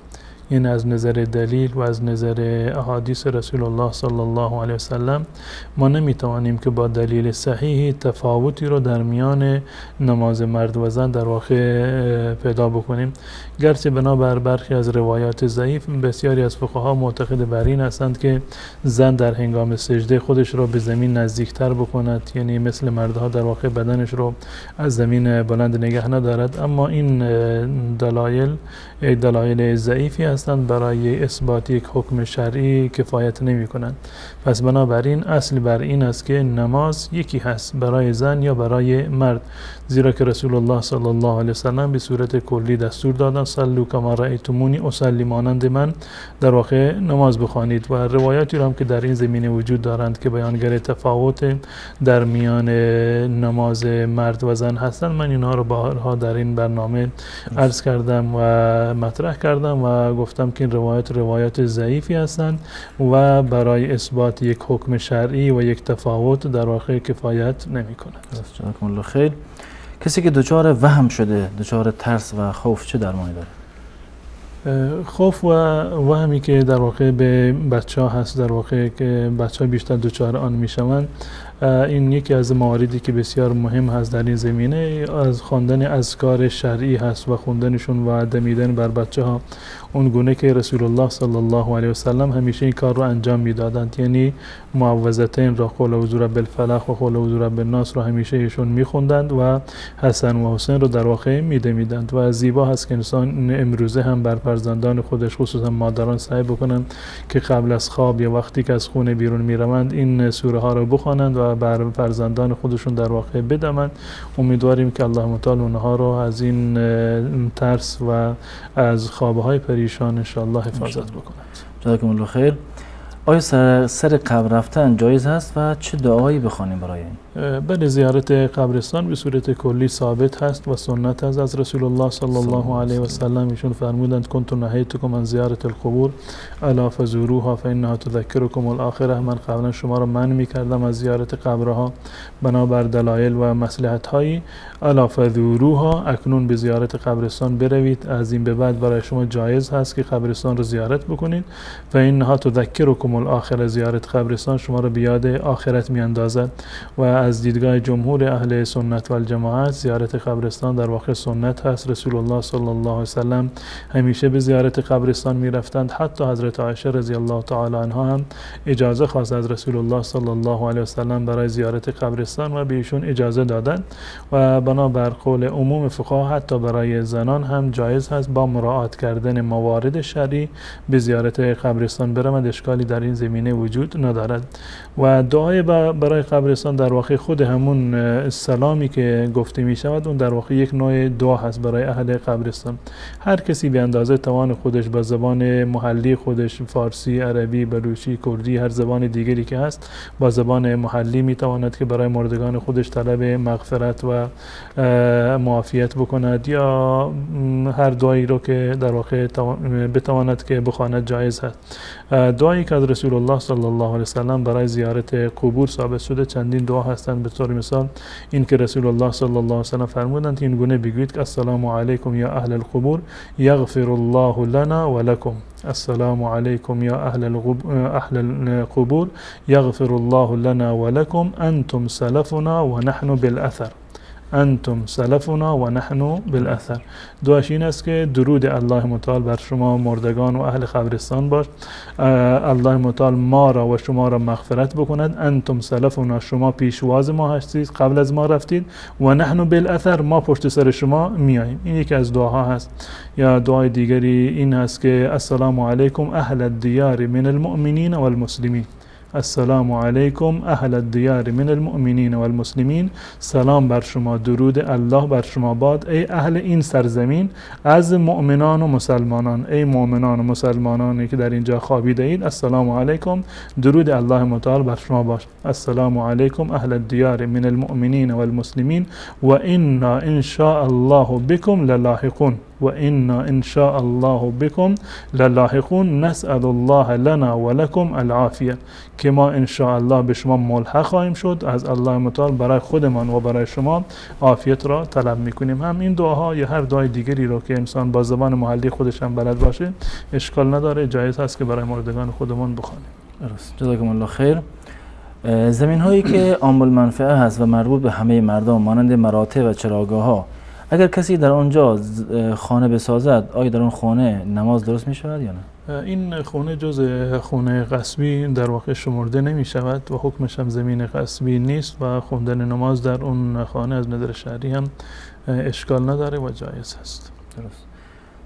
این از نظر دلیل و از نظر احادیث رسول الله صلی الله علیه وسلم ما نمیتوانیم که با دلیل صحیحی تفاوتی رو در میان نماز مرد و زن در واقع پیدا بکنیم. گرچه بنابر برخی از روایات ضعیف بسیاری از فقها معتقد بر این هستند که زن در هنگام سجده خودش رو به زمین نزدیکتر بکند، یعنی مثل مردها در واقع بدنش رو از زمین بلند نگه ندارد، اما این دلایل ضعیفی هستند برای اثبات یک حکم شرعی کفایت نمی کنند. پس بنابراین اصل بر این است که نماز یکی هست برای زن یا برای مرد، زیرا که رسول الله صلی الله علیه وسلم به صورت کلی دستور دادند صلوا کما رأیتمونی اصلی، مانند من در واقع نماز بخوانید. و روایاتی هم که در این زمینه وجود دارند که بیانگر تفاوت در میان نماز مرد و زن هستند، من اینها رو بارها در این برنامه عرض کردم و مطرح کردم و گفتم که این روایات ضعیفی هستند و برای اثبات یک حکم شرعی و یک تفاوت در واقع کفایت نمی کند. جزاکم الله خیر. کسی که دچار وهم شده، دچار ترس و خوف، چه درمانی داره؟ خوف و وهمی که در واقع به بچه ها هست، در واقع که بچه ها بیشتر دچار آن می شوند، این یکی از مواردی که بسیار مهم هست در این زمینه، از خواندن اذکار شرعی هست و خوندنشون و دمیدن بر بچه ها اون گونه که رسول الله صلی الله علیه وسلم همیشه این کار رو انجام میدادند، یعنی معوذتین را، قل اعوذ برب الفلق و قل اعوذ برب الناس را همیشه ایشون میخوندند و حسن و حسین رو در واقع میدمیدند. و زیبا هست که انسان امروزه هم بر فرزندان خودش، خصوصا مادران، سعی بکنند که قبل از خواب یا وقتی که از خونه بیرون میروند این سوره ها رو بخوانند و بر فرزندان خودشون در واقع بدمند. امیدواریم که الله متعال اونها رو از این ترس و از خوابهای پریشان ان شاء الله حفاظت بکند. جزاکم الله خیر. آیا سر قبر رفتن جایز هست و چه دعایی بخوانیم برای این؟ بله، زیارت قبرستان به صورت کلی ثابت هست و سنت هست از رسول الله صلی الله علیه و سلم. ایشون فرمودند کنت نهیتکم عن زیارت القبور الا فزوروها فانها تذکرکم الاخره. من قبلا شما را منع می‌کردم از زیارت قبرها بنابر دلایل و مصلحت هایی. الا فزوروها، اکنون به زیارت قبرستان بروید، از این به بعد برای شما جایز هست که قبرستان را زیارت بکنید. فانها تذکرکم الاخره، زیارت قبرستان شما را به یاد آخرت میاندازد. و از دیدگاه جمهور اهل سنت و الجماعت زیارت قبرستان در واقع سنت هست. رسول الله صلی الله علیه وسلم همیشه به زیارت قبرستان می رفتند. حتی حضرت عایشه رضی الله تعالی عنها هم اجازه خواست از رسول الله صلی الله علیه وسلم برای زیارت قبرستان و به ایشون اجازه دادند. و بنابر قول عموم فقها حتی برای زنان هم جایز هست با مراعات کردن موارد شرعی به زیارت قبرستان بروند، اشکالی در این زمینه وجود ندارد. و دعای برای قبرستان در واقع خود همون سلامی که گفته می شود اون در واقع یک نوع دعا هست برای اهل قبرستان. هر کسی به اندازه توان خودش با زبان محلی خودش، فارسی، عربی، بلوچی، کردی، هر زبان دیگری که هست، با زبان محلی می تواند که برای مردگان خودش طلب مغفرت و معافیت بکند یا هر دعایی رو که در واقع بتواند که بخواند جایز هست. دعایی که از رسول الله صلی الله علیه وسلم برای زیارت قبور ثابت شده چندین دعا هستند. به طور مثال این که رسول الله صلی الله علیه وسلم فرمودند این گونه بگویید که السلام علیکم یا اهل القبور یغفر الله لنا و لکم. السلام علیکم یا اهل القبور یغفر الله لنا و لکم انتم سلفنا و نحن بالاثر. انتم سلفنا و نحن بالاثر. دعاش این است که درود الله متعال بر شما مردگان و اهل قبرستان باش، الله متعال ما را و شما را مغفرت بکند. انتم سلفنا، شما پیشواز ما هستید، قبل از ما رفتید، و نحن بالاثر، ما پشت سر شما میاییم. این یکی از دعاها هست. یا دعای دیگری این هست که السلام علیکم اهل الدیار من المؤمنین والمسلمین. السلام علیکم اهل الدیار من المؤمنین والمسلمین. سلام بر شما، درود الله بر شما باد ای اهل این سرزمین از مؤمنان و مسلمانان. ای مؤمنان و مسلمانانی که در اینجا خوابیده اید، السلام علیکم، درود الله متعال بر شما باش. السلام علیکم اهل الدیار من المؤمنین والمسلمین و انا ان شاء الله بكم للاحقون. و انا ان شاء الله بكم للاحقون نسأل الله لنا ولكم العافیه، که ما ان شاء الله به شما ملحق خواهیم شد، از الله متعال برای خودمان و برای شما عافیت را طلب میکنیم. هم این دعاها یا هر دعای دیگری رو که انسان با زبان محلی خودش هم بلد باشه اشکال نداره، جایز هست که برای مردگان خودمان بخوانیم. درست. جزاکم الله خیر. زمین هایی که عام المنفعه هست و مربوط به همه مردم مانند مراتع و چراگاه ها، اگر کسی در آنجا خانه بسازد آیا در اون خانه نماز درست می شود یا نه؟ این خانه جز خانه غصبی در واقع شمرده نمی شود و حکمش هم زمین غصبی نیست و خوندن نماز در اون خانه از نظر شرعی هم اشکال نداره و جایز هست. درست.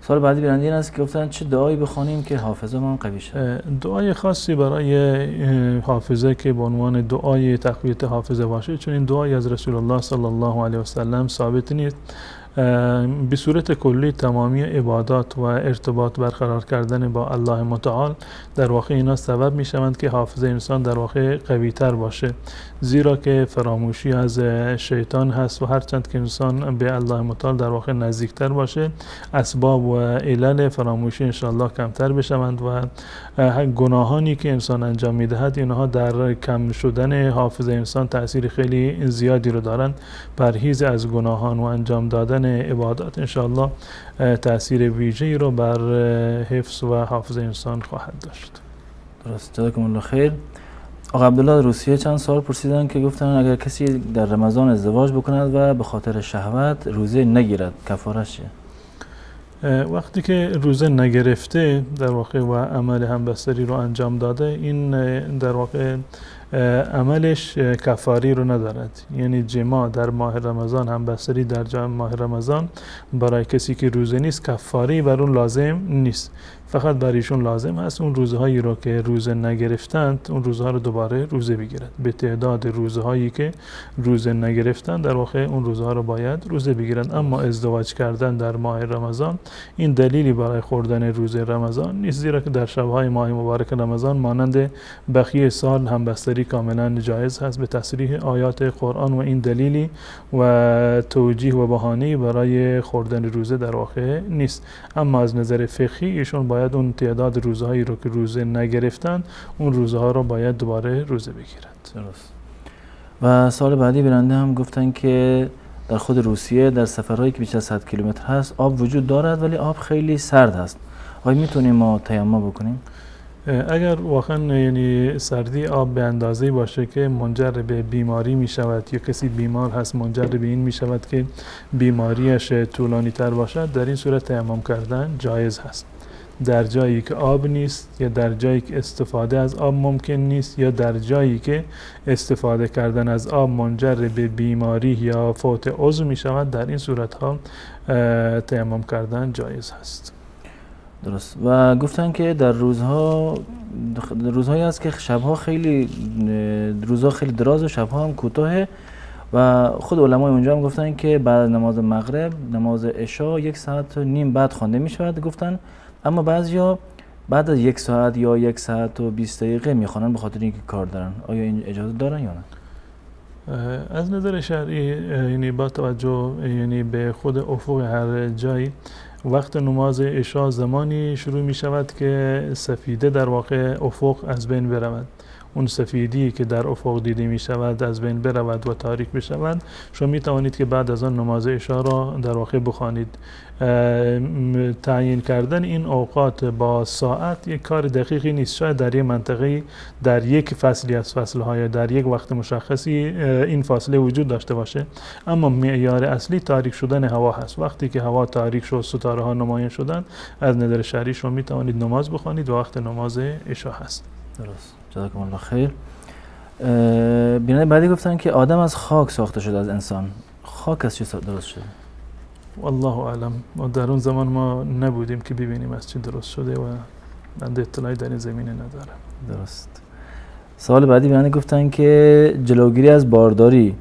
سوال بعدی بیننده این است که گفتن چه دعایی بخوانیم که حافظه ما قوی شد؟ دعای خاصی برای حافظه که به عنوان دعای تقویت حافظه باشه، چون این دعایی از رسول الله صلی الله علیه و سلم ثابت نیست. به صورت کلی تمامی عبادات و ارتباط برقرار کردن با الله متعال در واقع اینا سبب می شوند که حافظه انسان در واقع قوی تر باشه، زیرا که فراموشی از شیطان هست و هرچند که انسان به الله متعال در واقع نزدیکتر باشه اسباب و علل فراموشی انشاءالله کمتر بشوند و گناهانی که انسان انجام می دهد اینها در کم شدن حافظه انسان تأثیر خیلی زیادی رو دارند. پرهیز از گناهان و انجام دادن عبادات انشاءالله تأثیر ویژه‌ای رو بر حفظ و حافظه انسان خواهد داشت. درست. جزاکم الله خیر. آقا عبدالله روسیه چند سوال پرسیدن که گفتن اگر کسی در رمضان ازدواج بکند و به خاطر شهوت روزه نگیرد کفارش چیه؟ وقتی که روزه نگرفته در واقع و عمل همبستری رو انجام داده، این در واقع عملش کفاری رو ندارد. یعنی جماع در ماه رمضان، همبستری در ماه رمضان برای کسی که روزه نیست کفاری بر اون لازم نیست، فقط برایشون لازم هست اون روزهایی رو که روزه نگرفتند اون روزها رو دوباره روزه بگیرد. به تعداد روزهایی که روزه نگرفتند در واقع اون روزها رو باید روزه بگیرند. اما ازدواج کردن در ماه رمضان این دلیلی برای خوردن روزه رمضان نیست، زیرا که در شبهای ماه مبارک رمضان مانند بقیه سال همبستری کاملا جایز هست به تصریح آیات قرآن و این دلیلی و توجیه و بهانه‌ای برای خوردن روزه در واقع نیست. اما از نظر فقهی ایشون باید اون تعداد روزهایی رو که روزه نگرفتن اون روزها رو باید دوباره روزه بگیرد. درست. و سال بعدی برنده هم گفتن که در خود روسیه در سفرهایی که بیشتر از 100 کیلومتر هست آب وجود دارد ولی آب خیلی سرد هست. آیا میتونیم ما تیمم بکنیم؟ اگر واقعا یعنی سردی آب به اندازه‌ای باشه که منجر به بیماری می شود یا کسی بیمار هست منجر به این می شود که بیماریش طولانی تر باشد، در این صورت تیمم کردن جایز هست. در جایی که آب نیست یا در جایی که استفاده از آب ممکن نیست یا در جایی که استفاده کردن از آب منجر به بیماری یا فوت عضو می شود، در این صورت ها تیمم کردن جایز هست. درست. و گفتن که در روزهایی هست که شبها خیلی دراز و شبها هم کوتاه و خود علمای اونجا هم گفتن که بعد نماز مغرب نماز عشا 1.5 ساعت بعد خوانده می شود گفتن، اما بعضیا بعد از 1 ساعت یا 1 ساعت و 20 دقیقه میخوانن به خاطر اینکه کار دارن. آیا این اجازه دارن یا نه؟ از نظر شرعی یعنی با توجه یعنی به خود افق هر جایی وقت نماز عشا زمانی شروع می شود که سفیده در واقع افق از بین برود. اون سفیدی که در افق دیده می شود از بین برود و تاریک بشود، شما می توانید که بعد از آن نماز عشا را در واقع بخوانید. تعیین کردن این اوقات با ساعت یک کار دقیقی نیست. شاید در یک منطقه در یک فصلی از فصلهای در یک وقت مشخصی این فاصله وجود داشته باشه، اما معیار اصلی تاریک شدن هوا هست. وقتی که هوا تاریک شد ستاره ها نمایان شدن از نظر شرعی شما می توانید نماز بخوانید و وقت نماز عشا هست. درست. جزاکم الله خیر. بیننده بعدی گفتن که آدم از خاک ساخته شده از انسان. خاک از چی درست شده؟ والله اعلم. در اون زمان ما نبودیم که ببینیم از چی درست شده و بنده اطلاعی در این زمینه ندارم. درست. سوال بعدی بیننده گفتن که جلوگیری از بارداری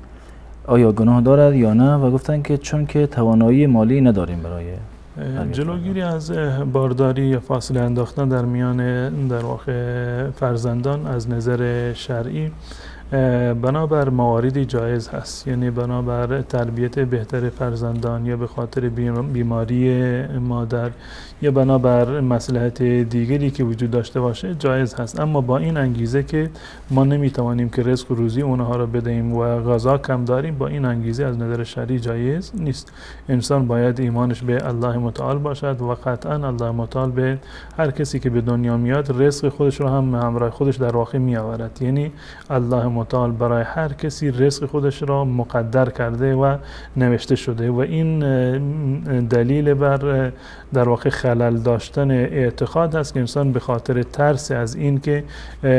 آیا گناه دارد یا نه و گفتن که چون که توانایی مالی نداریم برای جلوگیری از بارداری یا فاصله انداختن در میان در واقع فرزندان از نظر شرعی بنابر مواردی جایز هست، یعنی بنابر تربیت بهتر فرزندان یا به خاطر بیماری مادر یا بنابر مصلحت دیگری که وجود داشته باشه جایز هست. اما با این انگیزه که ما نمیتوانیم که رزق و روزی اونها را بدهیم و غذا کم داریم، با این انگیزه از نظر شرعی جایز نیست. انسان باید ایمانش به الله متعال باشد و قطعا الله متعال به هر کسی که به دنیا میاد رزق خودش رو هم همراه خودش در واقع می آورد. یعنی الله متعال برای هر کسی رزق خودش را مقدر کرده و نوشته شده و این دلیل بر در واقع خلل داشتن اعتقاد هست که انسان به خاطر ترس از این که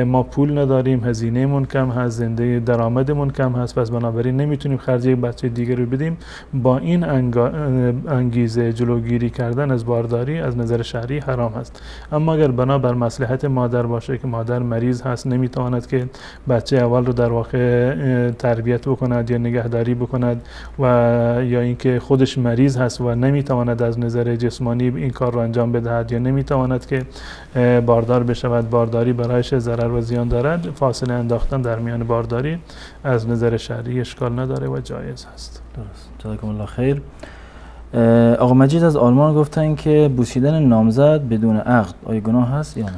ما پول نداریم، هزینه‌مون کم هست، زنده درآمدمون کم هست، پس بنابراین نمیتونیم خرج یک بچه دیگه رو بدیم، با این انگیزه جلوگیری کردن از بارداری از نظر شرعی حرام هست. اما اگر بنابر مصلحت مادر باشه که مادر مریض هست، نمیتواند که بچه اول رو در واقع تربیت بکند یا نگهداری بکند و یا اینکه خودش مریض هست و نمیتواند از نظر جسمانی این کار رو انجام بدهد یا نمیتواند که باردار بشود، بارداری برایش ضرر و زیان دارد، فاصله انداختن در میان بارداری از نظر شرعی اشکال نداره و جایز هست. درست. جزاکم الله خیر. آقا مجید از آلمان گفتن که بوسیدن نامزد بدون عقد آیا گناه هست یا نه؟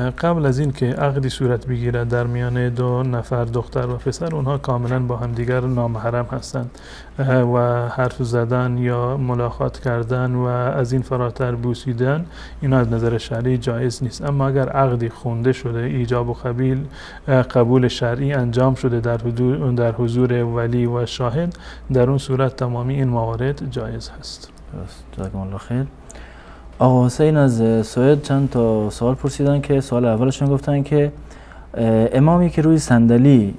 قبل از این که عقدی صورت بگیرد در میان دو نفر دختر و پسر، اونها کاملا با همدیگر نامحرم هستند و حرف زدن یا ملاقات کردن و از این فراتر بوسیدن اینا از نظر شرعی جایز نیست. اما اگر عقدی خونده شده، ایجاب و قبول شرعی انجام شده در حضور ولی و شاهد، در اون صورت تمامی این موارد جایز هست. جزاکم الله خیر. آقا حسین از سوئد چند تا سوال پرسیدن که سوال اولشون گفتن که امامی که روی صندلی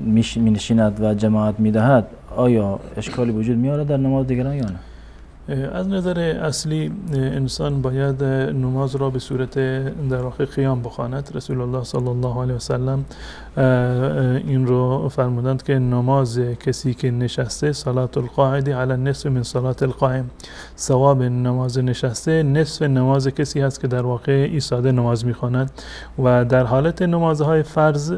می نشیند و جماعت می دهد آیا اشکالی وجود می آورد در نماز دیگران یا نه؟ از نظر اصلی انسان باید نماز را به صورت در واقع قیام بخواند. رسول الله صلی الله علیه و سلم این رو فرمودند که نماز کسی که نشسته صلات القاعد علی النصف من صلات القائم، ثواب نماز نشسته نصف نماز کسی هست که در واقع ایستاده نماز میخواند و در حالت نمازهای فرض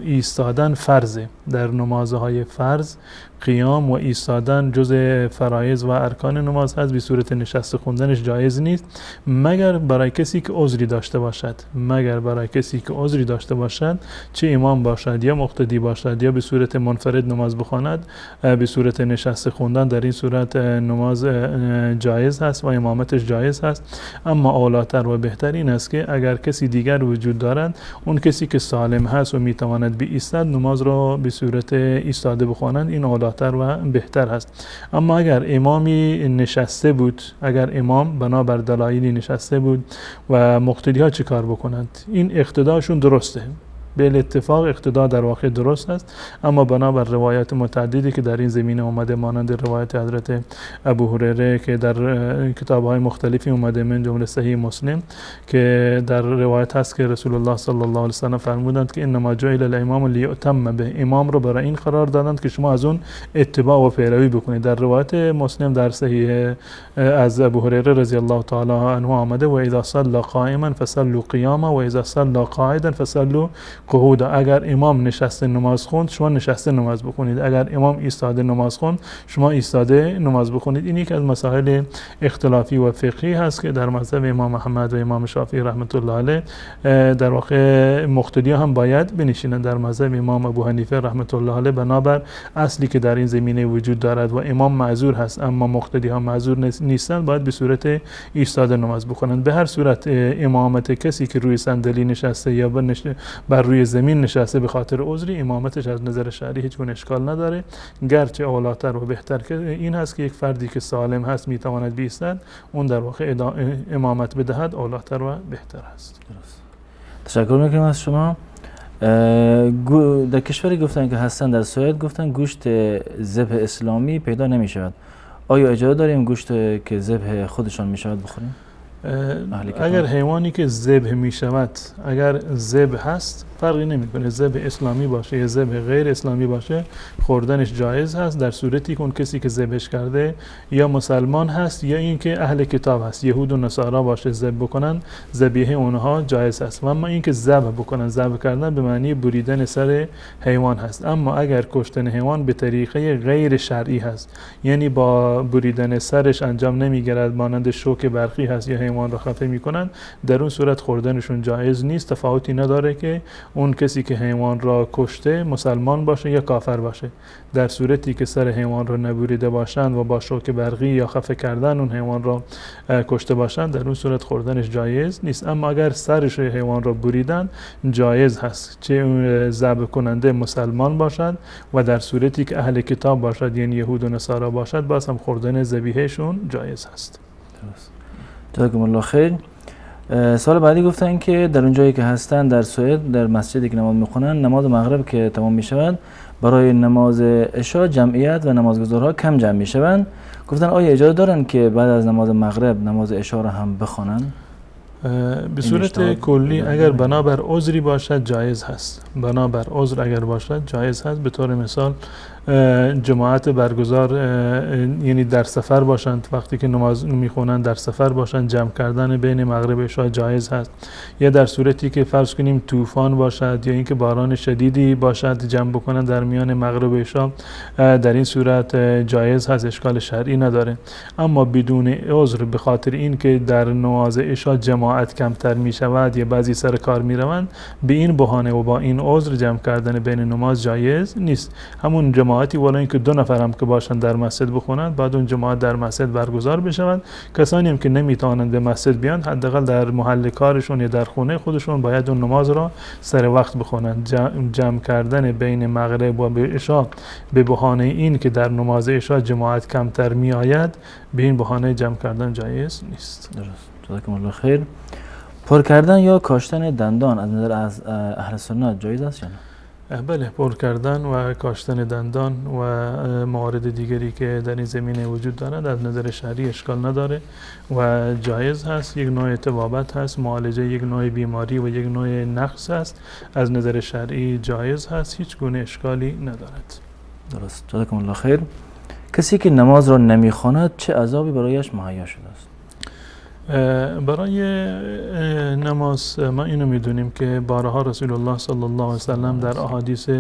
ایستادن فرضه. در نمازهای فرض قیام و ایستادن جز فرایض و ارکان نماز هست، به صورت نشسته خوندنش جایز نیست مگر برای کسی که عذری داشته باشد، چه امام باشد یا مقتدی باشد یا به صورت منفرد نماز بخواند، به صورت نشسته خوندن در این صورت نماز جایز هست و امامتش جایز هست. اما اولاتر و بهتر این است که اگر کسی دیگر وجود دارد، اون کسی که سالم هست و میتواند بایستد نماز را به صورت ایستاده بخوانند، این اولاتر و بهتر هست. اما اگر امامی نشسته بود، اگر امام بنابر دلایلی نشسته بود و مقتدی ها چه کار بکنند؟ این اقتداشون درسته، به اتفاق اقتدا در واقع درست است، اما بنابر روایات متعددی که در این زمینه اومده، مانند روایت حضرت ابو هریره که در کتاب‌های مختلفی اومده، من جمله صحیح مسلم، که در روایت هست که رسول الله صلی الله علیه و سلم فرمودند که انما جعل الامام لیؤتم به، امام رو برای این قرار دادند که شما از اون اتباع و پیروی بکنید. در روایت مسلم در صحیح از ابو هریره رضی الله تعالی عنه آمده و اذا صلى قائما فصلوا قیاما و اذا صلى قاعدا فصلوا قعودا. اگر امام نشسته نماز خوند، شما نشسته نماز بخونید، اگر امام ایستاده نماز خوند، شما ایستاده نماز بخونید. این یک از مسائل اختلافی و فقهی هست که در مذهب امام احمد و امام شافعی رحمت الله علیه در واقع مقتدی هم باید بنشینند. در مذهب امام ابو حنیفه رحمت الله علیه بنابر اصلی که در این زمینه وجود دارد و امام معذور هست اما مقتدی ها معذور نیستند، باید به صورت ایستاده نماز بخونند. به هر صورت امامت کسی که روی صندلی نشسته یا بر روی زمین نشسته به خاطر عذری، امامتش از نظر شرعی هیچ گونه اشکال نداره، گرچه اولاتر و بهتر که این هست که یک فردی که سالم هست میتواند بایستد، اون در واقع امامت بدهد، اولاتر و بهتر هست. تشکر میکنم از شما. در کشوری گفتن که هستن در سوئد، گفتن گوشت ذبح اسلامی پیدا نمی شود. آیا اجازه داریم گوشت که ذبح خودشان می شود بخوریم؟ اگر حیوانی که ذبح می شود اگر ذبح هست فرقی نمیکنه، ذبح اسلامی باشه یا ذبح غیر اسلامی باشه خوردنش جایز هست، در صورتی که اون کسی که ذبحش کرده یا مسلمان هست یا اینکه اهل کتاب هست، یهود و نصارا باشه ذبح بکنن، ذبیحه اونها جایز هست. و اما اینکه ذبح بکنن، ذبح کردن به معنی بریدن سر حیوان هست. اما اگر کشتن حیوان به طریقه غیر شرعی هست، یعنی با بریدن سرش انجام نمیگیرد، مانند شوک برقی هست یا حیوان را خفه میکنن، در اون صورت خوردنشون جایز نیست. تفاوتی نداره که اون کسی که حیوان را کشته مسلمان باشه یا کافر باشه. در صورتی که سر حیوان را نبریده باشند و با شوک برقی یا خفه کردن اون حیوان را کشته باشند، در اون صورت خوردنش جایز نیست. اما اگر سرش حیوان را بریدن جایز هست، چه ذبح کننده مسلمان باشد و در صورتی که اهل کتاب باشد یعنی یهود و نصارا باشد، باز هم خوردن ذبیحهشون جایز هست. جزاکم الله خیر. سال بعدی گفتن که در اون جایی که هستن در سوئد در مسجدی که نماز میخونن، نماز مغرب که تمام میشود برای نماز عشاء جمعیت و نمازگزارها کم جمع میشوند. گفتن آیا اجازه دارن که بعد از نماز مغرب نماز عشاء را هم بخوانن؟ به صورت کلی اگر بنابر عذری باشد جایز هست، بنابر عذر اگر باشد جایز هست. به طور مثال جماعت برگزار یعنی در سفر باشند، وقتی که نماز میخونند در سفر باشند، جمع کردن بین مغرب و عشاء جایز هست. یا در صورتی که فرض کنیم طوفان باشد یا اینکه باران شدیدی باشد، جمع بکنند در میان مغرب و عشاء، در این صورت جایز هست، اشکال شرعی نداره. اما بدون عذر به خاطر اینکه در نماز عشاء جماعت کمتر میشود یا بعضی سر کار میروند، به این بهانه و با این عذر جمع کردن بین نماز جایز نیست. همون جماعتی ولی اینکه 2 نفر هم که باشن در مسجد بخونند، بعد اون جماعت در مسجد برگزار بشوند. کسانی هم که نمیتوانند به مسجد بیان، حداقل در محل کارشون یا در خونه خودشون باید اون نماز را سر وقت بخونند. جمع کردن بین مغرب و عشاء به بهانه این که در نماز عشاء جماعت کمتر می آید، به این بهانه جمع کردن جایز نیست. درست. جزاکم الله خیر. پر کردن یا کاشتن دندان از نظر از اهل سنت جایز است یا نه؟ بله، پر کردن و کاشتن دندان و موارد دیگری که در این زمینه وجود دارد از نظر شرعی اشکال نداره و جایز هست. یک نوع طبابت هست، معالجه یک نوع بیماری و یک نوع نقص هست، از نظر شرعی جایز هست، هیچ گونه اشکالی ندارد. درست. جزاکم الله خیر. کسی که نماز را نمیخواند چه عذابی برایش مهیا شده است؟ برای نماز ما اینو میدونیم که بارها رسول الله صلی الله علیه وسلم در احادیث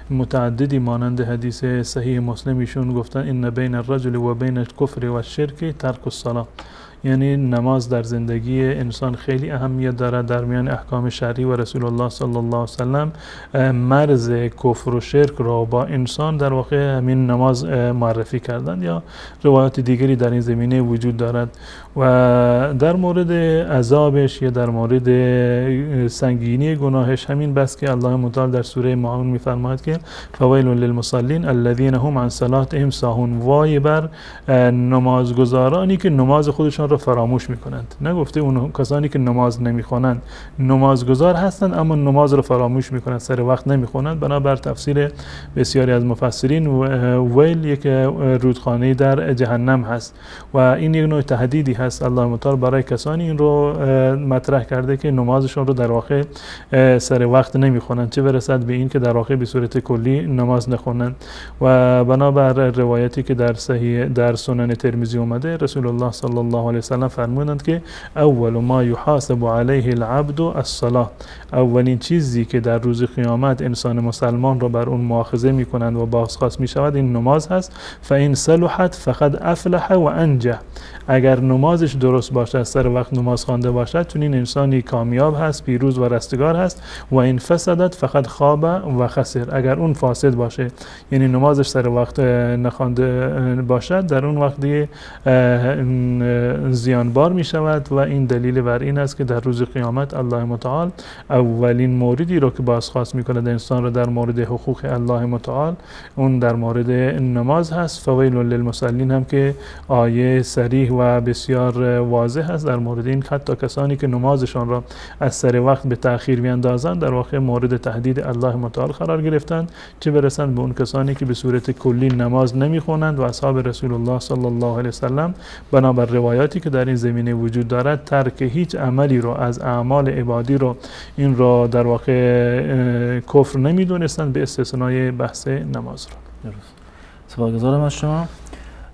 متعددی مانند حدیث صحیح مسلم ایشون گفتن ان بین الرجل و بین الکفر و الشرک ترک الصلاة، یعنی نماز در زندگی انسان خیلی اهمیت دارد. در میان احکام شرعی و رسول الله صلی الله علیه وسلم مرز کفر و شرک را با انسان در واقع همین نماز معرفی کردند، یا روایات دیگری در این زمینه وجود دارد. و در مورد عذابش یا در مورد سنگینی گناهش همین بس که الله متعال در سوره ماعون میفرماید که فویل للمصلین الذین هم عن صلاتهم ساهون، وای بر نمازگزارانی که نماز خودشان را فراموش میکنند. نگفته اون کسانی که نماز نمیخوانند، نمازگزار هستند اما نماز را فراموش میکنند، سر وقت نمیخوانند. بنابر تفسیر بسیاری از مفسرین ویل یک رودخانه در جهنم هست و این یک نوع تهدیدی هست الله متعال برای کسانی این رو مطرح کرده که نمازشون رو در واقع سر وقت نمیخونند، چه برسد به این که در واقع به صورت کلی نماز نخونند. و بنابر روایتی که در سنن ترمذی اومده، رسول الله صلی الله علیه وسلم فرمودند که اول ما یحاسب علیه العبد الصلاة، اولین چیزی که در روز قیامت انسان مسلمان رو بر اون مؤاخذه میکنند و بازخواست میشود این نماز هست. فإن صلحت فقد افلح و انجح، اگر نمازش درست باشد، سر وقت نماز خوانده باشد، چون این انسانی کامیاب هست، پیروز و رستگار هست. و این فسدت فقط خواب و خسر، اگر اون فاسد باشه یعنی نمازش سر وقت نخوانده باشد، در اون وقت دیگه زیانبار می شود. و این دلیل بر این است که در روز قیامت الله متعال اولین موردی رو که بازخواست می کند انسان رو در مورد حقوق الله متعال، اون در مورد نماز هست. فویل للمصلین هم که آیه صریح و بسیار واضح است در مورد این، حتی کسانی که نمازشان را از سر وقت به تأخیر بیاندازند در واقع مورد تهدید الله متعال قرار گرفتند، چه برسند به اون کسانی که به صورت کلی نماز نمیخوانند. و اصحاب رسول الله صلی الله علیه وسلم بنابر روایاتی که در این زمینه وجود دارد، ترک هیچ عملی رو از اعمال عبادی رو این را در واقع کفر نمیدونستند به استثنای بحث نماز رو. درست. سپاسگزارم از شما.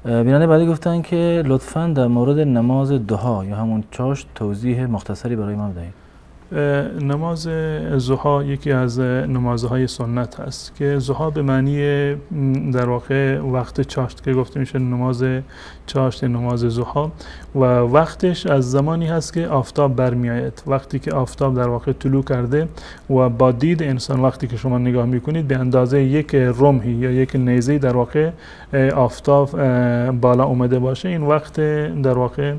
بیننده بعدی گفتن که لطفاً در مورد نماز ضحی یا همون چاشت توضیح مختصری برای ما بدهید. نماز ضحی یکی از نمازهای سنت هست که ضحی به معنی در واقع وقت چاشت که گفته میشه نماز چاشت، نماز ضحی، و وقتش از زمانی هست که آفتاب برمیآید. وقتی که آفتاب در واقع طلوع کرده و با دید انسان وقتی که شما نگاه میکنید به اندازه یک رمحی یا یک نیزه در واقع آفتاب بالا اومده باشه، این وقت در واقع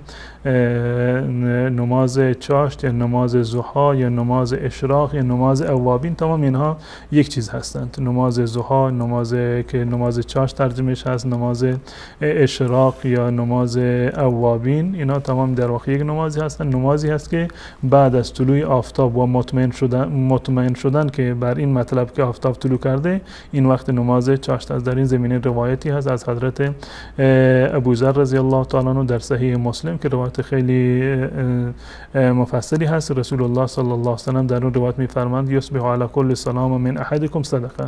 نماز چاشت یا نماز ضحی یا نماز اشراق یا نماز اوابین، تمام اینها یک چیز هستند. نماز ضحی، نماز که نماز چاشت ترجمهش هست، نماز اشراق یا نماز اوابین، اینا تمام در واقع یک نمازی هستند. نمازی هست که بعد از طلوع آفتاب و مطمئن شدن که بر این مطلب که آفتاب طلوع کرده، این وقت نماز چاشت است. در این زمینه روایتی هست از حضرت ابوذر رضی الله تعالی عنه در صحیح مسلم که روایت خیلی مفصلی هست. رسول الله صلی الله علیه و سلم در اون روایت میفرماند یصبح علی کل سلام من احدکم صدقه،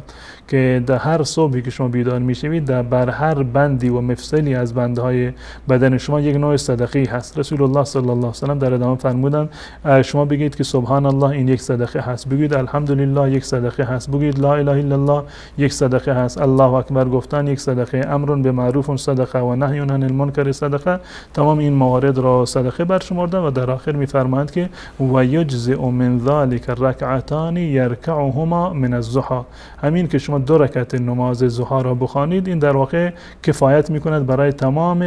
که در هر صبحی که شما بیدار میشوید بر هر بندی و مفصلی از بندهای بدن شما یک نوع صدقه هست. رسول الله صلی الله علیه و سلم در ادامه فرمودند شما بگید که سبحان الله این یک صدقه هست، بگید الحمدلله یک صدقه هست، بگید لا اله الا الله یک صدقه هست، الله اکبر گفتن یک صدقه، امر بالمعروف صدقه و نهی عن المنکر صدقه. تمام این موارد را صدقه برشمردن و در آخر میفرمایند که و یجزئ من ذلک رکعتان یرکعهما من الضحى، همین که شما 2 رکعت نماز ضحی را بخوانید این در واقع کفایت میکند برای تمام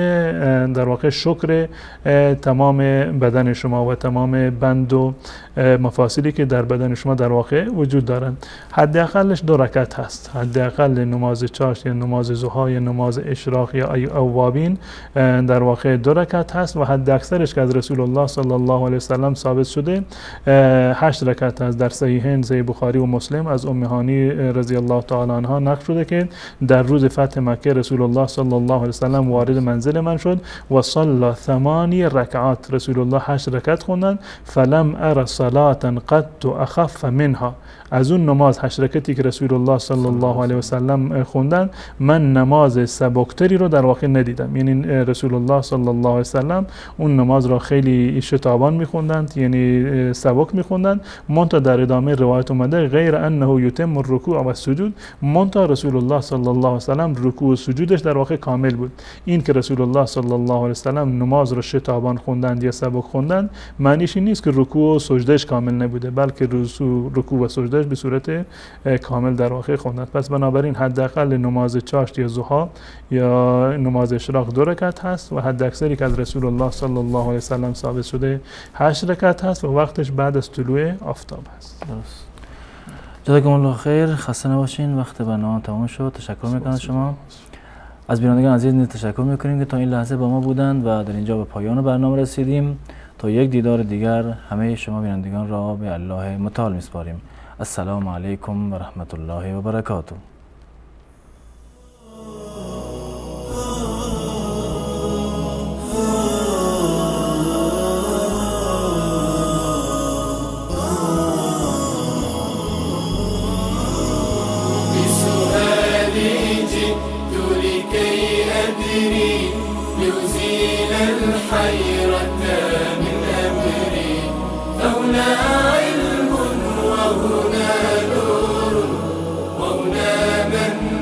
در واقع شکر تمام بدن شما و تمام بند و مفاصلی که در بدن شما در واقع وجود دارند. حداقلش 2 رکعت هست. حداقل نماز چاشت یا نماز ضحی یا نماز اشراق یا اوابین در واقع 2 رکعت هست و حد اکثرش که از رسول الله صلی الله علیه و سلم ثابت شده 8 رکعت هست. در صحیحین صحیح بخاری و مسلم از ام هانی رضی الله تعالی عنها نقل شده که در روز فتح مکه رسول الله صلی الله علیه و سلم وارد منزل من شد و صلی 8 رکعات، رسول الله 8 رکعت خوندن، فلم ار صلاة قط اخف منها، از اون نماز 8 رکعتی که رسول الله صلی الله علیه و سلم خوندن من نماز سبکتری رو در واقع ندیدم. یعنی رسول الله صلی الله علیه و سلم اون نماز را خیلی شتابان میخوندند، یعنی سبک میخوندند. منتها در ادامه روایت اومده غیر انه یتم الرکوع و السجود، منتها رسول الله صلی الله علیه و سلم رکوع و سجودش در واقع کامل بود. این که رسول الله صلی الله علیه و سلم نماز را شتابان خوندند یا سبک خوندند معنیش این نیست که رکوع و سجدهش کامل نبوده، بلکه رکوع و سجدهش به صورت کامل در واقع خوندند. پس بنابراین حداقل نماز چاشت یا ضحی یا نماز اشراق 2 رکعت هست و حد اکثری که از رسول الله صلی الله علیه و سلم ثابت شده 8 رکعت هست و وقتش بعد از طلوع آفتاب هست. درست. جزاکم الله خیر، خسته نباشین. وقت برنامه تمام شد. تشکر میکنم شما. از بینندگان عزیز نیز تشکر میکنیم که تا این لحظه با ما بودند و در اینجا به پایان برنامه رسیدیم. تا یک دیدار دیگر همه شما بینندگان را به الله متعال میسپاریم. السلام علیکم و رحمت الله و برکاته. الحيرة من أمري، فهنا علم وهنا نور وهنا من